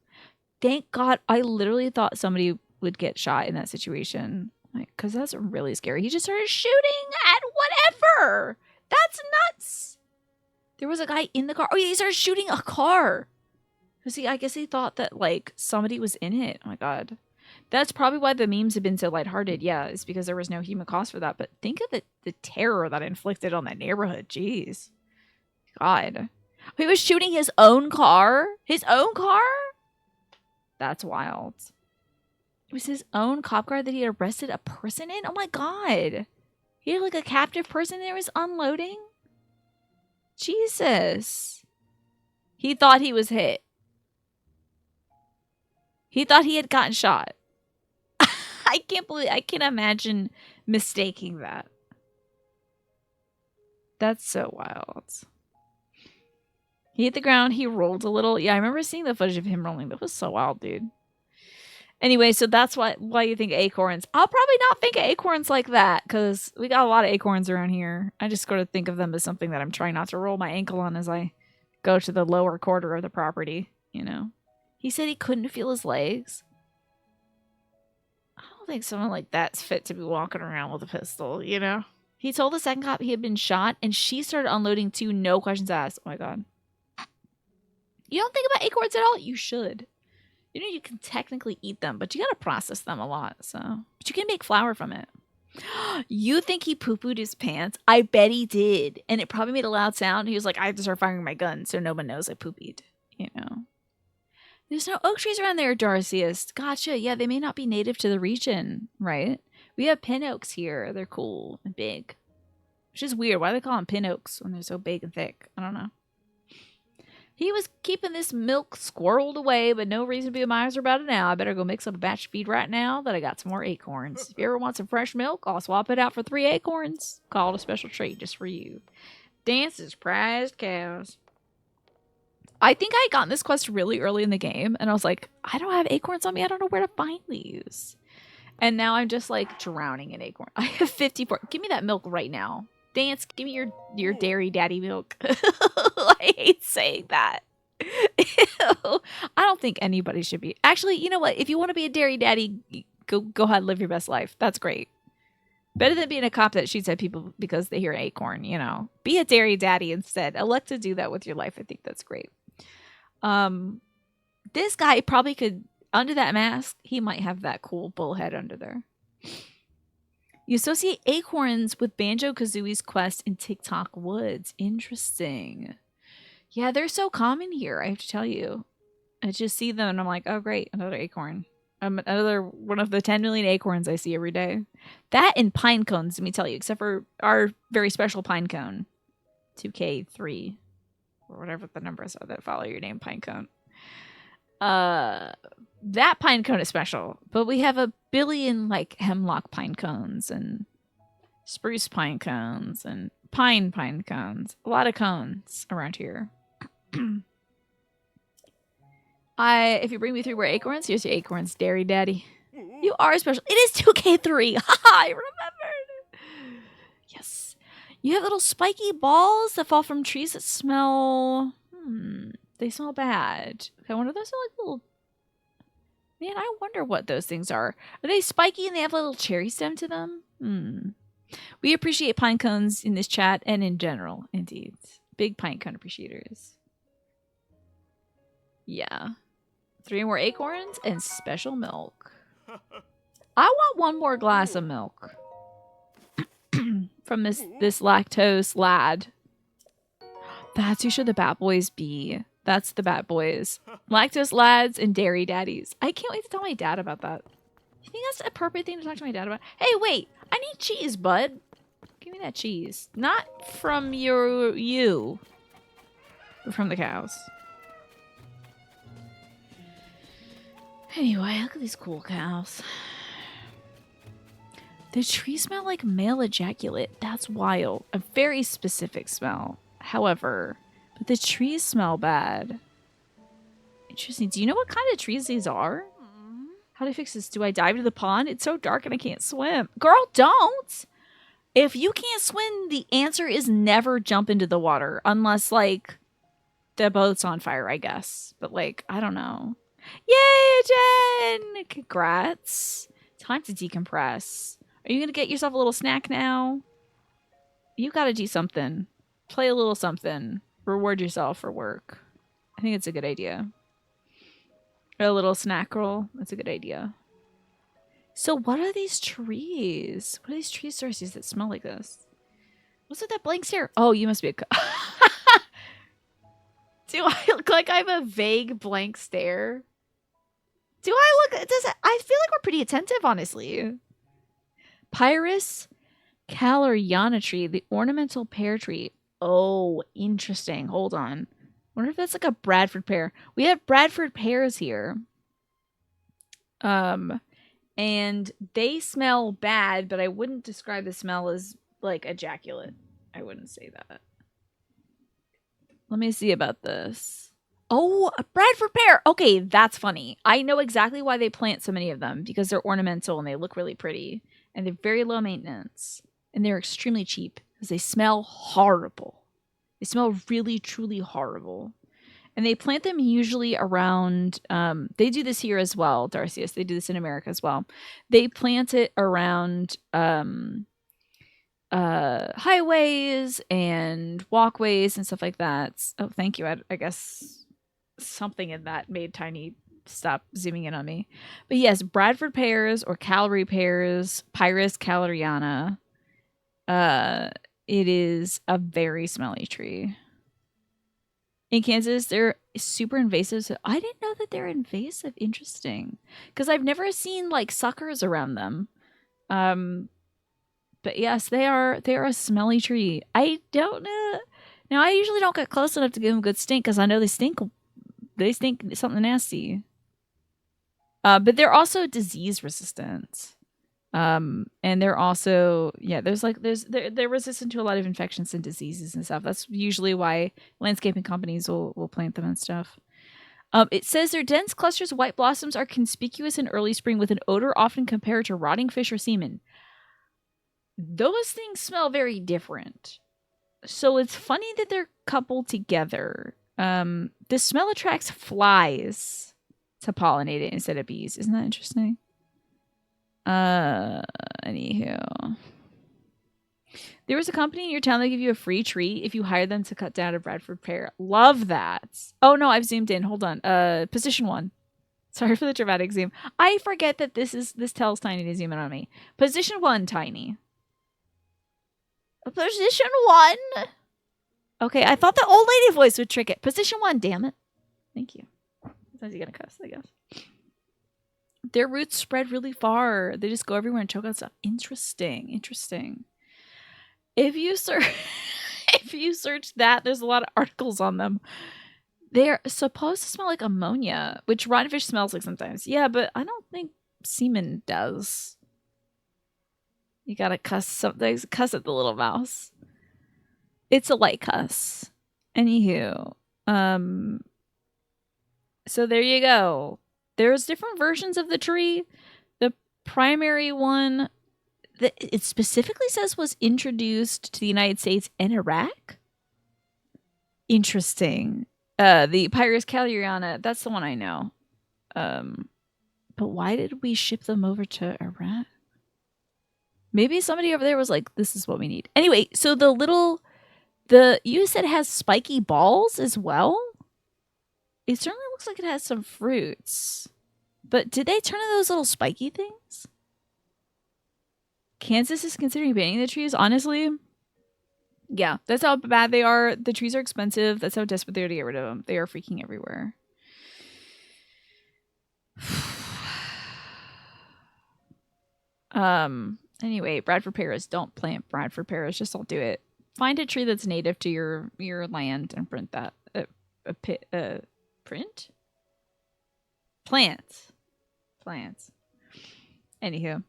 Thank God, I literally thought somebody would get shot in that situation. Like, because that's really scary. He just started shooting at whatever. That's nuts. There was a guy in the car. Oh yeah, he started shooting a car. Because I guess he thought that like somebody was in it. Oh my God. That's probably why the memes have been so lighthearted. Yeah, it's because there was no human cost for that. But think of the terror that inflicted on that neighborhood. Jeez. God. He was shooting his own car? His own car? That's wild. It was his own cop car that he had arrested a person in? Oh my god. He had like a captive person that was unloading? Jesus. He thought he was hit. He thought he had gotten shot. I can't imagine mistaking that. That's so wild. He hit the ground. He rolled a little. Yeah, I remember seeing the footage of him rolling. That was so wild, dude. Anyway, so that's why you think acorns. I'll probably not think of acorns like that because we got a lot of acorns around here. I just sort of think of them as something that I'm trying not to roll my ankle on as I go to the lower quarter of the property, you know. He said he couldn't feel his legs. I don't think someone like that's fit to be walking around with a pistol, you know. He told the second cop he had been shot, and she started unloading too, no questions asked. Oh my god. You don't think about acorns at all? You should. You know, you can technically eat them, but you gotta process them a lot, so. But you can make flour from it. You think he poo-pooed his pants? I bet he did. And it probably made a loud sound. He was like, I have to start firing my gun so no one knows I poo-peed. You know. There's no oak trees around there, Darcyist. Gotcha. Yeah, they may not be native to the region, right? We have pin oaks here. They're cool and big. Which is weird. Why do they call them pin oaks when they're so big and thick? I don't know. He was keeping this milk squirreled away, but no reason to be a miser about it now. I better go mix up a batch of feed right now that I got some more acorns. If you ever want some fresh milk, I'll swap it out for 3 acorns. Call it a special treat just for you. Dance's prized cows. I think I had gotten this quest really early in the game, and I was like, I don't have acorns on me. I don't know where to find these. And now I'm just like drowning in acorn. I have 54. Give me that milk right now. Dance, give me your dairy daddy milk. I hate saying that. Ew. I don't think anybody should be. Actually, you know what? If you want to be a dairy daddy, go ahead and live your best life. That's great. Better than being a cop that shoots at people because they hear an acorn, you know. Be a dairy daddy instead. Elect to do that with your life. I think that's great. This guy probably could, under that mask, he might have that cool bullhead under there. You associate acorns with Banjo-Kazooie's quest in TikTok Woods. Interesting. Yeah, they're so common here, I have to tell you. I just see them and I'm like, oh great, another acorn. Another one of the 10 million acorns I see every day. That and pine cones, let me tell you, except for our very special pine cone. 2K3. Or whatever the numbers are that follow your name, pine cone. That pine cone is special, but we have a billion like hemlock pine cones and spruce pine cones and pine cones. A lot of cones around here. If you bring me 3 more acorns, here's your acorns, dairy daddy. You are special. It is 2K3. Haha, I remembered. Yes. You have little spiky balls that fall from trees that smell. They smell bad. Okay, I wonder if those are like little. Man, I wonder what those things are. Are they spiky and they have a little cherry stem to them? We appreciate pine cones in this chat and in general, indeed. Big pine cone appreciators. Yeah. 3 more acorns and special milk. I want 1 more glass of milk. From this lactose lad. That's who should the Bat Boys be. That's the Bat Boys. Lactose lads and dairy daddies. I can't wait to tell my dad about that. You think that's the appropriate thing to talk to my dad about? Hey, wait. I need cheese, bud. Give me that cheese. Not from you. But from the cows. Anyway, look at these cool cows. The trees smell like male ejaculate. That's wild. A very specific smell. However, but the trees smell bad. Interesting. Do you know what kind of trees these are? How do I fix this? Do I dive into the pond? It's so dark and I can't swim. Girl, don't! If you can't swim, the answer is never jump into the water. Unless, like, the boat's on fire, I guess. But, like, I don't know. Yay, Jen! Congrats. Time to decompress. Are you going to get yourself a little snack now? You got to do something. Play a little something. Reward yourself for work. I think it's a good idea. A little snack roll. That's a good idea. So what are these trees? What are these tree sources that smell like this? What's with that blank stare? Oh, you must be a... Do I look like I have a vague blank stare? Do I look? I feel like we're pretty attentive, honestly. Pyrus Caloriana tree, the ornamental pear tree. Oh, interesting. Hold on. Wonder if that's like a Bradford pear. We have Bradford pears here. And they smell bad, but I wouldn't describe the smell as like ejaculate. I wouldn't say that. Let me see about this. Oh, a Bradford pear. Okay, that's funny. I know exactly why they plant so many of them, because they're ornamental and they look really pretty and they're very low maintenance and they're extremely cheap because they smell horrible. They smell really, truly horrible. And they plant them usually around, they do this here as well, Darcius. They do this in America as well. They plant it around highways and walkways and stuff like that. Oh, thank you. I guess something in that made Tiny stop zooming in on me. But yes, Bradford pears or calorie pears, Pyrus caloriana. It is a very smelly tree. In Kansas, they're super invasive. So I didn't know that they're invasive. Interesting. Because I've never seen like suckers around them. But yes, they are a smelly tree. I don't know. Now, I usually don't get close enough to give them a good stink because I know they stink. They stink something nasty. But they're also disease resistant. And they're also, they're resistant to a lot of infections and diseases and stuff. That's usually why landscaping companies will plant them and stuff. It says their dense clusters of white blossoms are conspicuous in early spring with an odor often compared to rotting fish or semen. Those things smell very different. So it's funny that they're coupled together. The smell attracts flies to pollinate it instead of bees. Isn't that interesting? Anywho. There was a company in your town that give you a free tree if you hire them to cut down a Bradford pear. Love that. Oh no, I've zoomed in. Hold on. Position 1. Sorry for the dramatic zoom. I forget that this tells Tiny to zoom in on me. Position 1, Tiny. Position 1. Okay, I thought the old lady voice would trick it. Position 1, damn it. Thank you. Sometimes you gotta cuss, I guess. Their roots spread really far. They just go everywhere and choke on stuff. Interesting. If you search that, there's a lot of articles on them. They're supposed to smell like ammonia, which rotten fish smells like sometimes. Yeah, but I don't think semen does. You gotta cuss something. Cuss at the little mouse. It's a light cuss. Anywho. So there you go. There's different versions of the tree. The primary one that it specifically says was introduced to the United States and Iraq. Interesting. The Pyrus caloriana, that's the one I know. But why did we ship them over to Iraq? Maybe somebody over there was like, this is what we need. Anyway, so you said it has spiky balls as well? It certainly looks like it has some fruits. But did they turn into those little spiky things? Kansas is considering banning the trees, honestly. Yeah, that's how bad they are. The trees are expensive. That's how desperate they are to get rid of them. They are freaking everywhere. Anyway, Bradford pears. Don't plant Bradford pears. Just don't do it. Find a tree that's native to your land and print that. Print? Plants. Anywho.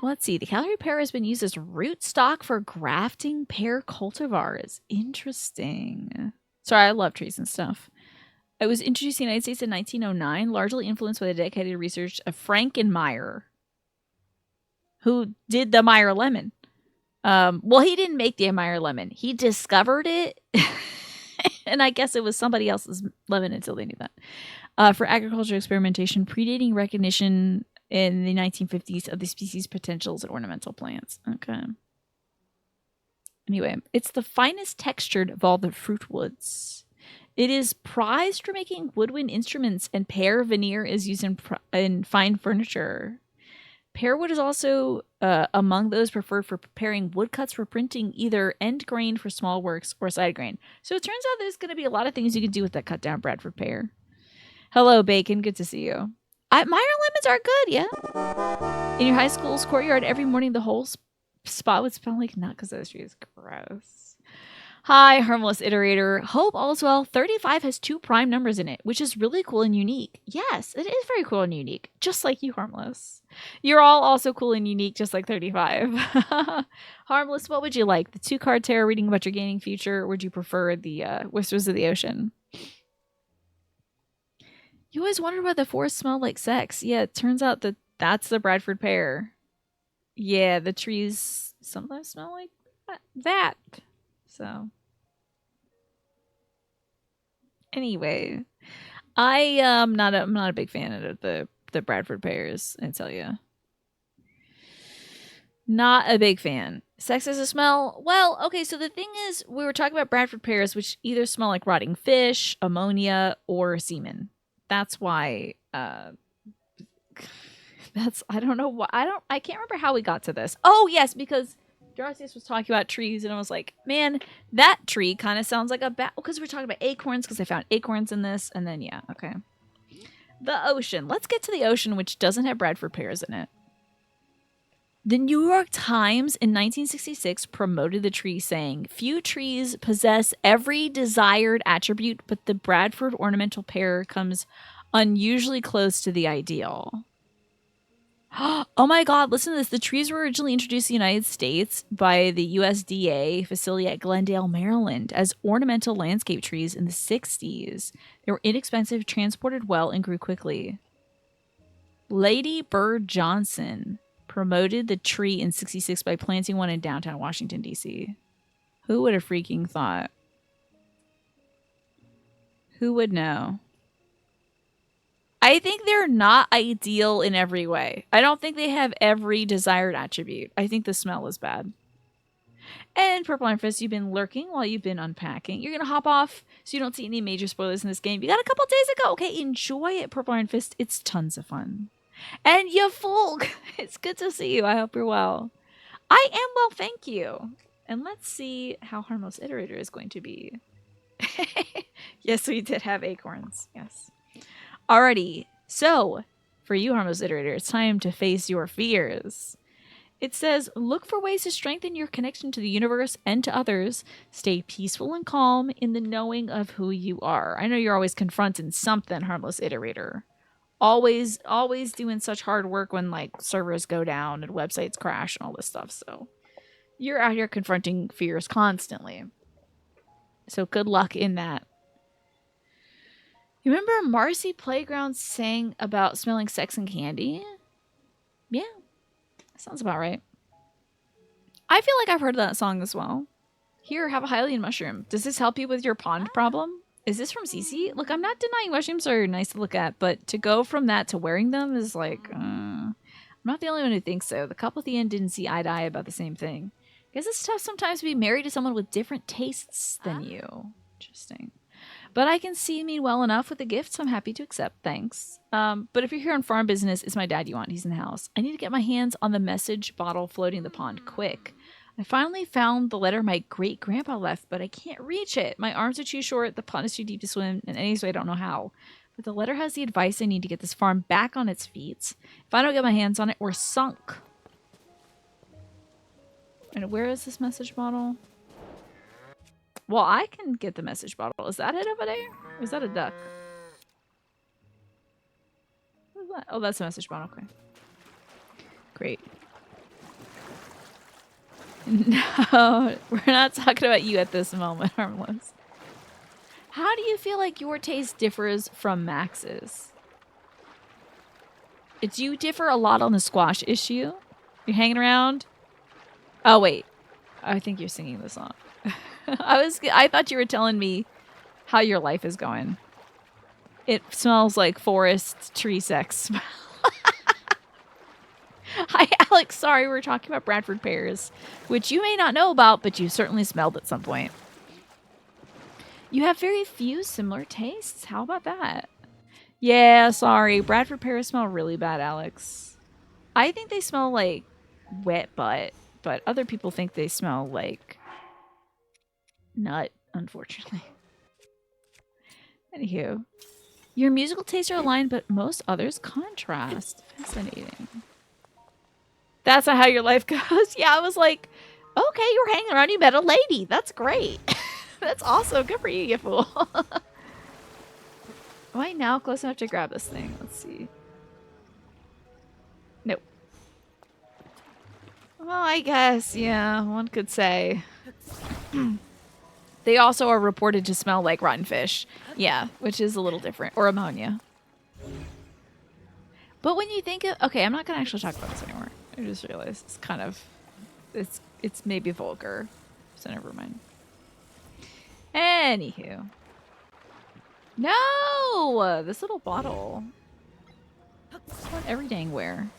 Let's see. The calorie pear has been used as rootstock for grafting pear cultivars. Interesting. Sorry, I love trees and stuff. It was introduced in the United States in 1909, largely influenced by the dedicated research of Frankenmeyer, who did the Meyer lemon. Well, he didn't make the Meyer lemon. He discovered it, and I guess it was somebody else's lemon until they knew that. For agricultural experimentation, predating recognition in the 1950s of the species' potentials in ornamental plants. Okay. Anyway, it's the finest textured of all the fruit woods. It is prized for making woodwind instruments, and pear veneer is used in fine furniture. Pearwood is also among those preferred for preparing woodcuts for printing, either end grain for small works or side grain. So it turns out there's going to be a lot of things you can do with that cut down Bradford pear. Hello, Bacon. Good to see you. Meyer lemons are good, yeah. In your high school's courtyard, every morning the whole spot would smell like nut because those trees. Gross. Hi, harmless iterator. Hope all's well. 35 has 2 prime numbers in it, which is really cool and unique. Yes, it is very cool and unique, just like you, harmless. You're all also cool and unique, just like 35. Harmless, what would you like? The 2-card tarot reading about your gaming future, or would you prefer the Whispers of the Ocean? You always wondered why the forest smelled like sex. Yeah, it turns out that that's the Bradford pear. Yeah, the trees sometimes smell like that. So, anyway, I'm not a big fan of the Bradford pears. I tell you, not a big fan. Sex as a smell. Well, okay. So the thing is, we were talking about Bradford pears, which either smell like rotting fish, ammonia, or semen. That's why. That's I don't know why I can't remember how we got to this. Oh yes, because Darcius was talking about trees, and I was like, man, that tree kind of sounds like a bat. Because we're talking about acorns, because I found acorns in this, and then yeah, okay. The ocean. Let's get to the ocean, which doesn't have Bradford pears in it. The New York Times in 1966 promoted the tree, saying, "Few trees possess every desired attribute, but the Bradford ornamental pear comes unusually close to the ideal." Oh my God, listen to this. The trees were originally introduced to the United States by the USDA facility at Glendale, Maryland, as ornamental landscape trees in the 60s. They were inexpensive, transported well, and grew quickly. Lady Bird Johnson promoted the tree in 66 by planting one in downtown Washington, D.C. Who would have freaking thought? Who would know? I think they're not ideal in every way. I don't think they have every desired attribute. I think the smell is bad. And Purple Iron Fist, you've been lurking while you've been unpacking. You're going to hop off so you don't see any major spoilers in this game. You got a couple days ago. Okay, enjoy it, Purple Iron Fist. It's tons of fun. And you Folk, it's good to see you. I hope you're well. I am well, thank you. And let's see how Harmless Iterator is going to be. Yes, we did have acorns. Yes. Alrighty, so for you, Harmless Iterator, it's time to face your fears. It says, look for ways to strengthen your connection to the universe and to others. Stay peaceful and calm in the knowing of who you are. I know you're always confronting something, Harmless Iterator. Always doing such hard work when like servers go down and websites crash and all this stuff. So you're out here confronting fears constantly. So good luck in that. You remember Marcy Playground sang about smelling sex and candy? Yeah, sounds about right. I feel like I've heard that song as well. Here, have a Hylian mushroom. Does this help you with your pond problem? Is this from Cece? Look, I'm not denying mushrooms are nice to look at, but to go from that to wearing them is like, I'm not the only one who thinks so. The couple at the end didn't see eye to eye about the same thing. I guess it's tough sometimes to be married to someone with different tastes than you. Interesting. But I can see me well enough with the gifts. I'm happy to accept. Thanks. But if you're here on farm business, it's my dad you want. He's in the house. I need to get my hands on the message bottle floating the pond quick. I finally found the letter my great-grandpa left, but I can't reach it. My arms are too short, the pond is too deep to swim, and anyway, I don't know how. But the letter has the advice I need to get this farm back on its feet. If I don't get my hands on it, we're sunk. And where is this message bottle? Well, I can get the message bottle. Is that it over there? Or is that a duck? What is that? Oh, that's a message bottle. Okay. Great. No, we're not talking about you at this moment, Harmless. How do you feel like your taste differs from Max's? Do you differ a lot on the squash issue? You're hanging around? Oh, wait. I think you're singing the song. I thought you were telling me how your life is going. It smells like forest tree sex. Hi, Alex. Sorry, we're talking about Bradford pears, which you may not know about, but you certainly smelled at some point. You have very few similar tastes. How about that? Yeah, sorry. Bradford pears smell really bad, Alex. I think they smell like wet butt, but other people think they smell like nut, unfortunately. Anywho. Your musical tastes are aligned, but most others contrast. Fascinating. That's not how your life goes. Yeah, I was like, okay, you were hanging around, you met a lady. That's great. That's awesome. Good for you, you fool. Am I now close enough to grab this thing? Let's see. Nope. Well, I guess, yeah, one could say. They also are reported to smell like rotten fish. Yeah, which is a little different. Or ammonia. But when you think of... Okay, I'm not going to actually talk about this anymore. I just realized it's kind of... It's maybe vulgar. So never mind. Anywho. No! This little bottle. What every dang where.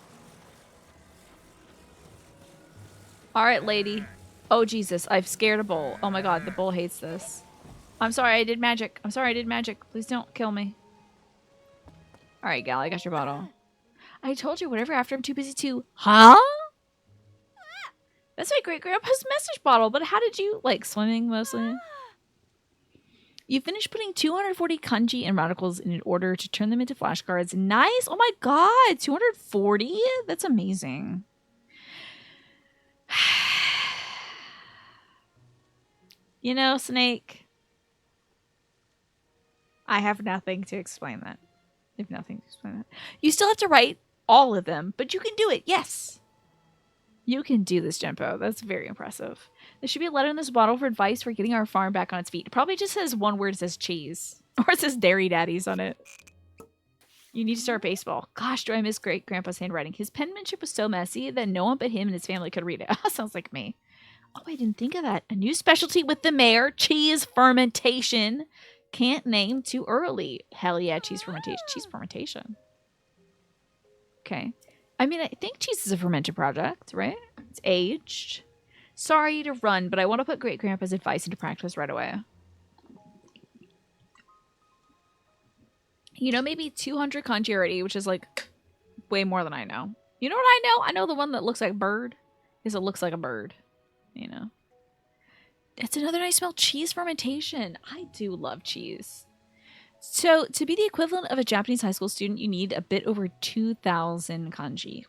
Alright, lady. Oh, Jesus. I've scared a bull. Oh my god, the bull hates this. I'm sorry, I did magic. I'm sorry, I did magic. Please don't kill me. Alright, gal, I got your bottle. I told you, whatever after I'm too busy to... Huh? That's my great-grandpa's message bottle, but how did you... Like, swimming, mostly? You finished putting 240 kanji and radicals in order to turn them into flashcards. Nice! Oh my god! 240? That's amazing. You know, Snake, I have nothing to explain that. I have nothing to explain that. You still have to write all of them, but you can do it. Yes. You can do this, Genpo. That's very impressive. There should be a letter in this bottle for advice for getting our farm back on its feet. It probably just says one word. It says cheese. Or it says Dairy Daddies on it. You need to start baseball. Gosh, do I miss great-grandpa's handwriting. His penmanship was so messy that no one but him and his family could read it. Sounds like me. Oh, I didn't think of that. A new specialty with the mayor. Cheese fermentation. Can't name too early. Hell yeah, cheese fermentation. Cheese fermentation. Okay. I mean, I think cheese is a fermented product, right? It's aged. Sorry to run, but I want to put great-grandpa's advice into practice right away. You know, maybe 200 kanji already, which is like way more than I know. You know what I know? I know the one that looks like bird. Is it looks like a bird. You know. It's another nice smell. Cheese fermentation. I do love cheese. So, to be the equivalent of a Japanese high school student, you need a bit over 2,000 kanji.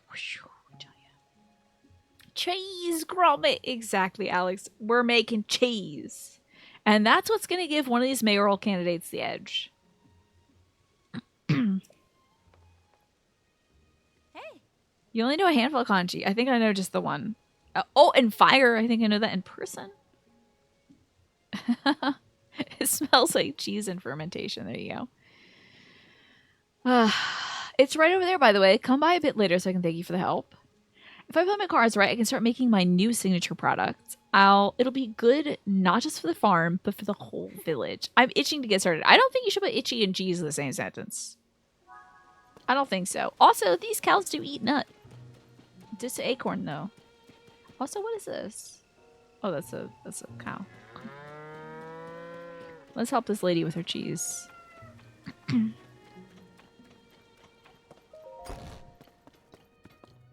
Cheese, girl. Exactly, Alex. We're making cheese. And that's what's going to give one of these mayoral candidates the edge. Hey. You only know a handful of kanji. I think I know just the one. Oh, and fire. I think I know that in person. It smells like cheese and fermentation. There you go. It's right over there, by the way. Come by a bit later so I can thank you for the help. If I play my cards right, I can start making my new signature product. It'll be good not just for the farm, but for the whole village. I'm itching to get started. I don't think you should put itchy and cheese in the same sentence. I don't think so. Also, these cows do eat nut. Just an acorn, though. Also, what is this? Oh, that's a cow. Let's help this lady with her cheese.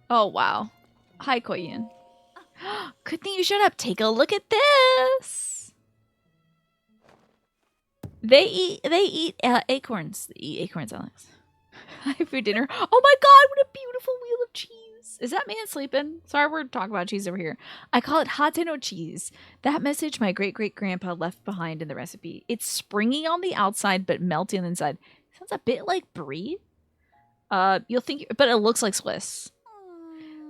Oh, wow. Hi, Koyin. Good thing you showed up. Take a look at this. They eat acorns. They eat acorns, Alex. Hi for dinner. Oh my god, what a beautiful wheel of cheese. Is that man sleeping? Sorry, we're talking about cheese over here. I call it Hateno cheese. That message my great-great-grandpa left behind in the recipe. It's springy on the outside, but melty on the inside. Sounds a bit like brie. You'll think, but it looks like Swiss.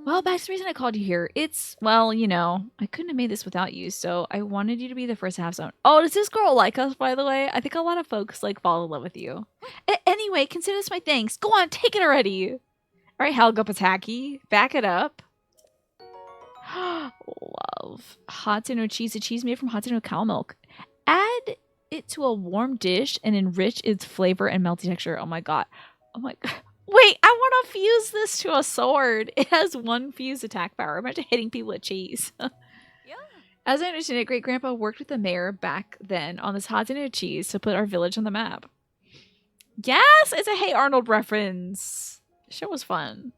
Well, back to the reason I called you here. It's, well, you know, I couldn't have made this without you, so I wanted you to be the first to have some. Oh, does this girl like us, by the way? I think a lot of folks, like, fall in love with you. Anyway, consider this my thanks. Go on, take it already. All right, Helga Pataki, back it up. Love. Hateno cheese, a cheese made from Hateno cow milk. Add it to a warm dish and enrich its flavor and melty texture. Oh my god. Oh my god. Wait, I want to fuse this to a sword. It has one fused attack power. Imagine hitting people with cheese. Yeah. As I understand it, Great-Grandpa worked with the mayor back then on this Hateno cheese to put our village on the map. Yes, it's a Hey Arnold reference. The show was fun.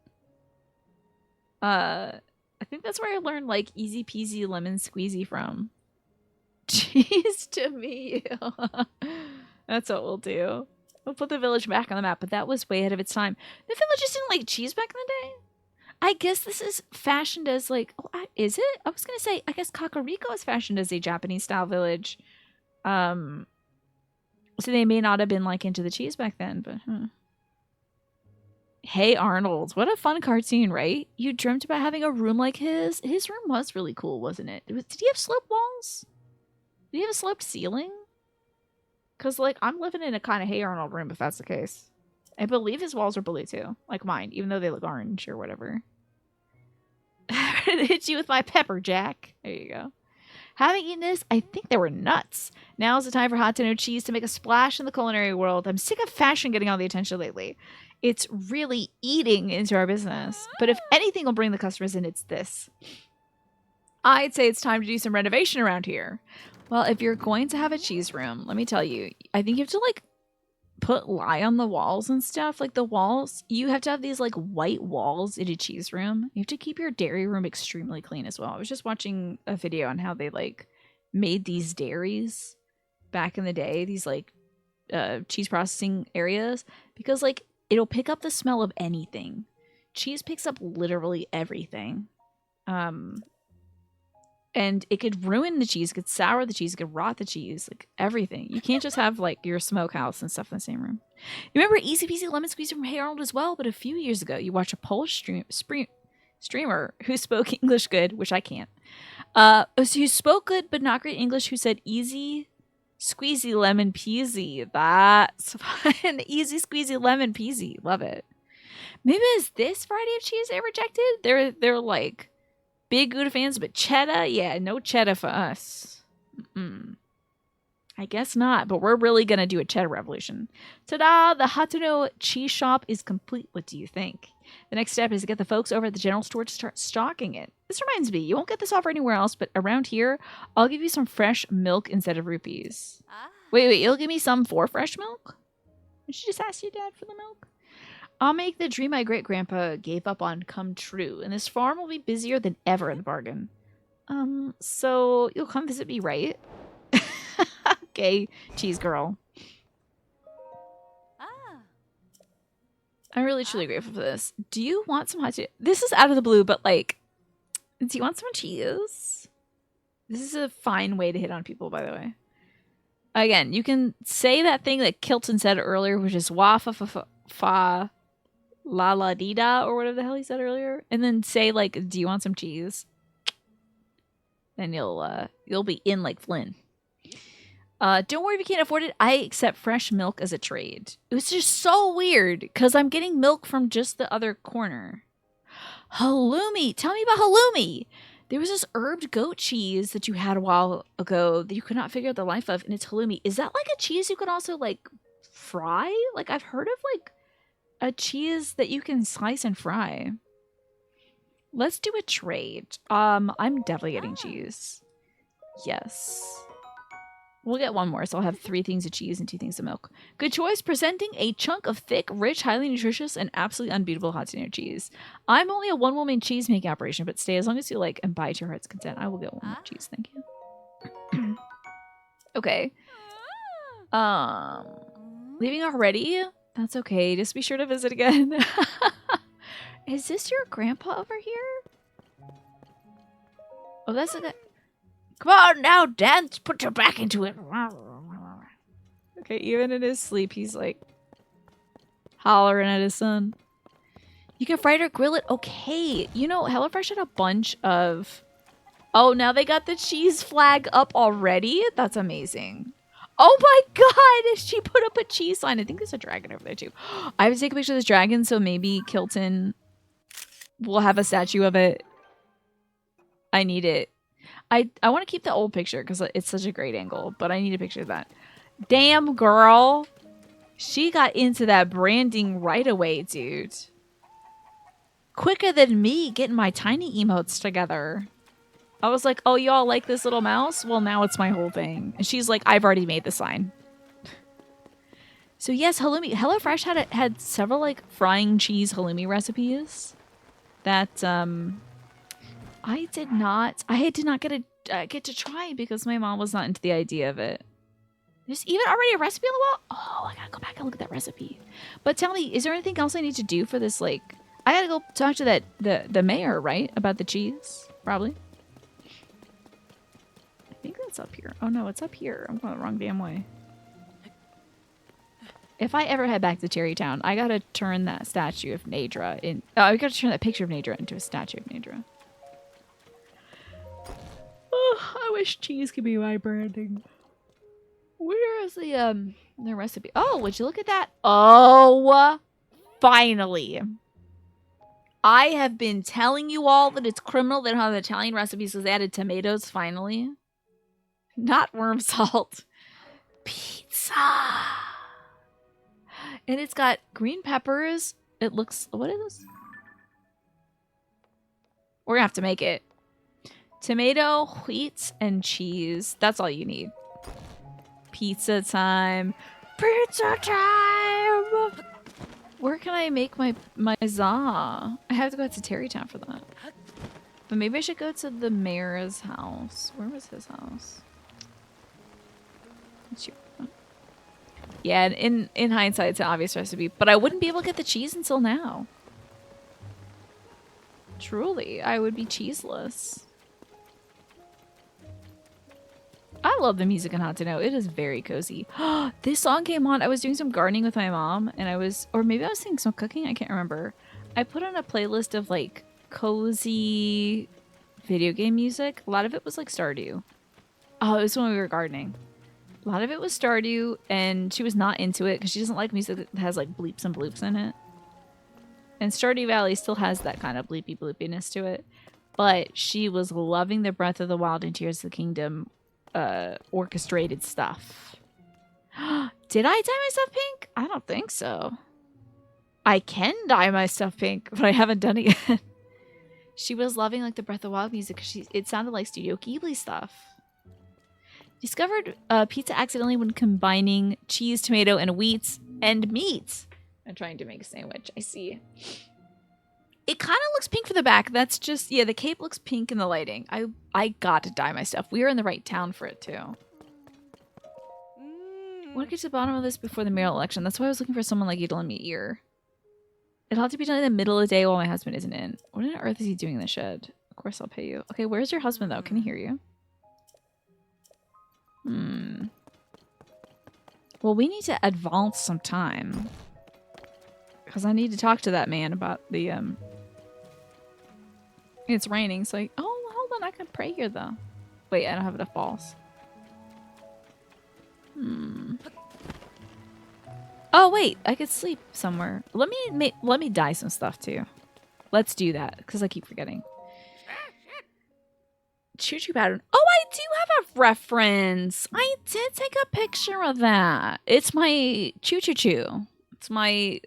I think that's where I learned like easy peasy lemon squeezy from. Cheese to me. That's what we'll do. We'll put the village back on the map, but that was way ahead of its time. The villages didn't like cheese back in the day. I guess this is fashioned as like, is it? I was gonna say, I guess Kakariko is fashioned as a Japanese style village. So they may not have been like into the cheese back then, but Hey Arnold, what a fun cartoon, right? You dreamt about having a room like his. His room was really cool, wasn't it? Did he have sloped walls? Did he have a sloped ceiling? Because, like, I'm living in a kind of Hey Arnold room, if that's the case. I believe his walls are blue, too. Like mine, even though they look orange or whatever. Hit you with my pepper, Jack. There you go. Having eaten this, I think they were nuts. Now's the time for Hateno cheese to make a splash in the culinary world. I'm sick of fashion getting all the attention lately. It's really eating into our business. But if anything will bring the customers in, it's this. I'd say it's time to do some renovation around here. Well, if you're going to have a cheese room, let me tell you, I think you have to, like, put lye on the walls and stuff. Like, the walls, you have to have these, like, white walls in a cheese room. You have to keep your dairy room extremely clean as well. I was just watching a video on how they, like, made these dairies back in the day, these, like, cheese processing areas, because, like, it'll pick up the smell of anything. Cheese picks up literally everything. And it could ruin the cheese, it could sour the cheese, it could rot the cheese, like everything. You can't just have like your smokehouse and stuff in the same room. You remember Easy Peasy Lemon Squeezer from Hey Arnold as well? But a few years ago, you watched a Polish streamer who spoke English good, which I can't. Who spoke good but not great English, who said easy squeezy lemon peasy. That's fun. Easy squeezy lemon peasy. Love it. Maybe it's this variety of cheese they rejected? They're like big Gouda fans, but cheddar? Yeah, no cheddar for us. I guess not, but we're really going to do a cheddar revolution. Ta-da! The Hateno cheese shop is complete. What do you think? The next step is to get the folks over at the general store to start stocking it. This reminds me, you won't get this offer anywhere else, but around here, I'll give you some fresh milk instead of rupees. Wait, you'll give me some for fresh milk? Did she just ask your dad for the milk? I'll make the dream my great-grandpa gave up on come true, and this farm will be busier than ever in the bargain. So you'll come visit me, right? Okay, cheese girl. I'm really truly grateful for this. Do you want some hot cheese? This is out of the blue, but like, do you want some cheese? This is a fine way to hit on people, by the way. Again, you can say that thing that Kilton said earlier, which is wa fa fa fa la la dee da, or whatever the hell he said earlier, and then say like, "Do you want some cheese?" Then you'll be in like Flynn. Don't worry if you can't afford it. I accept fresh milk as a trade. It was just so weird because I'm getting milk from just the other corner. Halloumi, tell me about halloumi. There was this herbed goat cheese that you had a while ago that you could not figure out the life of, and it's halloumi. Is that like a cheese you could also like fry? Like I've heard of like a cheese that you can slice and fry. Let's do a trade. I'm definitely getting cheese. Yes. We'll get one more, so I'll have 3 things of cheese and 2 things of milk. Good choice. Presenting a chunk of thick, rich, highly nutritious, and absolutely unbeatable Hateno cheese. I'm only a one-woman cheese-making operation, but stay as long as you like and buy to your heart's content. I will get one more cheese, thank you. Okay. Leaving already? That's okay. Just be sure to visit again. Is this your grandpa over here? Oh, that's a good... Come on now, dance. Put your back into it. Okay, even in his sleep, he's like hollering at his son. You can fry it or grill it. Okay. You know, HelloFresh had a bunch of... Oh, now they got the cheese flag up already? That's amazing. Oh my god! She put up a cheese sign. I think there's a dragon over there too. I have to take a picture of this dragon, so maybe Kilton will have a statue of it. I need it. I want to keep the old picture because it's such a great angle, but I need a picture of that. Damn, girl. She got into that branding right away, dude. Quicker than me getting my tiny emotes together. I was like, oh, y'all like this little mouse? Well, now it's my whole thing. And she's like, I've already made the sign. So yes, halloumi. HelloFresh had several like frying cheese halloumi recipes that I did not get to try because my mom was not into the idea of it. There's even already a recipe on the wall? Oh, I gotta go back and look at that recipe. But tell me, is there anything else I need to do for this, like... I gotta go talk to the mayor, right? About the cheese? Probably. I think that's up here. Oh no, it's up here. I'm going the wrong damn way. If I ever head back to Cherrytown, I gotta turn that statue of Nadra in... Oh, I gotta turn that picture of Nadra into a statue of Nadra. Oh, I wish cheese could be my branding. Where is the recipe? Oh, would you look at that? Oh, finally. I have been telling you all that it's criminal they don't have Italian recipes because they added tomatoes, finally. Not worm salt. Pizza. And it's got green peppers. It looks... What is this? We're gonna have to make it. Tomato, wheat, and cheese. That's all you need. Pizza time. Pizza time! Where can I make my za? I have to go to Terrytown for that. But maybe I should go to the mayor's house. Where was his house? Yeah, in hindsight, it's an obvious recipe. But I wouldn't be able to get the cheese until now. Truly, I would be cheeseless. I love the music in Hateno. It is very cozy. This song came on. I was doing some gardening with my mom, and or maybe I was doing some cooking. I can't remember. I put on a playlist of like cozy video game music. A lot of it was like Stardew. Oh, it was when we were gardening. A lot of it was Stardew, and she was not into it because she doesn't like music that has like bleeps and bloops in it. And Stardew Valley still has that kind of bleepy bloopiness to it. But she was loving the Breath of the Wild and Tears of the Kingdom orchestrated stuff. Did I dye my stuff pink? I don't think so. I can dye my stuff pink, but I haven't done it yet. She was loving like the Breath of the Wild music because it sounded like Studio Ghibli stuff. Discovered pizza accidentally when combining cheese, tomato, and wheat and meat. I'm trying to make a sandwich. I see. It kind of looks pink for the back. That's just, yeah, the cape looks pink in the lighting. I got to dye my stuff. We were in the right town for it, too. I want to get to the bottom of this before the mayoral election. That's why I was looking for someone like you to lend me an ear. It'll have to be done in the middle of the day while my husband isn't in. What on earth is he doing in the shed? Of course I'll pay you. Okay, where's your husband, though? Can he hear you? Well, we need to advance some time. Because I need to talk to that man about the, It's raining, so oh, hold on, I can pray here, though. Wait, I don't have enough balls. Oh, wait, I could sleep somewhere. Let me dye some stuff, too. Let's do that, because I keep forgetting. Choo-choo pattern. Oh, I do have a reference. I did take a picture of that. It's my choo-choo-choo. It's my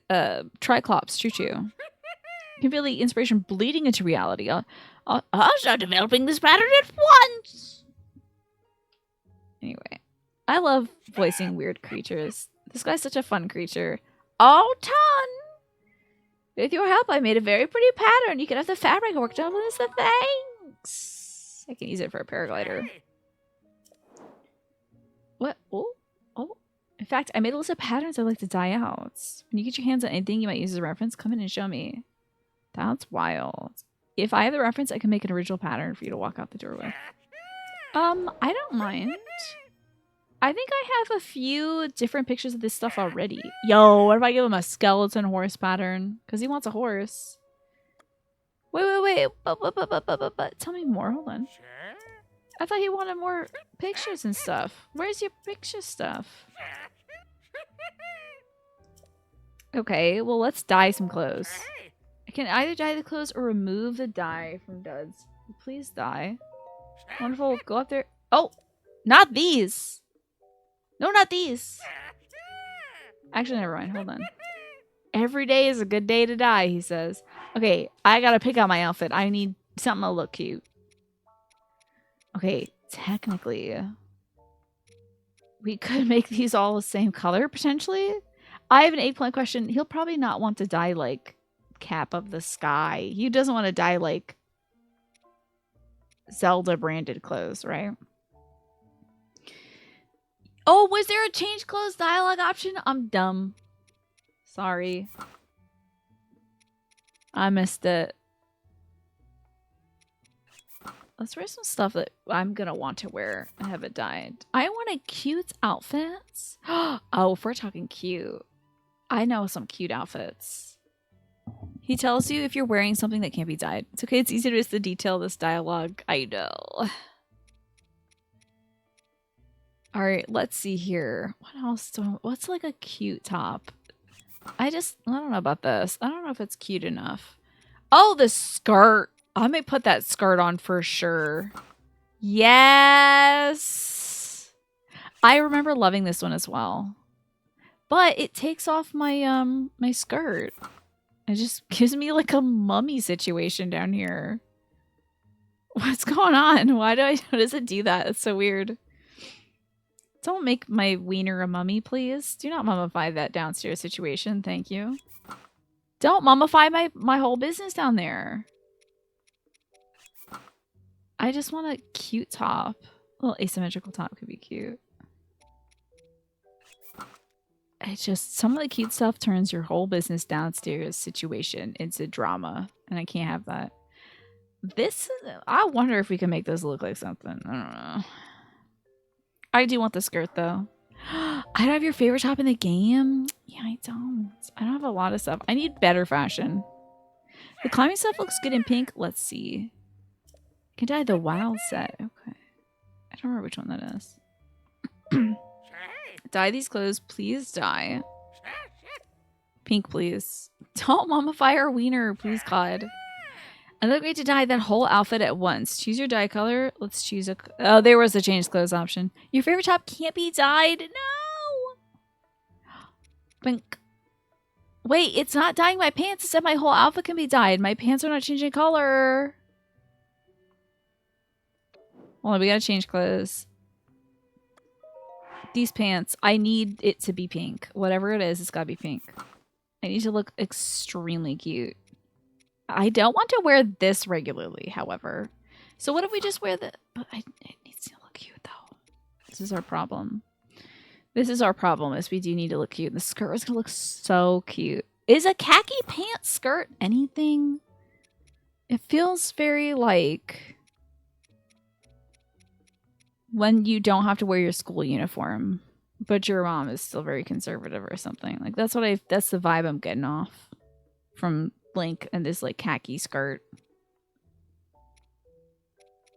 Triclops choo-choo. You can feel the inspiration bleeding into reality. I'll start developing this pattern at once. Anyway, I love voicing weird creatures. This guy's such a fun creature. Oh, Ton! With your help, I made a very pretty pattern. You can have the fabric worked on as the thanks. I can use it for a paraglider. What? Oh. In fact, I made a list of patterns I'd like to dye out. When you get your hands on anything you might use as a reference, come in and show me. That's wild. If I have the reference, I can make an original pattern for you to walk out the door with. I don't mind. I think I have a few different pictures of this stuff already. Yo, what if I give him a skeleton horse pattern? Because he wants a horse. Wait. But tell me more. Hold on. I thought he wanted more pictures and stuff. Where's your picture stuff? Okay, well, let's dye some clothes. I can either dye the clothes or remove the dye from duds. Please dye. Wonderful. Go up there. Oh, not these. No, not these. Actually, never mind. Hold on. Every day is a good day to dye, he says. Okay, I gotta pick out my outfit. I need something to look cute. Okay, technically, we could make these all the same color, potentially. I have an eggplant question. He'll probably not want to dye, like, cap of the sky. He doesn't want to dye like Zelda branded clothes, right? Oh, was there a change clothes dialogue option? I'm dumb. Sorry. I missed it. Let's wear some stuff that I'm gonna want to wear and have it dyed. I want a cute outfits. Oh, if we're talking cute, I know some cute outfits. He tells you if you're wearing something that can't be dyed. It's okay, it's easy to miss the detail of this dialogue. I know. Alright, let's see here. What else what's like a cute top? I don't know about this. I don't know if it's cute enough. Oh, the skirt. I may put that skirt on for sure. Yes. I remember loving this one as well. But it takes off my my skirt. It just gives me like a mummy situation down here. What's going on? Why does it do that? It's so weird. Don't make my wiener a mummy, please. Do not mummify that downstairs situation. Thank you. Don't mummify my whole business down there. I just want a cute top. A little asymmetrical top could be cute. It's just, some of the cute stuff turns your whole business downstairs situation into drama. And I can't have that. I wonder if we can make this look like something. I don't know. I do want the skirt though. I don't have your favorite top in the game. Yeah, I don't. I don't have a lot of stuff. I need better fashion. The climbing stuff looks good in pink. Let's see. I can dye the wild set. Okay. I don't remember which one that is. Dye these clothes. Please dye. Pink, please. Don't mummify our wiener, please, God. Another way to dye that whole outfit at once. Choose your dye color. Let's choose a... Oh, there was a change clothes option. Your favorite top can't be dyed. No! Pink. Wait, it's not dyeing my pants. It said my whole outfit can be dyed. My pants are not changing color. Hold on, we gotta change clothes. These pants, I need it to be pink. Whatever it is, it's gotta be pink. I need to look extremely cute. I don't want to wear this regularly, however. So what if we just wear the... But it needs to look cute, though. This is our problem. This is our problem, is we do need to look cute. The skirt is going to look so cute. Is a khaki pants skirt anything? It feels very like... when you don't have to wear your school uniform, but your mom is still very conservative or something. Like, that's the vibe I'm getting off from... Link and this like khaki skirt.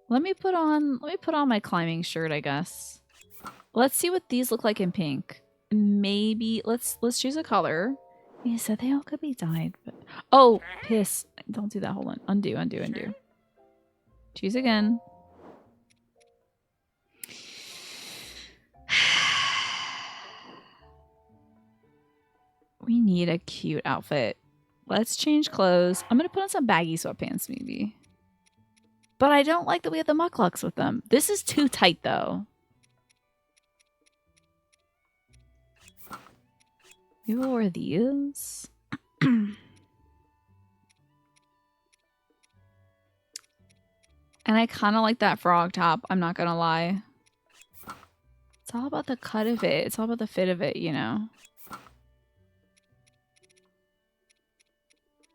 Let me put on my climbing shirt, I guess. Let's see what these look like in pink. Maybe let's choose a color. You said they all could be dyed, but oh, piss. Don't do that. Hold on. Undo. Choose again. We need a cute outfit. Let's change clothes. I'm going to put on some baggy sweatpants, maybe. But I don't like that we have the mucklucks with them. This is too tight, though. Maybe we'll wear these. And I kind of like that frog top. I'm not going to lie. It's all about the cut of it. It's all about the fit of it, you know.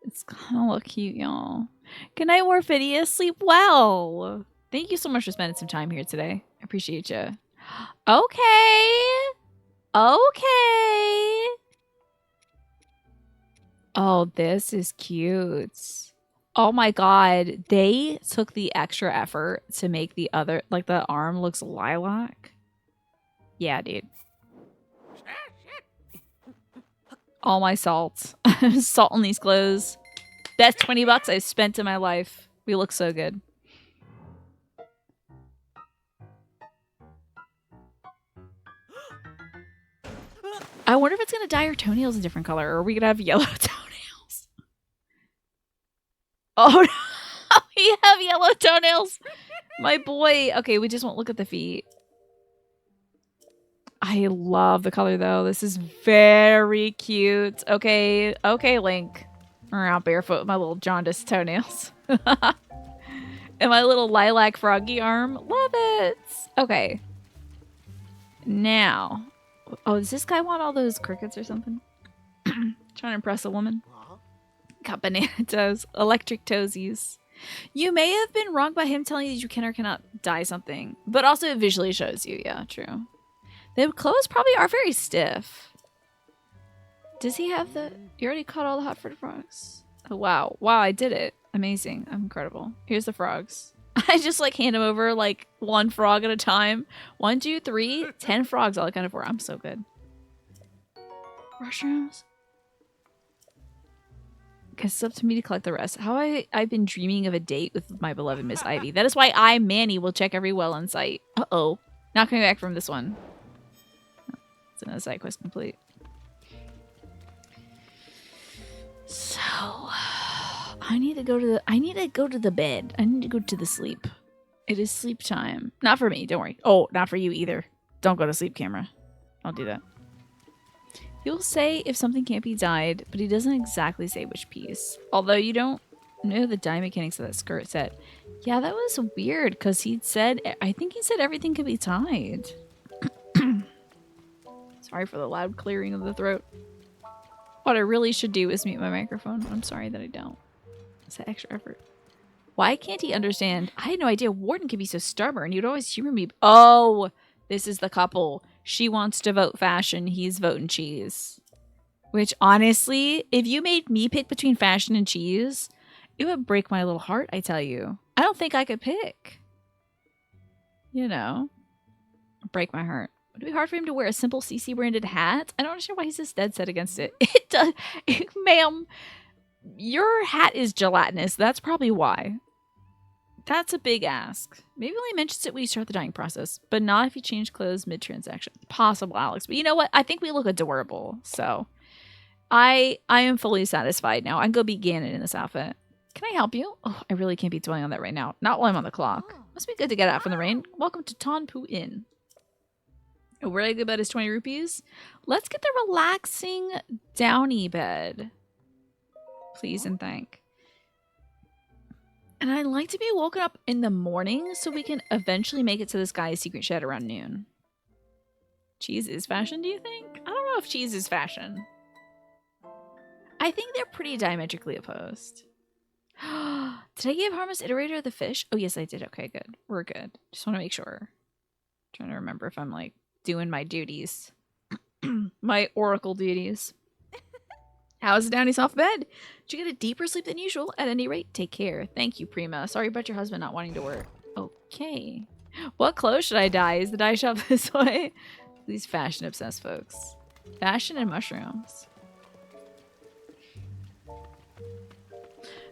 It's gonna look cute, y'all. Good night, Warfidius. Sleep well. Thank you so much for spending some time here today. I appreciate you. Okay. Okay. Oh, this is cute. Oh my god. They took the extra effort to make the other, like the arm looks lilac. Yeah, dude. All my salt. Salt on these clothes. Best 20 bucks I've spent in my life. We look so good. I wonder if it's going to dye her toenails a different color, or are we going to have yellow toenails? Oh, no. We have yellow toenails. My boy. Okay, we just won't look at the feet. I love the color, though. This is very cute. Okay. Okay, Link. Around barefoot with my little jaundiced toenails. And my little lilac froggy arm. Love it. Okay. Now. Oh, does this guy want all those crickets or something? Trying to impress a woman. Got banana toes. Electric toesies. You may have been wrong by him telling you that you can or cannot dye something. But also it visually shows you. Yeah, true. The clothes probably are very stiff. Does he have the... You already caught all the hot fruit frogs. Oh, wow. Wow, I did it. Amazing. I'm incredible. Here's the frogs. I just like hand them over like one frog at a time. 1, 2, 3, 10 frogs all accounted for. I'm so good. Mushrooms. Because it's up to me to collect the rest. I've been dreaming of a date with my beloved Miss Ivy. That is why I, Manny, will check every well in sight. Uh-oh. Not coming back from this one. It's another side quest complete. So I need to go to the bed. I need to go to the sleep. It is sleep time. Not for me, don't worry. Oh, not for you either. Don't go to sleep, camera. Don't do that. He'll say if something can't be dyed, but he doesn't exactly say which piece. Although you don't know the dye mechanics of that skirt set. Yeah, that was weird because I think he said everything could be tied. Sorry for the loud clearing of the throat. What I really should do is mute my microphone. I'm sorry that I don't. It's that extra effort. Why can't he understand? I had no idea Warden could be so stubborn. He'd always humor me. Oh, this is the couple. She wants to vote fashion. He's voting cheese. Which, honestly, if you made me pick between fashion and cheese, it would break my little heart, I tell you. I don't think I could pick. You know. Break my heart. Would it be hard for him to wear a simple CC branded hat? I don't understand why he's just dead set against it. It does. Ma'am, your hat is gelatinous. That's probably why. That's a big ask. Maybe only mentions it when you start the dyeing process, but not if you change clothes mid-transaction. Possible, Alex. But you know what? I think we look adorable. So I am fully satisfied now. I can go be Ganon in this outfit. Can I help you? Oh, I really can't be dwelling on that right now. Not while I'm on the clock. Must be good to get out from the rain. Welcome to Tonpu Inn. Oh, where I go bed is 20 rupees. Let's get the relaxing downy bed. Please and thank. And I'd like to be woken up in the morning so we can eventually make it to this guy's secret shed around noon. Cheese is fashion, do you think? I don't know if cheese is fashion. I think they're pretty diametrically opposed. Did I give Harmless Iterator the fish? Oh, yes, I did. Okay, good. We're good. Just want to make sure. Trying to remember if I'm, like, doing my duties. My oracle duties. How's Downey's off bed? Did you get a deeper sleep than usual? At any rate, take care. Thank you, Prima. Sorry about your husband not wanting to work. Okay. What clothes should I dye? Is the dye shop this way? These fashion-obsessed folks. Fashion and mushrooms.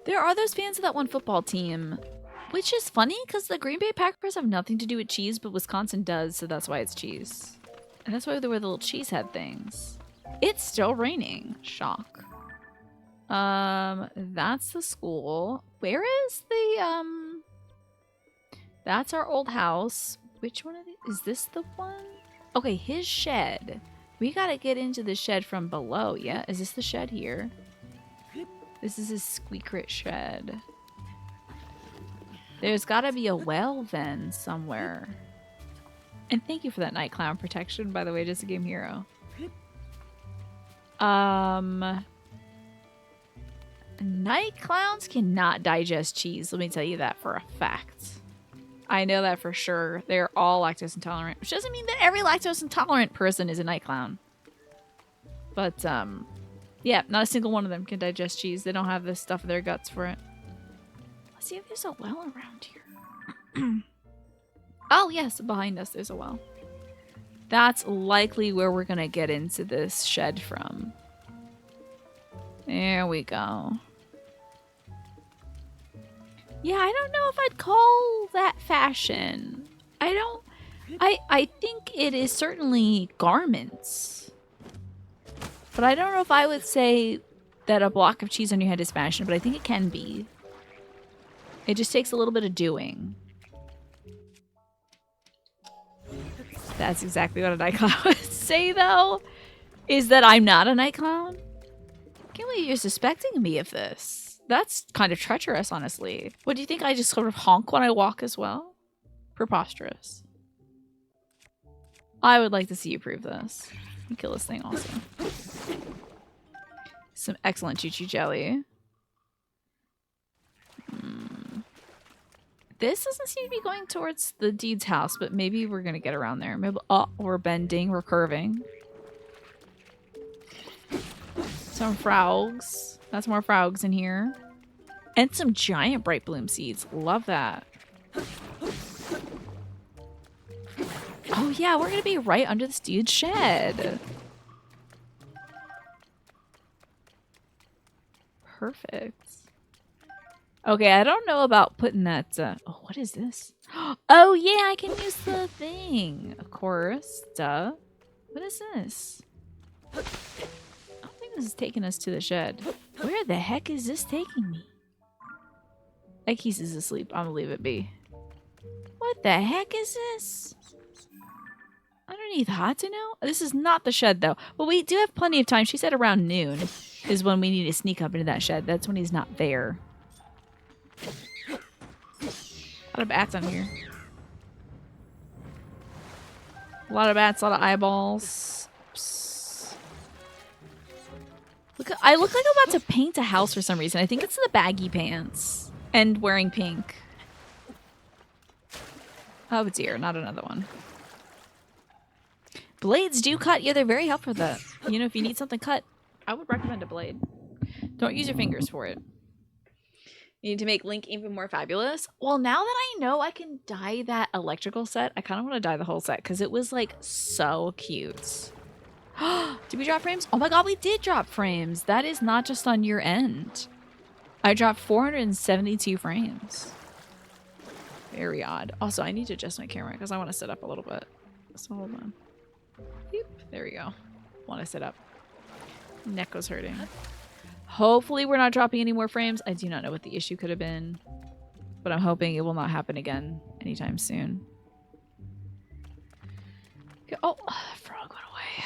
There are those fans of that one football team. Which is funny, because the Green Bay Packers have nothing to do with cheese, but Wisconsin does, so that's why it's cheese. And that's why they wear the little cheese head things. It's still raining. Shock. That's the school. Where is the, That's our old house. Which one of these? Is this the one? Okay, his shed. We gotta get into the shed from below, yeah? Is this the shed here? This is his squeakrit shed. There's gotta be a well then, somewhere. And thank you for that night clown protection, by the way, just a game hero. Night clowns cannot digest cheese. Let me tell you that for a fact. I know that for sure. They're all lactose intolerant, which doesn't mean that every lactose intolerant person is a night clown. But, yeah, not a single one of them can digest cheese. They don't have this stuff in their guts for it. Let's see if there's a well around here. Oh, yes, behind us there's a well. That's likely where we're going to get into this shed from. There we go. Yeah, I don't know if I'd call that fashion. I think it is certainly garments. But I don't know if I would say that a block of cheese on your head is fashion, but I think it can be. It just takes a little bit of doing. That's exactly what a night clown would say, though. Is that I'm not a night clown. can't believe you're suspecting me of this. That's kind of treacherous, honestly. What, do you think I just sort of honk when I walk as well? Preposterous. I would like to see you prove this. You kill this thing also. Some excellent choo-choo jelly. This doesn't seem to be going towards the Deed's house, but maybe we're gonna get around there. Maybe, oh, we're bending, we're curving. Some frogs. That's more frogs in here. And some giant bright bloom seeds. Love that. Oh yeah, we're gonna be right under this dude's shed. Perfect. Okay, I don't know about putting that, oh, what is this? Oh yeah, I can use the thing. Of course, duh. What is this? I don't think this is taking us to the shed. Where the heck is this taking me? Ekis is asleep. I'm gonna leave it be. What the heck is this? Underneath Hateno? This is not the shed though. But we do have plenty of time. She said around noon is when we need to sneak up into that shed. That's when he's not there. A lot of bats on here. A lot of bats, a lot of eyeballs. Psst. Look, I look like I'm about to paint a house for some reason. I think it's the baggy pants and wearing pink. Oh dear, not another one. Blades do cut. Yeah, they're very helpful for that. You know, if you need something cut, I would recommend a blade. Don't use your fingers for it. You need to make Link even more fabulous. Well, now that I know I can dye that electrical set, I kind of want to dye the whole set because it was like so cute. Did we drop frames? Oh my god, we did drop frames. That is not just on your end. I dropped 472 frames. Very odd. Also, I need to adjust my camera because I want to sit up a little bit. So hold on. Beep. There we go. Want to sit up. Neck was hurting. Hopefully we're not dropping any more frames. I do not know what the issue could have been, but I'm hoping it will not happen again anytime soon. Okay. Oh, frog went away.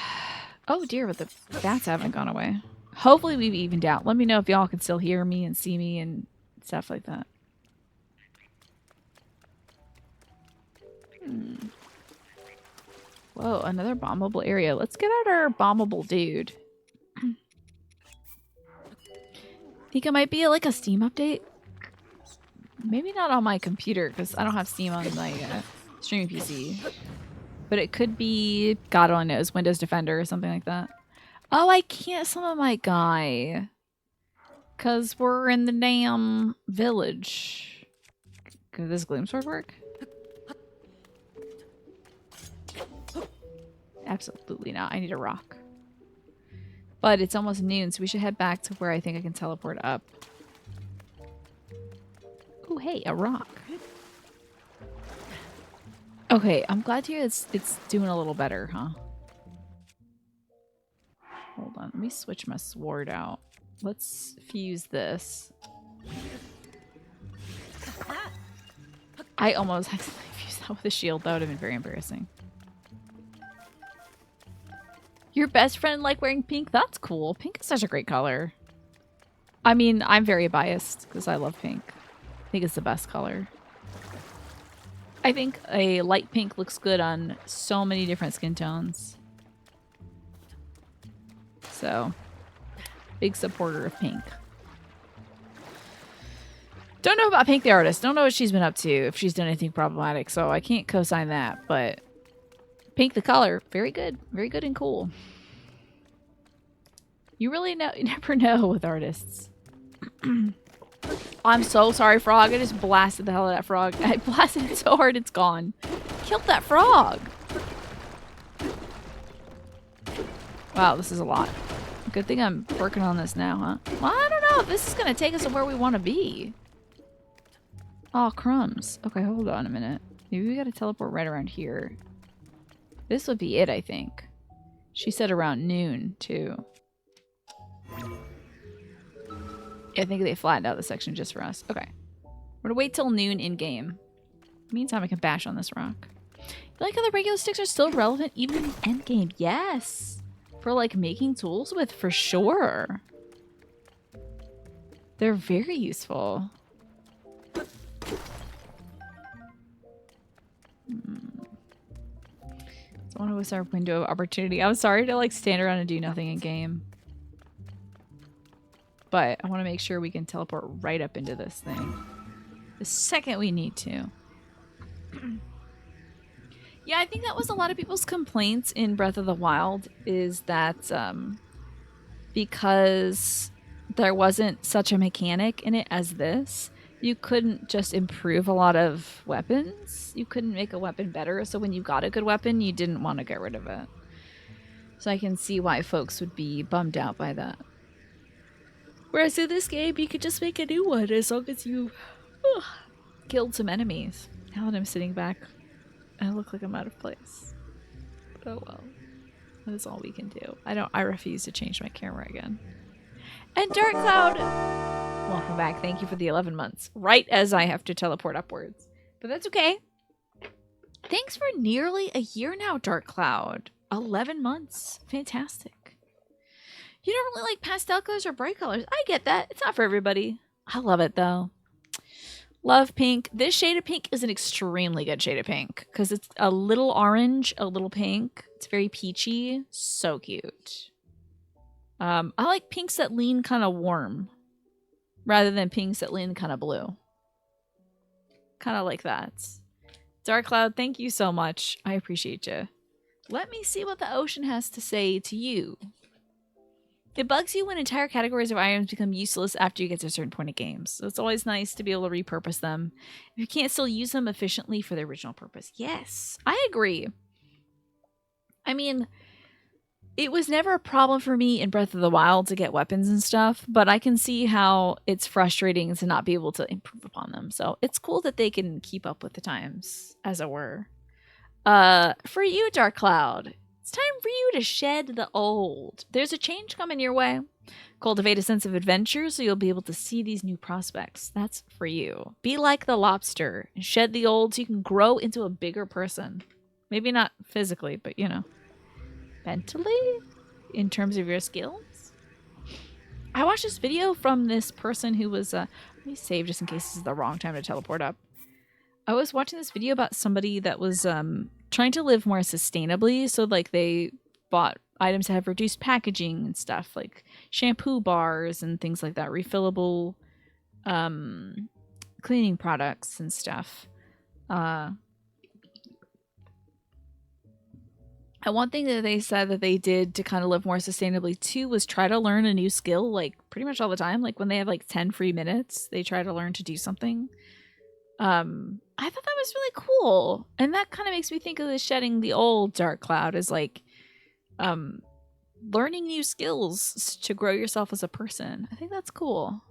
Oh dear, but the bats haven't gone away. Hopefully we've evened out. Let me know if y'all can still hear me and see me and stuff like that. Whoa, another bombable area. Let's get out our bombable dude. Think it might be like a Steam update? Maybe not on my computer because I don't have Steam on my streaming PC. But it could be, God only knows, Windows Defender or something like that. Oh, I can't summon my guy. Because we're in the damn village. Could this Gloom Sword work? Absolutely not. I need a rock. But it's almost noon, so we should head back to where I think I can teleport up. Oh, hey, a rock. Okay, I'm glad to hear it's doing a little better, huh? Hold on, let me switch my sword out. Let's fuse this. I almost accidentally fused that with a shield. That would have been very embarrassing. Your best friend like wearing pink? That's cool. Pink is such a great color. I mean, I'm very biased because I love pink. I think it's the best color. I think a light pink looks good on so many different skin tones. So, big supporter of pink. Don't know about Pink the artist. Don't know what she's been up to, if she's done anything problematic, so I can't co-sign that, but Pink the color, very good. Very good and cool. You really know, you never know with artists. I'm so sorry, frog. I just blasted the hell out of that frog. I blasted it so hard it's gone. Killed that frog. Wow, this is a lot. Good thing I'm working on this now, huh? Well, I don't know if this is going to take us to where we want to be. Oh, crumbs. Okay, hold on a minute. Maybe we got to teleport right around here. This would be it, I think. She said around noon, too. I think they flattened out the section just for us. Okay. We're gonna wait till noon in-game. Meantime, I can bash on this rock. You like how the regular sticks are still relevant even in endgame? Yes! For, like, making tools with, for sure. They're very useful. It's one was our window of opportunity. I'm sorry to like stand around and do nothing in game. But I want to make sure we can teleport right up into this thing. The second we need to. Yeah, I think that was a lot of people's complaints in Breath of the Wild is that because there wasn't such a mechanic in it as this, you couldn't just improve a lot of weapons. You couldn't make a weapon better. So when you got a good weapon, you didn't want to get rid of it. So I can see why folks would be bummed out by that. Whereas in this game, you could just make a new one as long as you killed some enemies. Now that I'm sitting back, I look like I'm out of place. Oh well. That is all we can do. I refuse to change my camera again. And Dark Cloud! Welcome back. Thank you for the 11 months. Right as I have to teleport upwards. But that's okay. Thanks for nearly a year now, Dark Cloud. 11 months. Fantastic. You don't really like pastel colors or bright colors. I get that. It's not for everybody. I love it, though. Love pink. This shade of pink is an extremely good shade of pink because it's a little orange, a little pink. It's very peachy. So cute. I like pinks that lean kind of warm rather than pinks that lean kind of blue. Kind of like that. Dark Cloud, thank you so much. I appreciate you. Let me see what the ocean has to say to you. It bugs you when entire categories of items become useless after you get to a certain point of games. So it's always nice to be able to repurpose them if you can't still use them efficiently for their original purpose. Yes, I agree. I mean, it was never a problem for me in Breath of the Wild to get weapons and stuff, but I can see how it's frustrating to not be able to improve upon them. So it's cool that they can keep up with the times, as it were. For you, Dark Cloud, it's time for you to shed the old. There's a change coming your way. Cultivate a sense of adventure so you'll be able to see these new prospects. That's for you. Be like the lobster and shed the old so you can grow into a bigger person. Maybe not physically, but you know, mentally, in terms of your skills. I watched this video from this person who was, let me save just in case this is the wrong time to teleport up. I was watching this video about somebody that was trying to live more sustainably. So like they bought items that have reduced packaging and stuff, like shampoo bars and things like that, refillable cleaning products and stuff. And one thing that they said that they did to kind of live more sustainably too was try to learn a new skill like pretty much all the time. Like when they have like 10 free minutes, they try to learn to do something. I thought that was really cool. And that kind of makes me think of the shedding the old, Dark Cloud, as like learning new skills to grow yourself as a person. I think that's cool.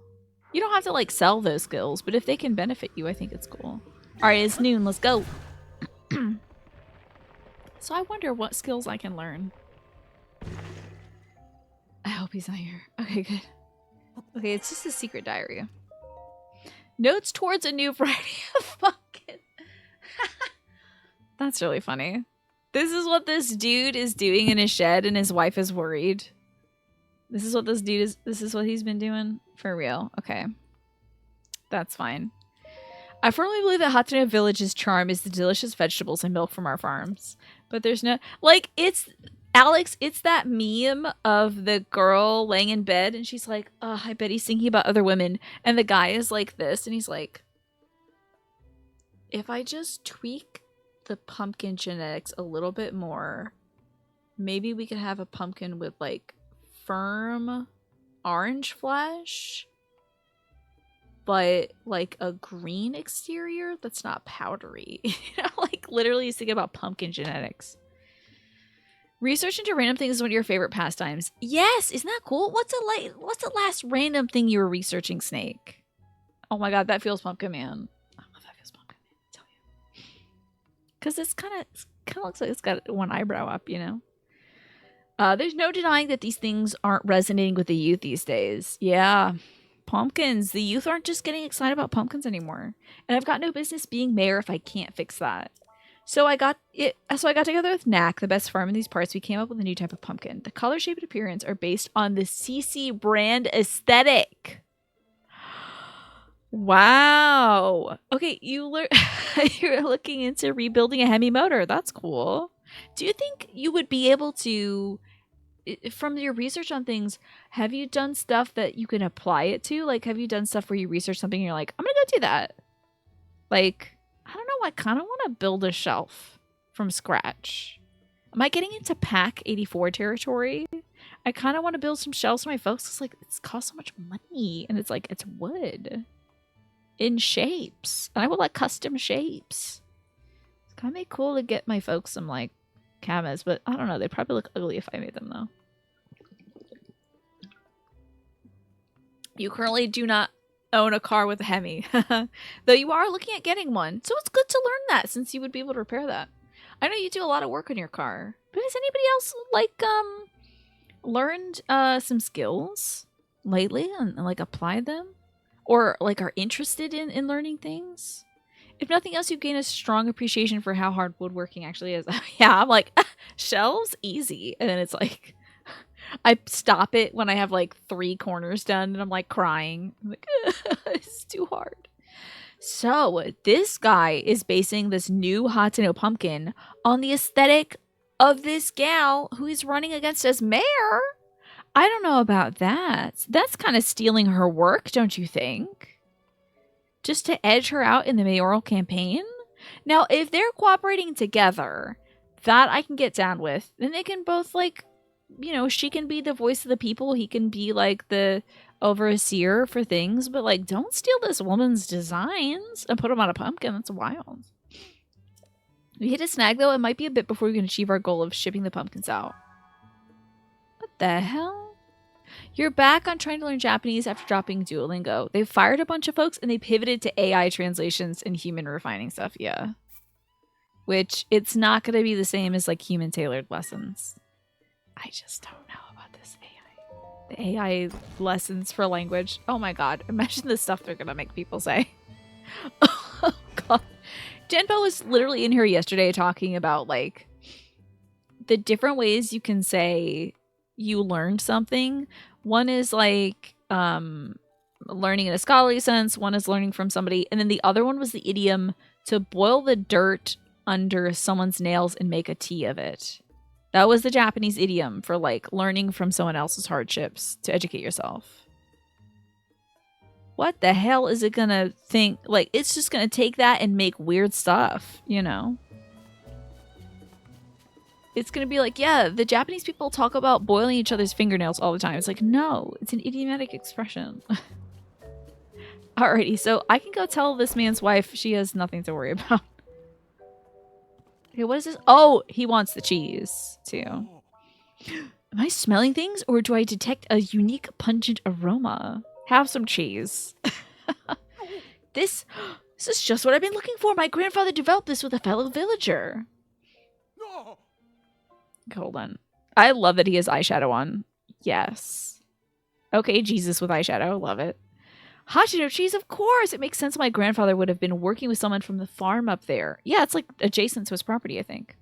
You don't have to like sell those skills, but if they can benefit you, I think it's cool. All right, it's noon. Let's go. So I wonder what skills I can learn. I hope he's not here. Okay, good. Okay, it's just a secret diary. Notes towards a new variety of pumpkin. That's really funny. This is what this dude is doing in his shed and his wife is worried. This is what this dude is. This is what he's been doing? For real. Okay. That's fine. I firmly believe that Hateno Village's charm is the delicious vegetables and milk from our farms. But there's no... Like, it's... Alex, it's that meme of the girl laying in bed and she's like, oh, I bet he's thinking about other women. And the guy is like this and he's like, if I just tweak the pumpkin genetics a little bit more, maybe we could have a pumpkin with like firm orange flesh, but like a green exterior that's not powdery. You know, like literally he's thinking about pumpkin genetics. Research into random things is one of your favorite pastimes. Yes, isn't that cool? What's the last random thing you were researching, Snake? Oh my god, that feels Pumpkin Man. I love that feels Pumpkin Man, I tell you. Because it's kind of looks like it's got one eyebrow up, you know? There's no denying that these things aren't resonating with the youth these days. Yeah, pumpkins. The youth aren't just getting excited about pumpkins anymore. And I've got no business being mayor if I can't fix that. So I got together with Knack, the best farm in these parts. We came up with a new type of pumpkin. The color, shape, and appearance are based on the CC brand aesthetic. Wow. Okay, you're looking into rebuilding a Hemi motor. That's cool. Do you think you would be able to, from your research on things, have you done stuff that you can apply it to? Like, have you done stuff where you research something and you're like, I'm gonna go do that? Like, I don't know, I kind of want to build a shelf from scratch. Am I getting into Pack 84 territory? I kind of want to build some shelves for my folks. It's like, it's cost so much money. And it's like, it's wood in shapes. And I would like custom shapes. It's kind of cool to get my folks some like cabinets, but I don't know. They'd probably look ugly if I made them though. You currently do not own a car with a Hemi, though you are looking at getting one. So it's good to learn that since you would be able to repair that. I know you do a lot of work on your car, but has anybody else like learned some skills lately and like applied them, or like are interested in learning things? If nothing else, you gain a strong appreciation for how hard woodworking actually is. Yeah, I'm like, shelves easy, and then it's like I stop it when I have like 3 corners done and I'm like crying. I'm like, it's too hard. So this guy is basing this new Hateno pumpkin on the aesthetic of this gal who he's running against as mayor. I don't know about that. That's kind of stealing her work, don't you think? Just to edge her out in the mayoral campaign? Now, if they're cooperating together, that I can get down with. Then they can both like, you know, she can be the voice of the people. He can be like the overseer for things. But like, don't steal this woman's designs and put them on a pumpkin. That's wild. We hit a snag though. It might be a bit before we can achieve our goal of shipping the pumpkins out. What the hell? You're back on trying to learn Japanese after dropping Duolingo. They fired a bunch of folks and they pivoted to AI translations and human refining stuff. Yeah. Which it's not going to be the same as like human tailored lessons. I just don't know about this AI. The AI lessons for language. Oh my god. Imagine the stuff they're going to make people say. Oh god. Denbo was literally in here yesterday talking about like the different ways you can say you learned something. One is like learning in a scholarly sense. One is learning from somebody. And then the other one was the idiom to boil the dirt under someone's nails and make a tea of it. That was the Japanese idiom for like learning from someone else's hardships to educate yourself. What the hell is it gonna think? Like, it's just gonna take that and make weird stuff, you know? It's gonna be like, yeah, the Japanese people talk about boiling each other's fingernails all the time. It's like, no, it's an idiomatic expression. Alrighty, so I can go tell this man's wife she has nothing to worry about. Okay, what is this? Oh, he wants the cheese, too. Am I smelling things, or do I detect a unique pungent aroma? Have some cheese. This is just what I've been looking for. My grandfather developed this with a fellow villager. Hold on. I love that he has eyeshadow on. Yes. Okay, Jesus with eyeshadow. Love it. Hateno cheese, of course. It makes sense my grandfather would have been working with someone from the farm up there. Yeah, it's like adjacent to his property, I think.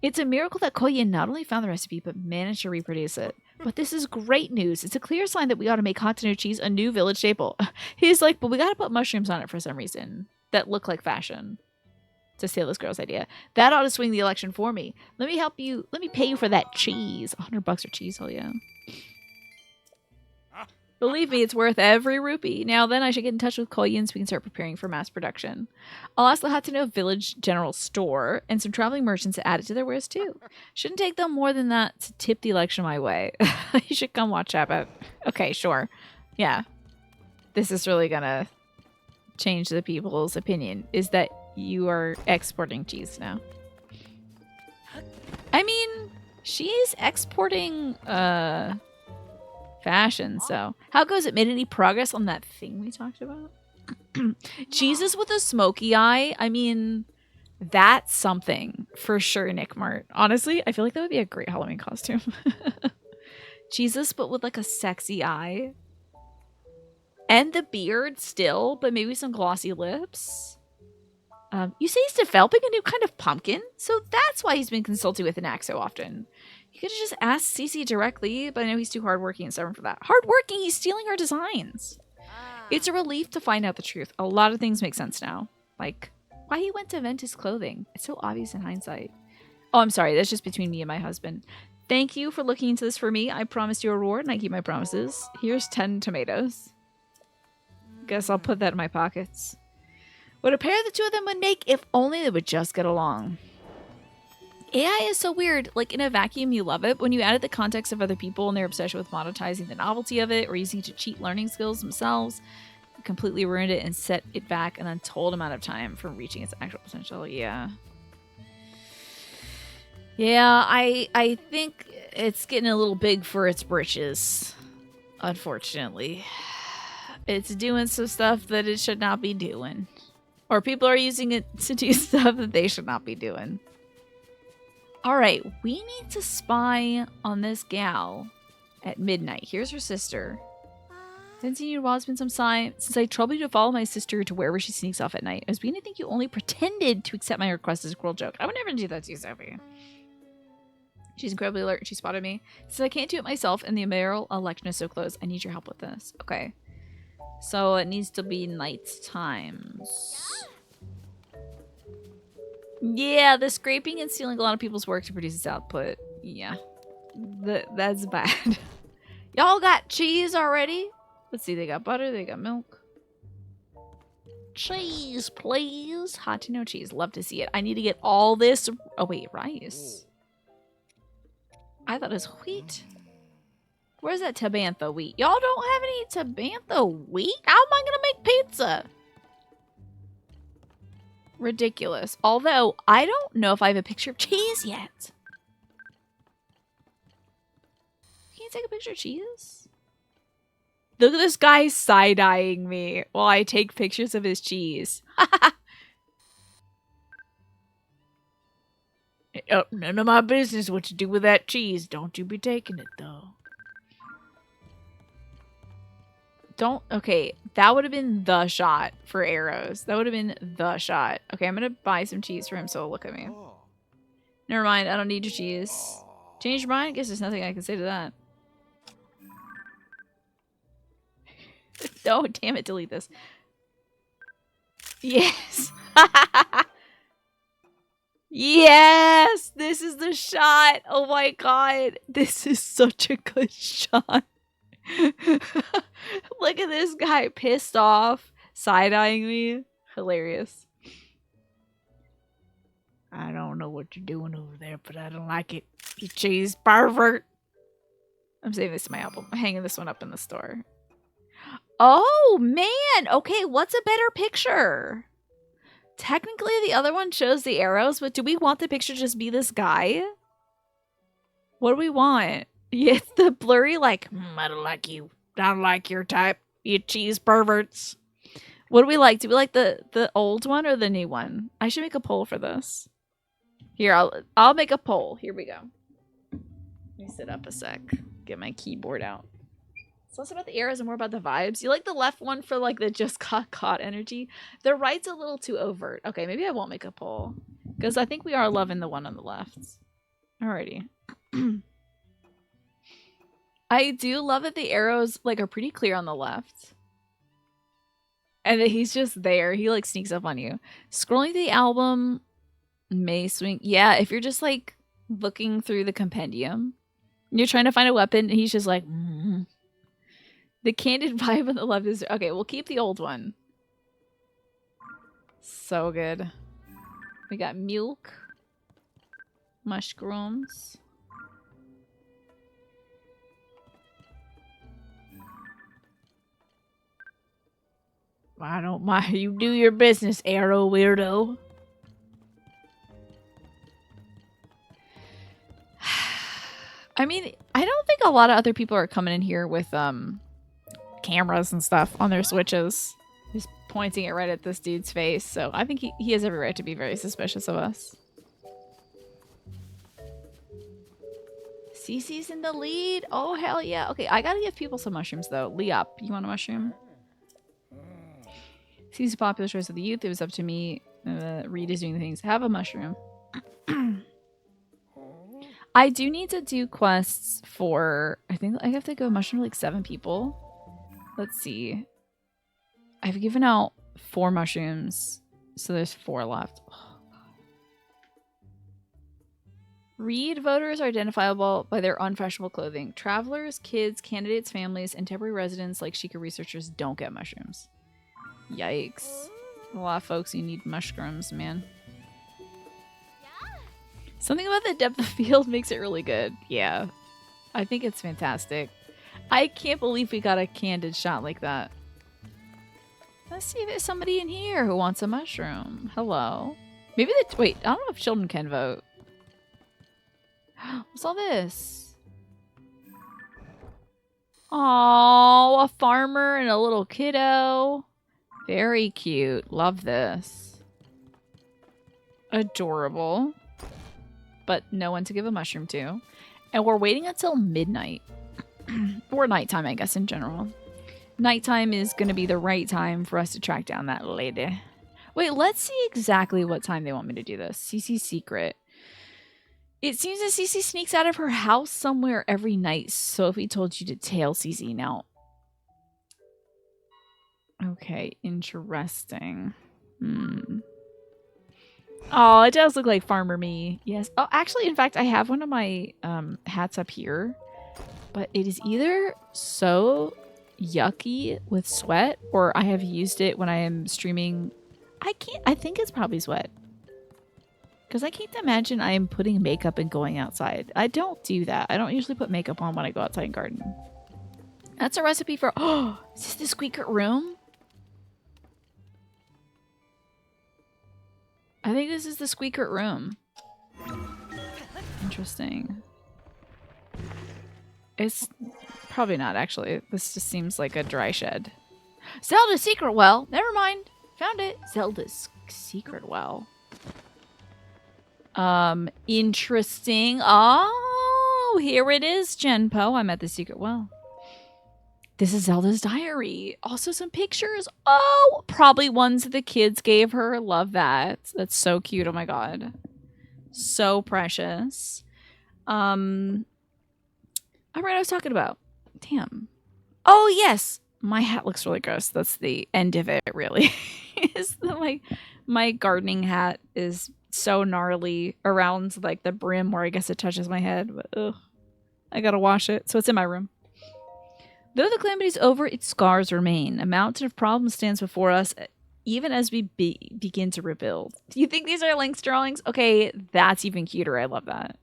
It's a miracle that Koya not only found the recipe, but managed to reproduce it. But this is great news. It's a clear sign that we ought to make Hateno cheese a new village staple. He's like, but we gotta put mushrooms on it for some reason that look like fashion. To steal this girl's idea. That ought to swing the election for me. Let me help you. Let me pay you for that cheese. $100 for cheese, hell yeah. Believe me, it's worth every rupee. Now then, I should get in touch with Koyin so we can start preparing for mass production. I'll ask the Hateno Village General Store and some traveling merchants to add it to their wares too. Shouldn't take them more than that to tip the election my way. You should come watch Abbott. Okay, sure. Yeah. This is really gonna change the people's opinion. Is that you are exporting cheese now. I mean, she's exporting fashion, so how goes it? Made any progress on that thing we talked about? Jesus with a smoky eye. I mean, that's something for sure, Nick Mart. Honestly, I feel like that would be a great Halloween costume. Jesus, but with like a sexy eye. And the beard still, but maybe some glossy lips. You say he's developing a new kind of pumpkin? So that's why he's been consulting with Enact so often. You could have just asked Cece directly, but I know he's too hardworking and stubborn for that. Hardworking? He's stealing our designs. It's a relief to find out the truth. A lot of things make sense now. Like, why he went to vent his clothing. It's so obvious in hindsight. Oh, I'm sorry. That's just between me and my husband. Thank you for looking into this for me. I promised you a reward, and I keep my promises. Here's 10 tomatoes. Guess I'll put that in my pockets. What a pair the two of them would make if only they would just get along. AI is so weird. Like, in a vacuum, you love it. When you added the context of other people and their obsession with monetizing the novelty of it or using it to cheat learning skills themselves, it completely ruined it and set it back an untold amount of time from reaching its actual potential. Yeah. Yeah, I think it's getting a little big for its britches, unfortunately. It's doing some stuff that it should not be doing. Or people are using it to do stuff that they should not be doing. Alright, we need to spy on this gal at midnight. Here's her sister. Haven't seen you in a while. It's been some time since I troubled you to follow my sister to wherever she sneaks off at night. I was beginning to think you only pretended to accept my request as a cruel joke. I would never do that to you, Sophie. She's incredibly alert. She spotted me. Since I can't do it myself and the mayoral election is so close, I need your help with this. Okay. So it needs to be night times. Yeah, the scraping and stealing a lot of people's work to produce its output. Yeah. That's bad. Y'all got cheese already? Let's see, they got butter, they got milk. Cheese, please. Hateno cheese. Love to see it. I need to get all this. Oh, wait, rice. I thought it was wheat. Where's that Tabantha wheat? Y'all don't have any Tabantha wheat? How am I gonna make pizza? Ridiculous. Although, I don't know if I have a picture of cheese yet. Can you take a picture of cheese? Look at this guy side-eyeing me while I take pictures of his cheese. Oh, none of my business what you do with that cheese. Don't you be taking it, though. Don't... Okay, that would have been the shot for arrows. That would have been the shot. Okay, I'm going to buy some cheese for him so he'll look at me. Never mind, I don't need your cheese. Change your mind? I guess there's nothing I can say to that. Oh, damn it, delete this. Yes! Yes! This is the shot! Oh my god. This is such a good shot. Look at this guy pissed off, side-eyeing me. Hilarious. I don't know what you're doing over there, but I don't like it. You cheese pervert. I'm saving this to my album. I'm hanging this one up in the store. Oh, man. Okay, what's a better picture? Technically, the other one shows the arrows, but do we want the picture to just be this guy? What do we want? Yeah, it's the blurry, like, I don't like you. I don't like your type. You cheese perverts. What do we like? Do we like the old one or the new one? I should make a poll for this. Here, I'll make a poll. Here we go. Let me sit up a sec. Get my keyboard out. It's less about the arrows and more about the vibes. You like the left one for like the just got caught energy. The right's a little too overt. Okay, maybe I won't make a poll. Because I think we are loving the one on the left. Alrighty. I do love that the arrows like are pretty clear on the left. And that he's just there. He like sneaks up on you. Scrolling through the album may swing. Yeah, if you're just like looking through the compendium. You're trying to find a weapon and he's just like... The candid vibe on the left is... Okay, we'll keep the old one. So good. We got milk. Mushrooms. I don't mind. You do your business, arrow weirdo. I mean, I don't think a lot of other people are coming in here with cameras and stuff on their switches. Just pointing it right at this dude's face. So I think he has every right to be very suspicious of us. Cece's in the lead. Oh, hell yeah. Okay, I gotta give people some mushrooms, though. Lee up. You want a mushroom? Cece's a popular choice of the youth. It was up to me. Reed is doing the things. Have a mushroom. I do need to do quests for... I think I have to go mushroom like 7 people. Let's see. I've given out 4 mushrooms, so there's 4 left. Read voters are identifiable by their unfashionable clothing. Travelers, kids, candidates, families, and temporary residents like Sheikah researchers don't get mushrooms. Yikes. A lot of folks who need mushrooms, man. Something about the depth of field makes it really good. Yeah. I think it's fantastic. I can't believe we got a candid shot like that. Let's see if there's somebody in here who wants a mushroom. Hello. Maybe wait, I don't know if children can vote. What's all this? Oh, a farmer and a little kiddo. Very cute. Love this. Adorable. But no one to give a mushroom to. And we're waiting until midnight. Or nighttime, I guess, in general. Nighttime is going to be the right time for us to track down that lady. Wait, let's see exactly what time they want me to do this. CC's secret. It seems that CC sneaks out of her house somewhere every night. Sophie told you to tail CC now. Okay, interesting. Oh, it does look like Farmer Me. Yes. Oh, actually, in fact, I have one of my hats up here. But it is either so yucky with sweat, or I have used it when I am streaming. I think it's probably sweat. Because I can't imagine I am putting makeup and going outside. I don't do that. I don't usually put makeup on when I go outside and garden. That's a recipe for... Oh, is this the squeaker room? I think this is the squeaker room. Interesting. It's probably not, actually. This just seems like a dry shed. Zelda's secret well. Never mind. Found it. Zelda's secret well. Interesting. Oh, here it is, Genpo. I'm at the secret well. This is Zelda's diary. Also some pictures. Oh, probably ones that the kids gave her. Love that. That's so cute. Oh my god. So precious. I forgot what I was talking about. Damn. Oh, yes. My hat looks really gross. That's the end of it, really. My gardening hat is so gnarly around like the brim where I guess it touches my head. But ugh, I gotta wash it. So it's in my room. Though the calamity's over, its scars remain. A mountain of problems stands before us, even as we begin to rebuild. Do you think these are Link's drawings? Okay, that's even cuter. I love that.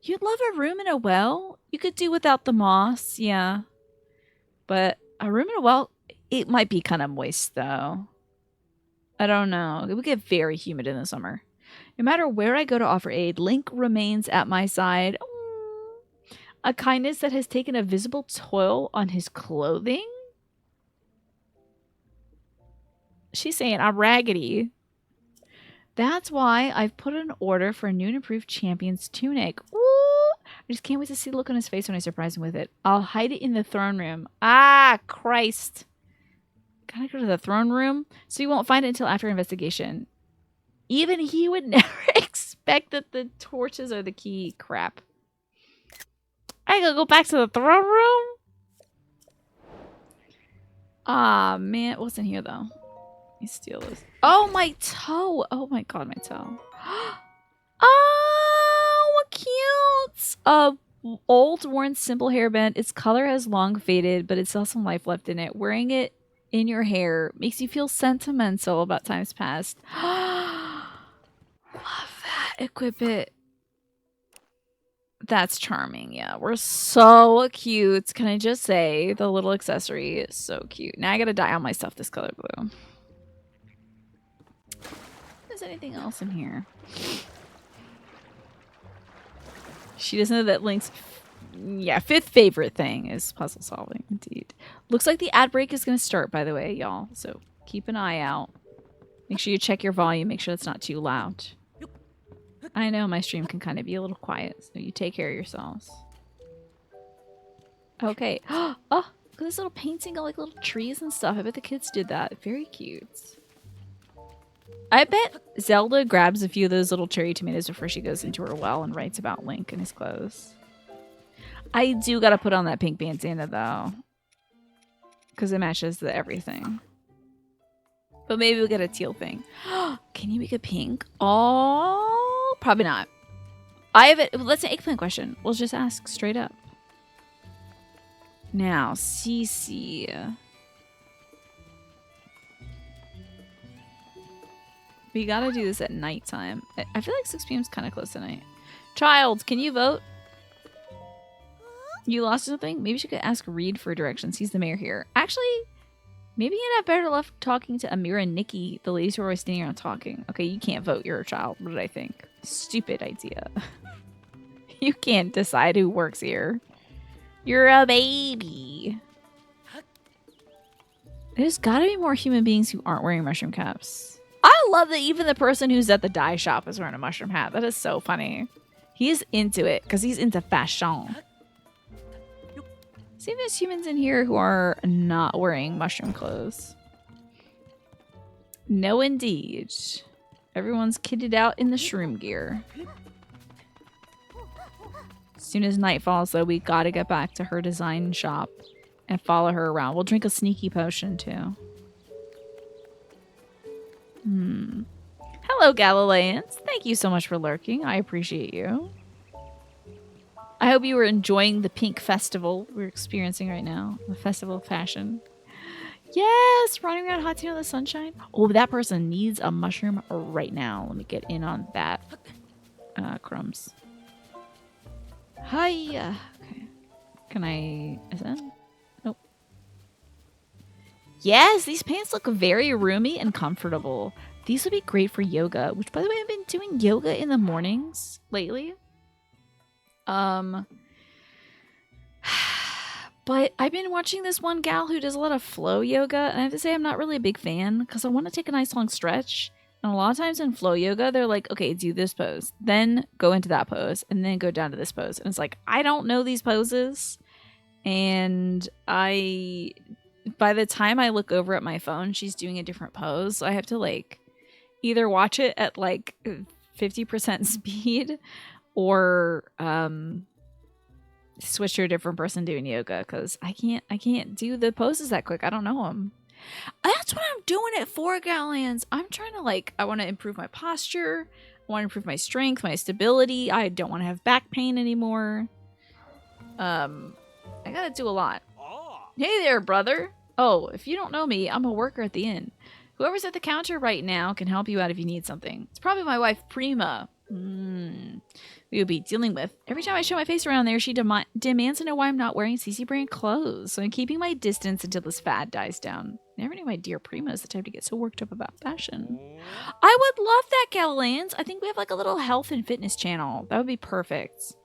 You'd love a room in a well? You could do without the moss, yeah. But a room in a well, it might be kind of moist, though. I don't know. It would get very humid in the summer. No matter where I go to offer aid, Link remains at my side. A kindness that has taken a visible toll on his clothing? She's saying I'm raggedy. That's why I've put an order for a new and improved champion's tunic. Ooh! I just can't wait to see the look on his face when I surprise him with it. I'll hide it in the throne room. Ah, Christ. Gotta go to the throne room? So you won't find it until after investigation. Even he would never expect that the torches are the key. Crap. I gotta go back to the throne room? Ah, man. What's in here, though? Let me steal this. Oh, my toe. Oh, my God, my toe. Oh, what cute. Old, worn, simple hairband. Its color has long faded, but it still has some life left in it. Wearing it in your hair makes you feel sentimental about times past. Love that. Equip it. That's charming. Yeah, we're so cute. Can I just say the little accessory is so cute. Now I gotta dye all my stuff this color blue. Is there anything else in here? She doesn't know that Link's fifth favorite thing is puzzle solving. Indeed. Looks like the ad break is going to start, by the way, y'all. So keep an eye out. Make sure you check your volume. Make sure it's not too loud. I know my stream can kind of be a little quiet, so you take care of yourselves. Okay. Oh, look at this little painting of like little trees and stuff. I bet the kids did that. Very cute. I bet Zelda grabs a few of those little cherry tomatoes before she goes into her well and writes about Link and his clothes. I do gotta put on that pink bandana, though. because it matches the everything. But maybe we'll get a teal thing. Can you make a pink? Oh, probably not. I have it. Let's an eggplant question. We'll just ask straight up. Now, Cece. We gotta do this at nighttime. I feel like 6 p.m. is kind of close tonight. Child, can you vote? You lost something? Maybe you could ask Reed for directions. He's the mayor here. Actually, maybe you'd have better luck talking to Amira and Nikki, the ladies who are always standing around talking. Okay, you can't vote. You're a child. What did I think? Stupid idea. You can't decide who works here. You're a baby. There's gotta be more human beings who aren't wearing mushroom caps. I love that even the person who's at the dye shop is wearing a mushroom hat. That is so funny. He's into it because he's into fashion. See if there's humans in here who are not wearing mushroom clothes. No, indeed. Everyone's kitted out in the shroom gear. As soon as night falls, though, we gotta get back to her design shop and follow her around. We'll drink a sneaky potion, too. Hello, Galileans. Thank you so much for lurking. I appreciate you. I hope you were enjoying the pink festival we're experiencing right now. The festival of fashion. Yes! Running around Hateno in the sunshine. Oh, that person needs a mushroom right now. Let me get in on that. Crumbs. Hi. Okay. Can I ascend? Nope. Yes, these pants look very roomy and comfortable. These would be great for yoga, which, by the way, I've been doing yoga in the mornings lately. But I've been watching this one gal who does a lot of flow yoga, and I have to say I'm not really a big fan because I want to take a nice long stretch. And a lot of times in flow yoga, they're like, okay, do this pose, then go into that pose, and then go down to this pose. And it's like, I don't know these poses. And by the time I look over at my phone, she's doing a different pose. So I have to like either watch it at like 50% speed or switch to a different person doing yoga because I can't do the poses that quick. I don't know them. That's what I'm doing it for, Galleons. I'm trying to I want to improve my posture. I want to improve my strength, my stability. I don't want to have back pain anymore. I gotta do a lot. Hey there, brother. Oh, if you don't know me, I'm a worker at the inn. Whoever's at the counter right now can help you out if you need something. It's probably my wife, Prima. We would be dealing with. Every time I show my face around there, she demands to know why I'm not wearing CC brand clothes. So I'm keeping my distance until this fad dies down. Never knew my dear Prima is the type to get so worked up about fashion. I would love that, Galileans. I think we have like a little health and fitness channel. That would be perfect.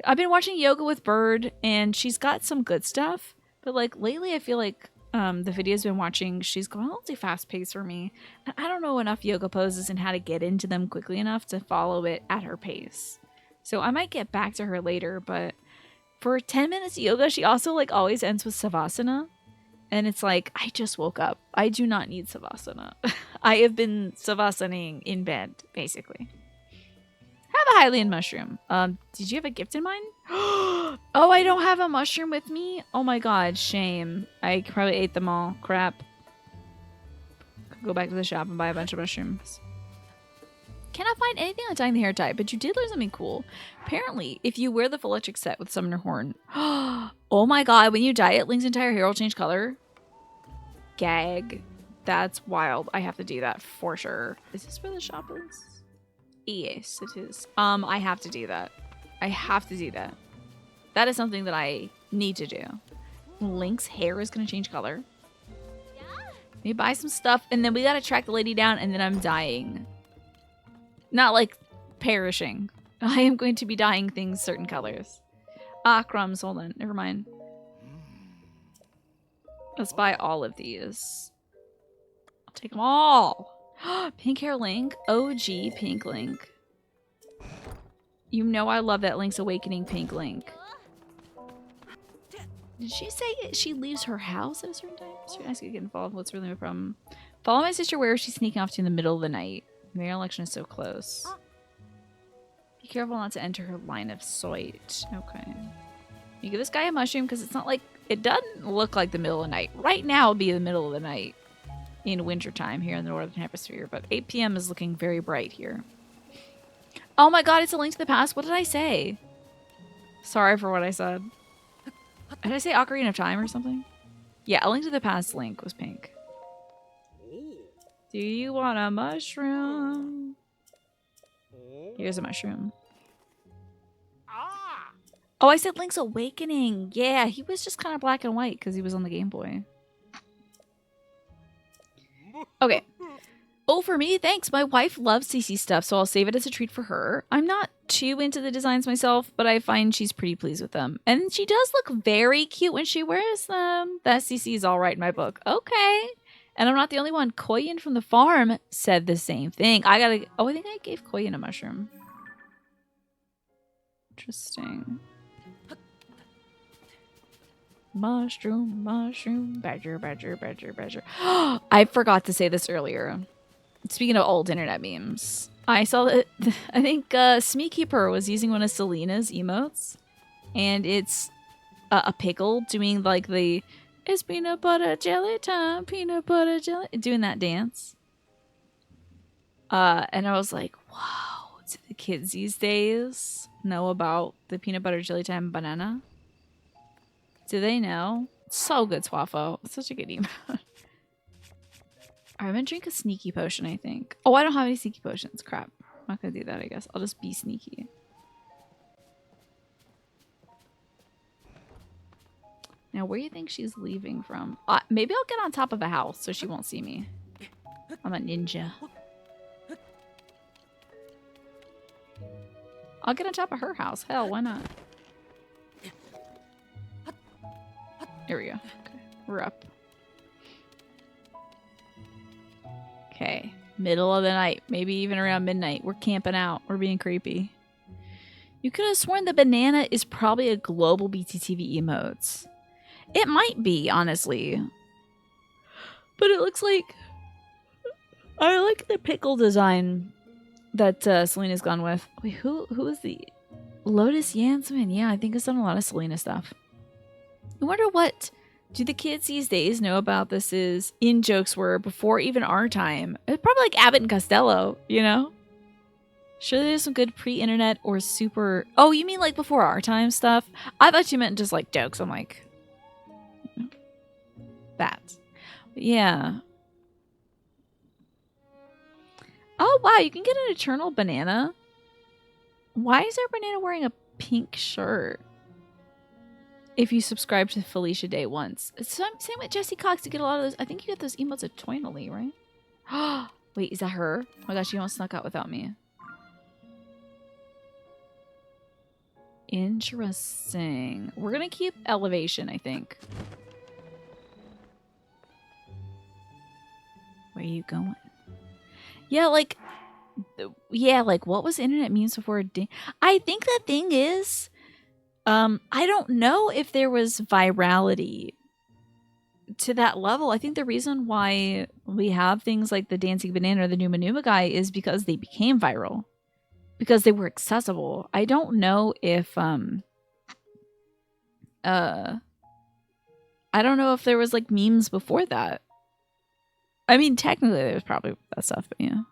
I've been watching Yoga with Bird, and she's got some good stuff. But like lately, I feel like the videos I've been watching, she's going a little too fast paced for me. And I don't know enough yoga poses and how to get into them quickly enough to follow it at her pace. So I might get back to her later, but for 10 minutes of yoga, she also like always ends with Savasana. And it's like, I just woke up. I do not need Savasana. I have been Savasanaing in bed, basically. Have a Hylian mushroom. Did you have a gift in mind? Oh, I don't have a mushroom with me? Oh my god, shame. I probably ate them all. Crap. Could go back to the shop and buy a bunch of mushrooms. Cannot find anything on dyeing the hair dye, but you did learn something cool. Apparently, if you wear the full electric set with Summoner Horn, oh my god, when you dye it, Link's entire hair will change color. Gag. That's wild. I have to do that for sure. Is this where the shop is? Yes, it is. I have to do that. I have to do that. That is something that I need to do. Link's hair is going to change color. Let me buy some stuff, and then we got to track the lady down, and then I'm dying. Not like perishing. I am going to be dyeing things certain colors. Ah, crumbs. Hold on. Never mind. Let's buy all of these. I'll take them all. Pink hair Link. OG Pink Link. You know I love that Link's Awakening Pink Link. Did she say she leaves her house at a certain time? Should I ask you to get involved? What's really my problem? Follow my sister. Where is she sneaking off to in the middle of the night? The election is so close. Be careful not to enter her line of sight. Okay. You give this guy a mushroom because it's not like It doesn't look like the middle of the night. Right now, it'd be the middle of the night in wintertime here in the Northern Hemisphere, but 8 p.m. is looking very bright here. Oh my god, it's A Link to the Past. What did I say? Sorry for what I said. Did I say Ocarina of Time or something? Yeah, A Link to the Past Link was pink. Do you want a mushroom? Here's a mushroom. Oh, I said Link's Awakening. Yeah, he was just kind of black and white because he was on the Game Boy. Okay. Oh, for me, thanks. My wife loves CC stuff, so I'll save it as a treat for her. I'm not too into the designs myself, but I find she's pretty pleased with them. And she does look very cute when she wears them. That CC is all right in my book. Okay. And I'm not the only one. Koyin from the farm said the same thing. I think I gave Koyin a mushroom. Interesting. Mushroom, mushroom, badger, badger, badger, badger. I forgot to say this earlier. Speaking of old internet memes, I saw that I think Smeekeeper was using one of Selena's emotes, and it's a pickle doing like the "It's peanut butter jelly time, peanut butter jelly," doing that dance. And I was like, wow, do the kids these days know about the peanut butter jelly time banana? Do they know? So good, Swaffo. It's such a good emote. I'm gonna drink a sneaky potion, I think. Oh, I don't have any sneaky potions. Crap. I'm not gonna do that, I guess. I'll just be sneaky. Now, where do you think she's leaving from? Maybe I'll get on top of a house so she won't see me. I'm a ninja. I'll get on top of her house. Hell, why not? There we go. Okay, we're up. Okay, middle of the night, maybe even around midnight. We're camping out. We're being creepy. You could have sworn the banana is probably a global BTTV emotes. It might be, honestly. But it looks like... I like the pickle design that Selena's gone with. Wait, who is the... Lotus Yansman? Yeah, I think it's done a lot of Selena stuff. I wonder what... Do the kids these days know about this is in-jokes were before even our time? It's probably like Abbott and Costello, you know? Sure, there's some good pre-internet or super... Oh, you mean like before our time stuff? I thought you meant just like jokes. I'm like... That. But yeah. Oh, wow, you can get an eternal banana. Why is our banana wearing a pink shirt? If you subscribe to Felicia Day once. Same with Jessie Cox. You get a lot of those. I think you get those emotes at Toynally, right? Wait, is that her? Oh my gosh, she almost snuck out without me. Interesting. We're going to keep elevation, I think. Where are you going? Yeah, like what was internet memes before? I think the thing is... I don't know if there was virality to that level. I think the reason why we have things like the Dancing Banana or the Numa Numa guy is because they became viral. Because they were accessible. I don't know if, I don't know if there was like memes before that. I mean, technically there was probably that stuff, but yeah.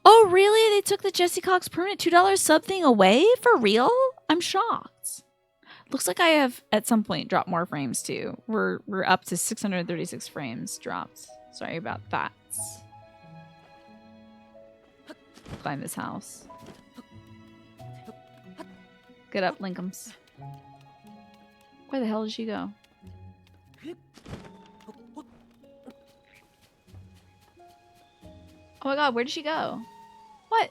Oh, really? They took the Jessie Cox permanent $2 sub thing away? For real? I'm shocked. Looks like I have at some point dropped more frames too. We're up to 636 frames dropped. Sorry about that. Climb this house. Get up, Linkums. Where the hell did she go? Oh my god, where did she go? What?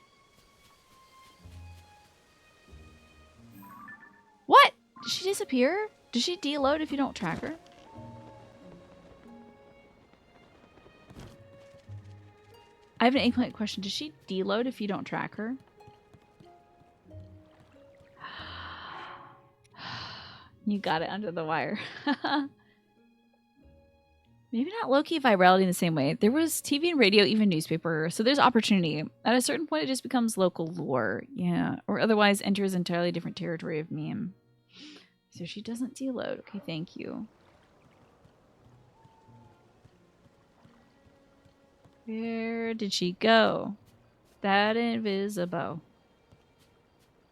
What? Did she disappear? Does she deload if you don't track her? I have an 8-point question. Does she deload if you don't track her? You got it under the wire. Maybe not low-key virality in the same way. There was TV and radio, even newspaper, so there's opportunity. At a certain point, it just becomes local lore. Yeah. Or otherwise enters entirely different territory of meme. So she doesn't deload. Okay, thank you. Where did she go? That invisible.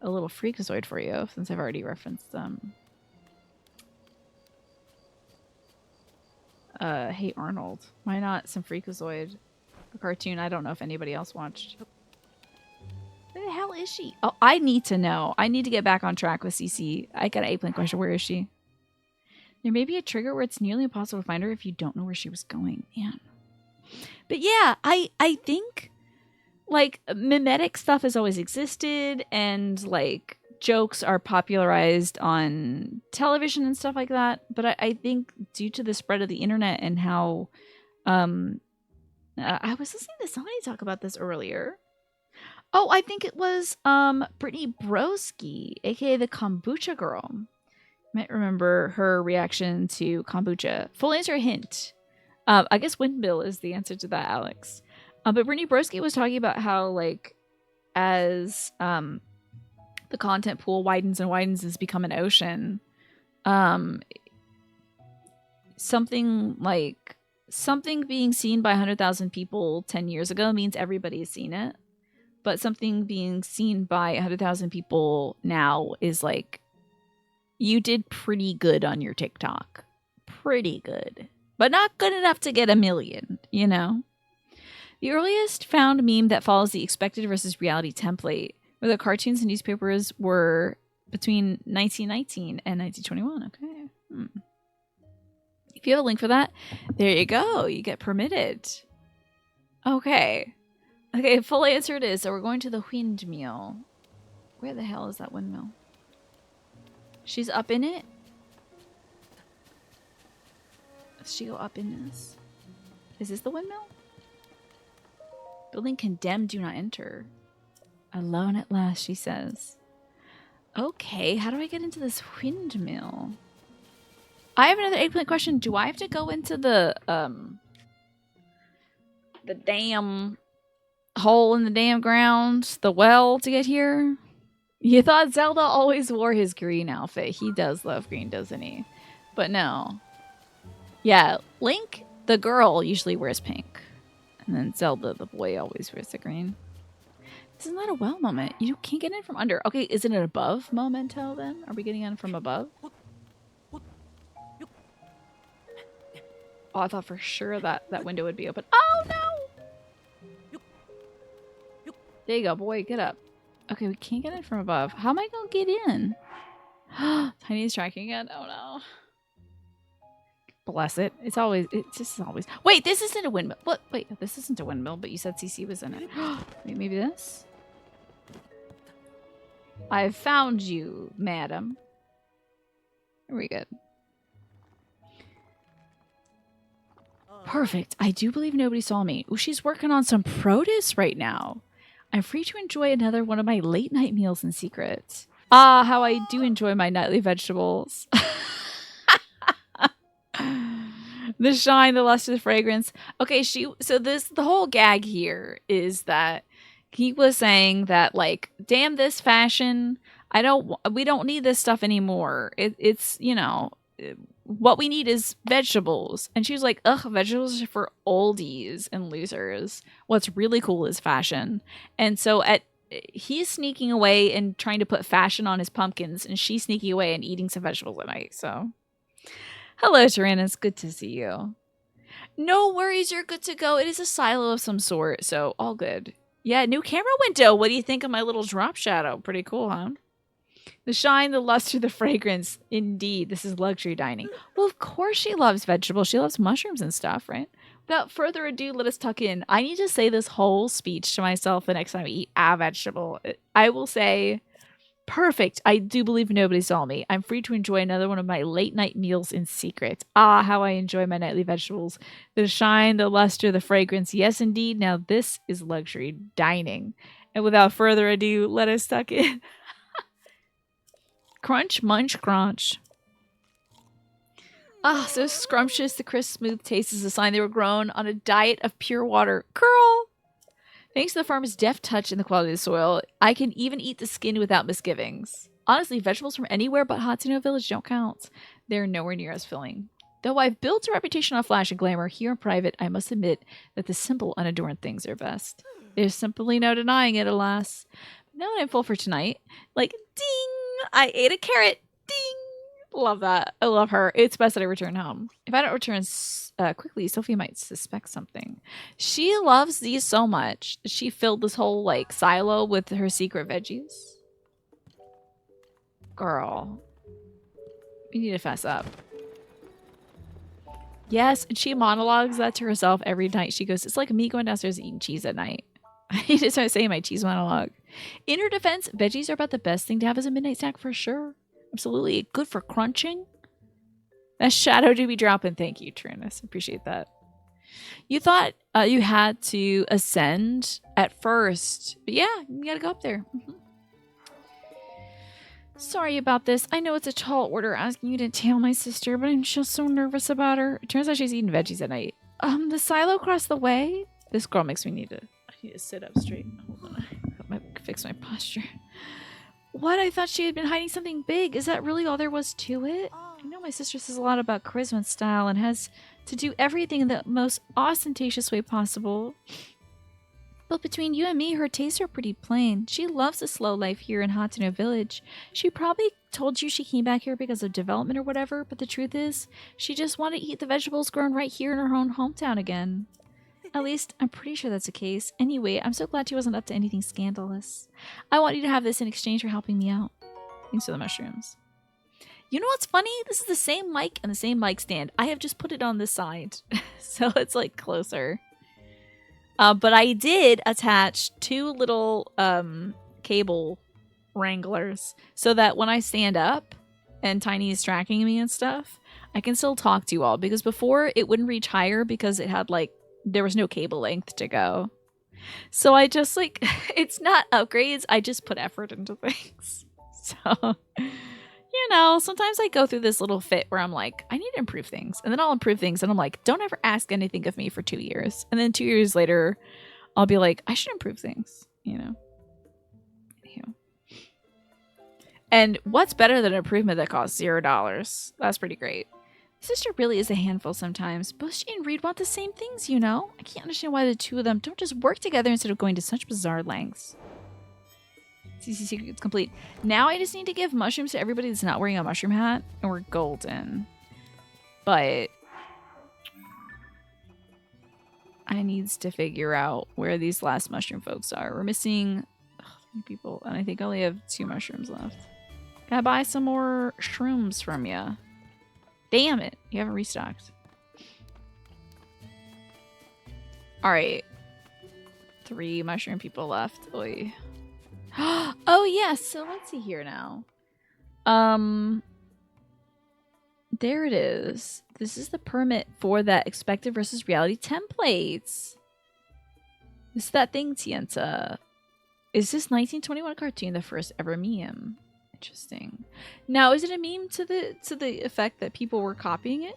A little freakazoid for you, since I've already referenced them. Hey Arnold. Why not some freakazoid? A cartoon I don't know if anybody else watched. Where the hell is she? Oh, I need to know. I need to get back on track with CC. I got an 8-point question. Where is she? There may be a trigger where it's nearly impossible to find her if you don't know where she was going. Man. But yeah, I think like mimetic stuff has always existed, and like jokes are popularized on television and stuff like that. But I think due to the spread of the internet and how I was listening to somebody talk about this earlier. Oh, I think it was Brittany Broski, aka the Kombucha Girl. You might remember her reaction to kombucha. Full answer hint. I guess windmill is the answer to that, Alex. But Brittany Broski was talking about how, like, as the content pool widens and widens, has become an ocean. Something being seen by 100,000 people 10 years ago means everybody has seen it. But something being seen by 100,000 people now is like, you did pretty good on your TikTok. Pretty good. But not good enough to get 1 million, you know? The earliest found meme that follows the expected versus reality template, where the cartoons and newspapers were between 1919 and 1921. Okay. If you have a link for that, there you go. You get permitted. Okay. Okay, full answer it is. So we're going to the windmill. Where the hell is that windmill? She's up in it? Does she go up in this? Is this the windmill? Building condemned, do not enter. Alone at last, she says. Okay, how do I get into this windmill? I have another 8-point question. Do I have to go into the damn hole in the damn ground, the well, to get here? You thought Zelda always wore his green outfit. He does love green, doesn't he? But no. Yeah, Link, the girl, usually wears pink. And then Zelda, the boy, always wears the green. This is not a well moment. You can't get in from under. Okay, is it an above momento then? Are we getting in from above? Oh, I thought for sure that window would be open. Oh, no! There you go, boy. Get up. Okay, we can't get in from above. How am I going to get in? Tiny's tracking it. Oh, no. Bless it. It's just always... Wait, this isn't a windmill. What? Wait, this isn't a windmill, but you said CC was in it. Maybe this? I've found you, madam. Very good. Perfect. I do believe nobody saw me. Ooh, she's working on some produce right now. I'm free to enjoy another one of my late night meals in secret. Ah, how I do enjoy my nightly vegetables. The shine, the luster, the fragrance. Okay, the whole gag here is that he was saying that, like, damn this fashion. We don't need this stuff anymore. It's, you know, what we need is vegetables. And she was like, ugh, vegetables are for oldies and losers. What's really cool is fashion. And so he's sneaking away and trying to put fashion on his pumpkins, and she's sneaking away and eating some vegetables at night. So, hello, Tyrannus. Good to see you. No worries, you're good to go. It is a silo of some sort, so all good. Yeah, new camera window. What do you think of my little drop shadow? Pretty cool, huh? The shine, the luster, the fragrance. Indeed, this is luxury dining. Well, of course she loves vegetables. She loves mushrooms and stuff, right? Without further ado, let us tuck in. I need to say this whole speech to myself the next time I eat a vegetable. I will say, perfect. I do believe nobody saw me. I'm free to enjoy another one of my late night meals in secret. Ah, how I enjoy my nightly vegetables. The shine, the luster, the fragrance. Yes, indeed. Now this is luxury dining. And without further ado, let us tuck in. Crunch, munch, crunch. Ah, so scrumptious. The crisp, smooth taste is a sign they were grown on a diet of pure water. Girl! Thanks to the farmer's deft touch and the quality of the soil, I can even eat the skin without misgivings. Honestly, vegetables from anywhere but Hateno Village don't count. They're nowhere near as filling. Though I've built a reputation on flash and glamour, here in private, I must admit that the simple, unadorned things are best. There's simply no denying it, alas. Now that I'm full for tonight, like, ding! I ate a carrot. Ding! Love that. I love her. It's best that I return home. If I don't return quickly, Sophie might suspect something. She loves these so much. She filled this whole, like, silo with her secret veggies. Girl. You need to fess up. Yes, and she monologues that to herself every night. She goes, it's like me going downstairs eating cheese at night. I need to start saying my cheese monologue. In her defense, veggies are about the best thing to have as a midnight snack for sure. Absolutely. Good for crunching. That shadow do be dropping. Thank you, Trinus. Appreciate that. You thought you had to ascend at first. But yeah, you gotta go up there. Sorry about this. I know it's a tall order asking you to tail my sister, but I'm just so nervous about her. It turns out she's eating veggies at night. The silo across the way? This girl makes me need to sit up straight. Hold on. I gotta fix my posture. What? I thought she had been hiding something big. Is that really all there was to it? I know my sister says a lot about charisma and style and has to do everything in the most ostentatious way possible. But between you and me, her tastes are pretty plain. She loves the slow life here in Hateno Village. She probably told you she came back here because of development or whatever, but the truth is, she just wanted to eat the vegetables grown right here in her own hometown again. At least, I'm pretty sure that's the case. Anyway, I'm so glad she wasn't up to anything scandalous. I want you to have this in exchange for helping me out. Thanks for the mushrooms. You know what's funny? This is the same mic and the same mic stand. I have just put it on this side, so it's like closer. But I did attach two little cable wranglers so that when I stand up and Tiny is tracking me and stuff, I can still talk to you all. Because before, it wouldn't reach higher because it had, like, there was no cable length to go. So I just, like, it's not upgrades. I just put effort into things. So, you know, sometimes I go through this little fit where I'm like, I need to improve things. And then I'll improve things. And I'm like, don't ever ask anything of me for 2 years. And then 2 years later, I'll be like, I should improve things, you know? Anywho. And what's better than an improvement that costs $0? That's pretty great. Sister really is a handful sometimes. But she and Reed want the same things, you know? I can't understand why the two of them don't just work together instead of going to such bizarre lengths. CC secret's complete. Now I just need to give mushrooms to everybody that's not wearing a mushroom hat, and we're golden. But I needs to figure out where these last mushroom folks are. We're missing 3 people, and I think I only have 2 mushrooms left. Gotta buy some more shrooms from ya. Damn it, you haven't restocked. Alright. 3 mushroom people left. Oy. Oh yes, so let's see here now. There it is. This is the permit for that expected versus reality templates. This is that thing, Tienta. Is this 1921 cartoon the first ever meme? Interesting. Now, is it a meme to the effect that people were copying it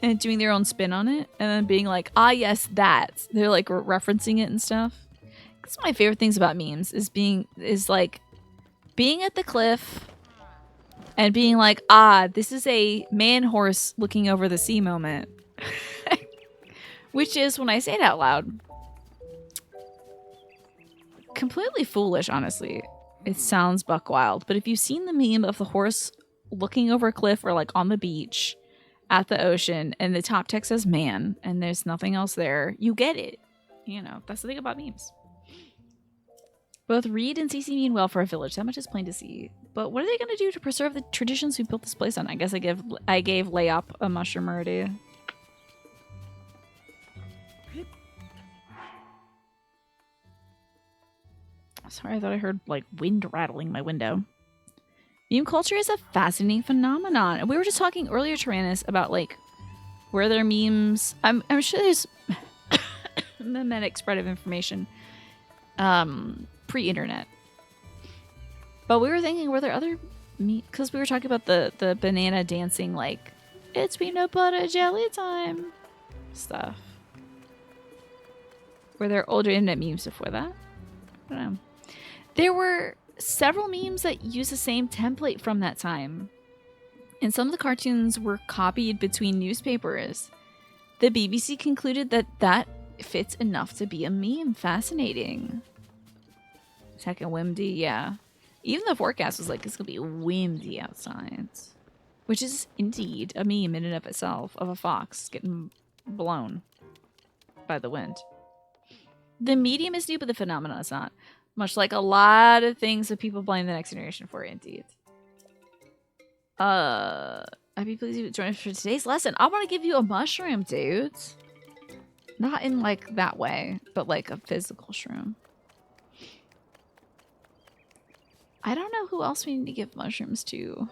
and doing their own spin on it and then being like, ah, yes, that. They're like referencing it and stuff. That's one of my favorite things about memes is like being at the cliff and being like, ah, this is a man horse looking over the sea moment. Which is, when I say it out loud, completely foolish, honestly. It sounds buck wild. But if you've seen the meme of the horse looking over a cliff or like on the beach at the ocean and the top text says man and there's nothing else there, you get it. You know, that's the thing about memes. Both Reed and CC mean well for a village. That much is plain to see. But what are they going to do to preserve the traditions we built this place on? I guess I gave Layop a mushroom already. Sorry, I thought I heard like wind rattling my window. Meme culture is a fascinating phenomenon. And we were just talking earlier, Tyrannus, about like where there are memes. I'm sure there's mimetic spread of information. Pre-internet. But we were thinking, were there other because we were talking about the banana dancing, like, it's peanut butter jelly time stuff. Were there older internet memes before that? I don't know. There were several memes that use the same template from that time. And some of the cartoons were copied between newspapers. The BBC concluded that that fits enough to be a meme. Fascinating. Second windy, yeah. Even the forecast was like, it's going to be windy outside. Which is indeed a meme in and of itself, of a fox getting blown by the wind. The medium is new, but the phenomenon is not. Much like a lot of things that people blame the next generation for, indeed. I'd be pleased to join us for today's lesson. I want to give you a mushroom, dudes. Not in, like, that way, but, like, a physical shroom. I don't know who else we need to give mushrooms to.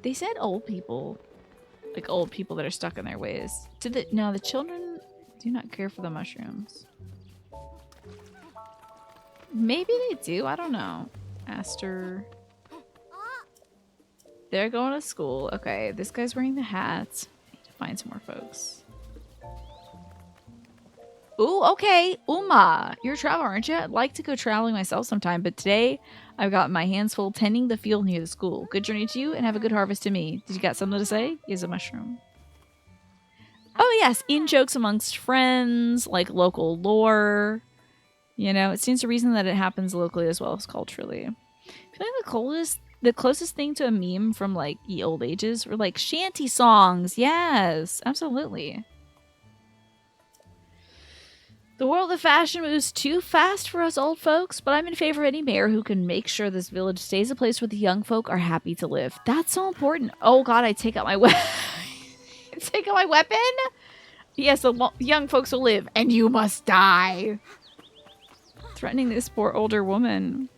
They said old people. Like, old people that are stuck in their ways. No, the children do not care for the mushrooms. Maybe they do. I don't know. Aster. They're going to school. Okay, this guy's wearing the hat. I need to find some more folks. Ooh, okay. Uma, you're a traveler, aren't you? I'd like to go traveling myself sometime, but today I've got my hands full tending the field near the school. Good journey to you, and have a good harvest to me. Did you got something to say? Here's a mushroom. Oh, yes. In jokes amongst friends, like local lore. You know, it seems to reason that it happens locally as well as culturally. I feel like the closest thing to a meme from, like, the old ages were, like, shanty songs. Yes, absolutely. The world of fashion moves too fast for us old folks, but I'm in favor of any mayor who can make sure this village stays a place where the young folk are happy to live. That's so important. Oh god, I take out my weapon. Take out my weapon? Yes, the young folks will live, and you must die. Threatening this poor older woman.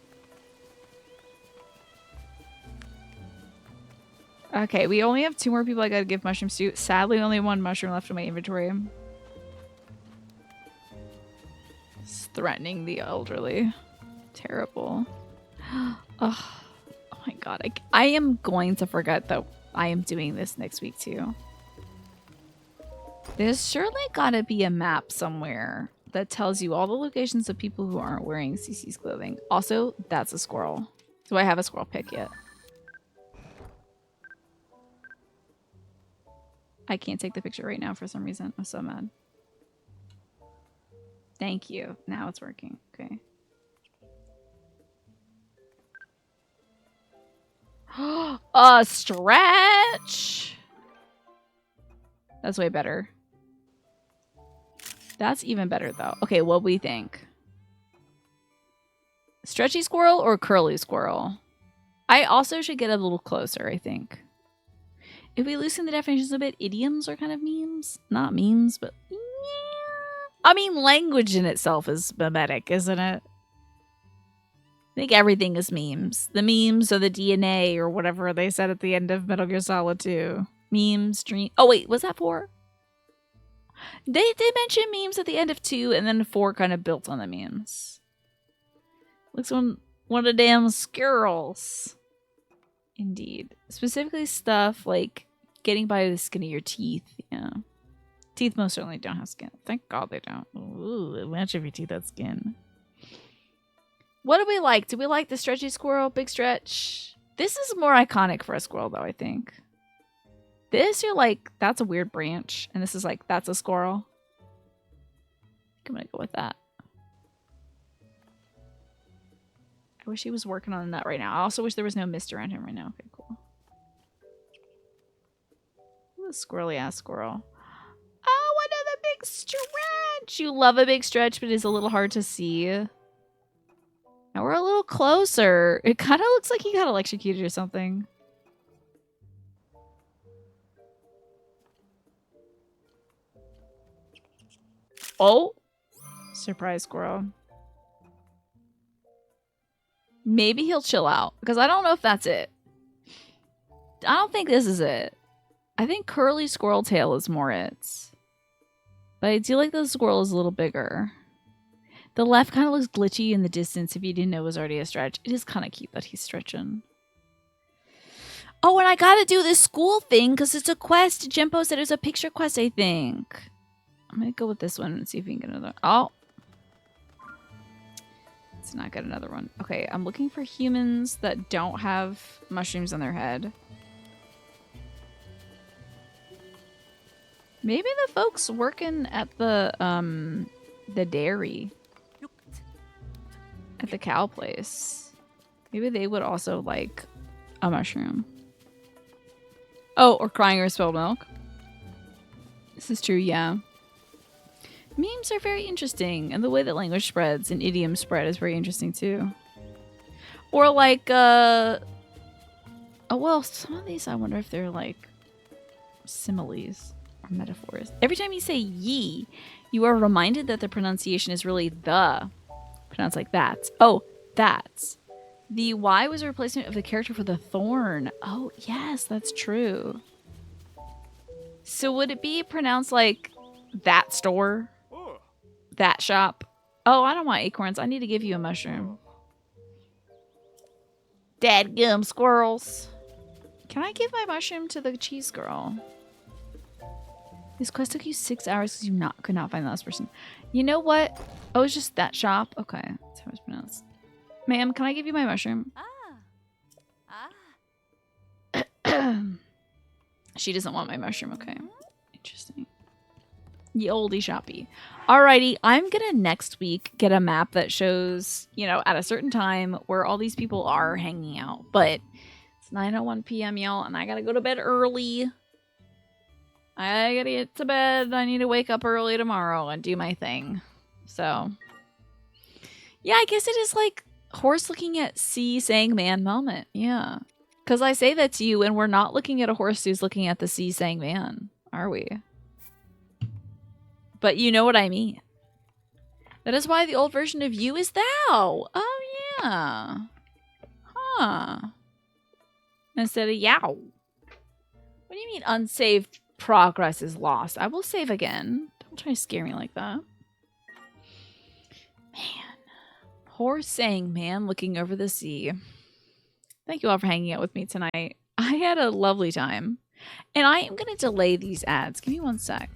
Okay, we only have 2 more people I gotta give mushrooms to. Sadly, only 1 mushroom left in my inventory. Threatening the elderly. Terrible. Oh my god. I am going to forget that I am doing this next week too. There's surely gotta be a map somewhere that tells you all the locations of people who aren't wearing CC's clothing. Also, that's a squirrel. Do I have a squirrel pick yet? I can't take the picture right now for some reason. I'm so mad. Thank you. Now it's working. Okay. A stretch! That's way better. That's even better, though. Okay, what do we think? Stretchy squirrel or curly squirrel? I also should get a little closer, I think. If we loosen the definitions a bit, idioms are kind of memes. Not memes, but... yeah. I mean, language in itself is mimetic, isn't it? I think everything is memes. The memes or the DNA or whatever they said at the end of Metal Gear Solid 2. Memes, dream... Oh, wait, was that 4? They did mention memes at the end of 2, and then 4 kind of built on the memes. Looks like one of the damn squirrels. Indeed. Specifically stuff like getting by the skin of your teeth. Yeah. Teeth most certainly don't have skin. Thank God they don't. Ooh, imagine if your teeth had skin. What do we like? Do we like the stretchy squirrel? Big stretch? This is more iconic for a squirrel, though, I think. This, you're like, that's a weird branch. And this is like, that's a squirrel. I'm gonna go with that. I wish he was working on that right now. I also wish there was no mist around him right now. Okay, cool. Ooh, a squirrely ass squirrel. Oh, another big stretch! You love a big stretch, but it's a little hard to see. Now we're a little closer. It kind of looks like he got electrocuted or something. Oh! Surprise squirrel. Maybe he'll chill out, because I don't know if that's it. I don't think this is it. I think curly squirrel tail is more it. But I do like the squirrel is a little bigger. The left kind of looks glitchy in the distance if you didn't know it was already a stretch. It is kind of cute that he's stretching. Oh, and I gotta do this school thing because it's a quest. Jimpo said it was a picture quest, I think. I'm gonna go with this one and see if we can get another. Oh. Let's not get another one. Okay, I'm looking for humans that don't have mushrooms on their head. Maybe the folks working at the dairy. At the cow place. Maybe they would also like a mushroom. Oh, or crying or spilled milk. This is true, yeah. Memes are very interesting, and the way that language spreads and idioms spread is very interesting too. Or like, oh well, some of these I wonder if they're like similes or metaphors. Every time you say ye, you are reminded that the pronunciation is really the. Pronounced like that. Oh, that's. The Y was a replacement of the character for the thorn. Oh, yes, that's true. So would it be pronounced like that store? That shop? Oh, I don't want acorns. I need to give you a mushroom. Dadgum squirrels. Can I give my mushroom to the cheese girl? This quest took you 6 hours because you could not find the last person. You know what? Oh, it's just that shop? Okay, that's how it's pronounced. Ma'am, can I give you my mushroom? She doesn't want my mushroom. Okay. Interesting. Ye oldie shoppy. Alrighty, I'm gonna next week get a map that shows, you know, at a certain time where all these people are hanging out. But it's 9:01 p.m. y'all, and I gotta go to bed early. I gotta get to bed. I need to wake up early tomorrow and do my thing. So, yeah, I guess it is like horse looking at sea saying man moment. Yeah. Because I say that to you and we're not looking at a horse who's looking at the sea saying man, are we? But you know what I mean. That is why the old version of you is thou. Oh, yeah. Huh. Instead of yow. What do you mean unsaved progress is lost? I will save again. Don't try to scare me like that. Man. Horse saying man looking over the sea. Thank you all for hanging out with me tonight. I had a lovely time. And I am going to delay these ads. Give me one sec.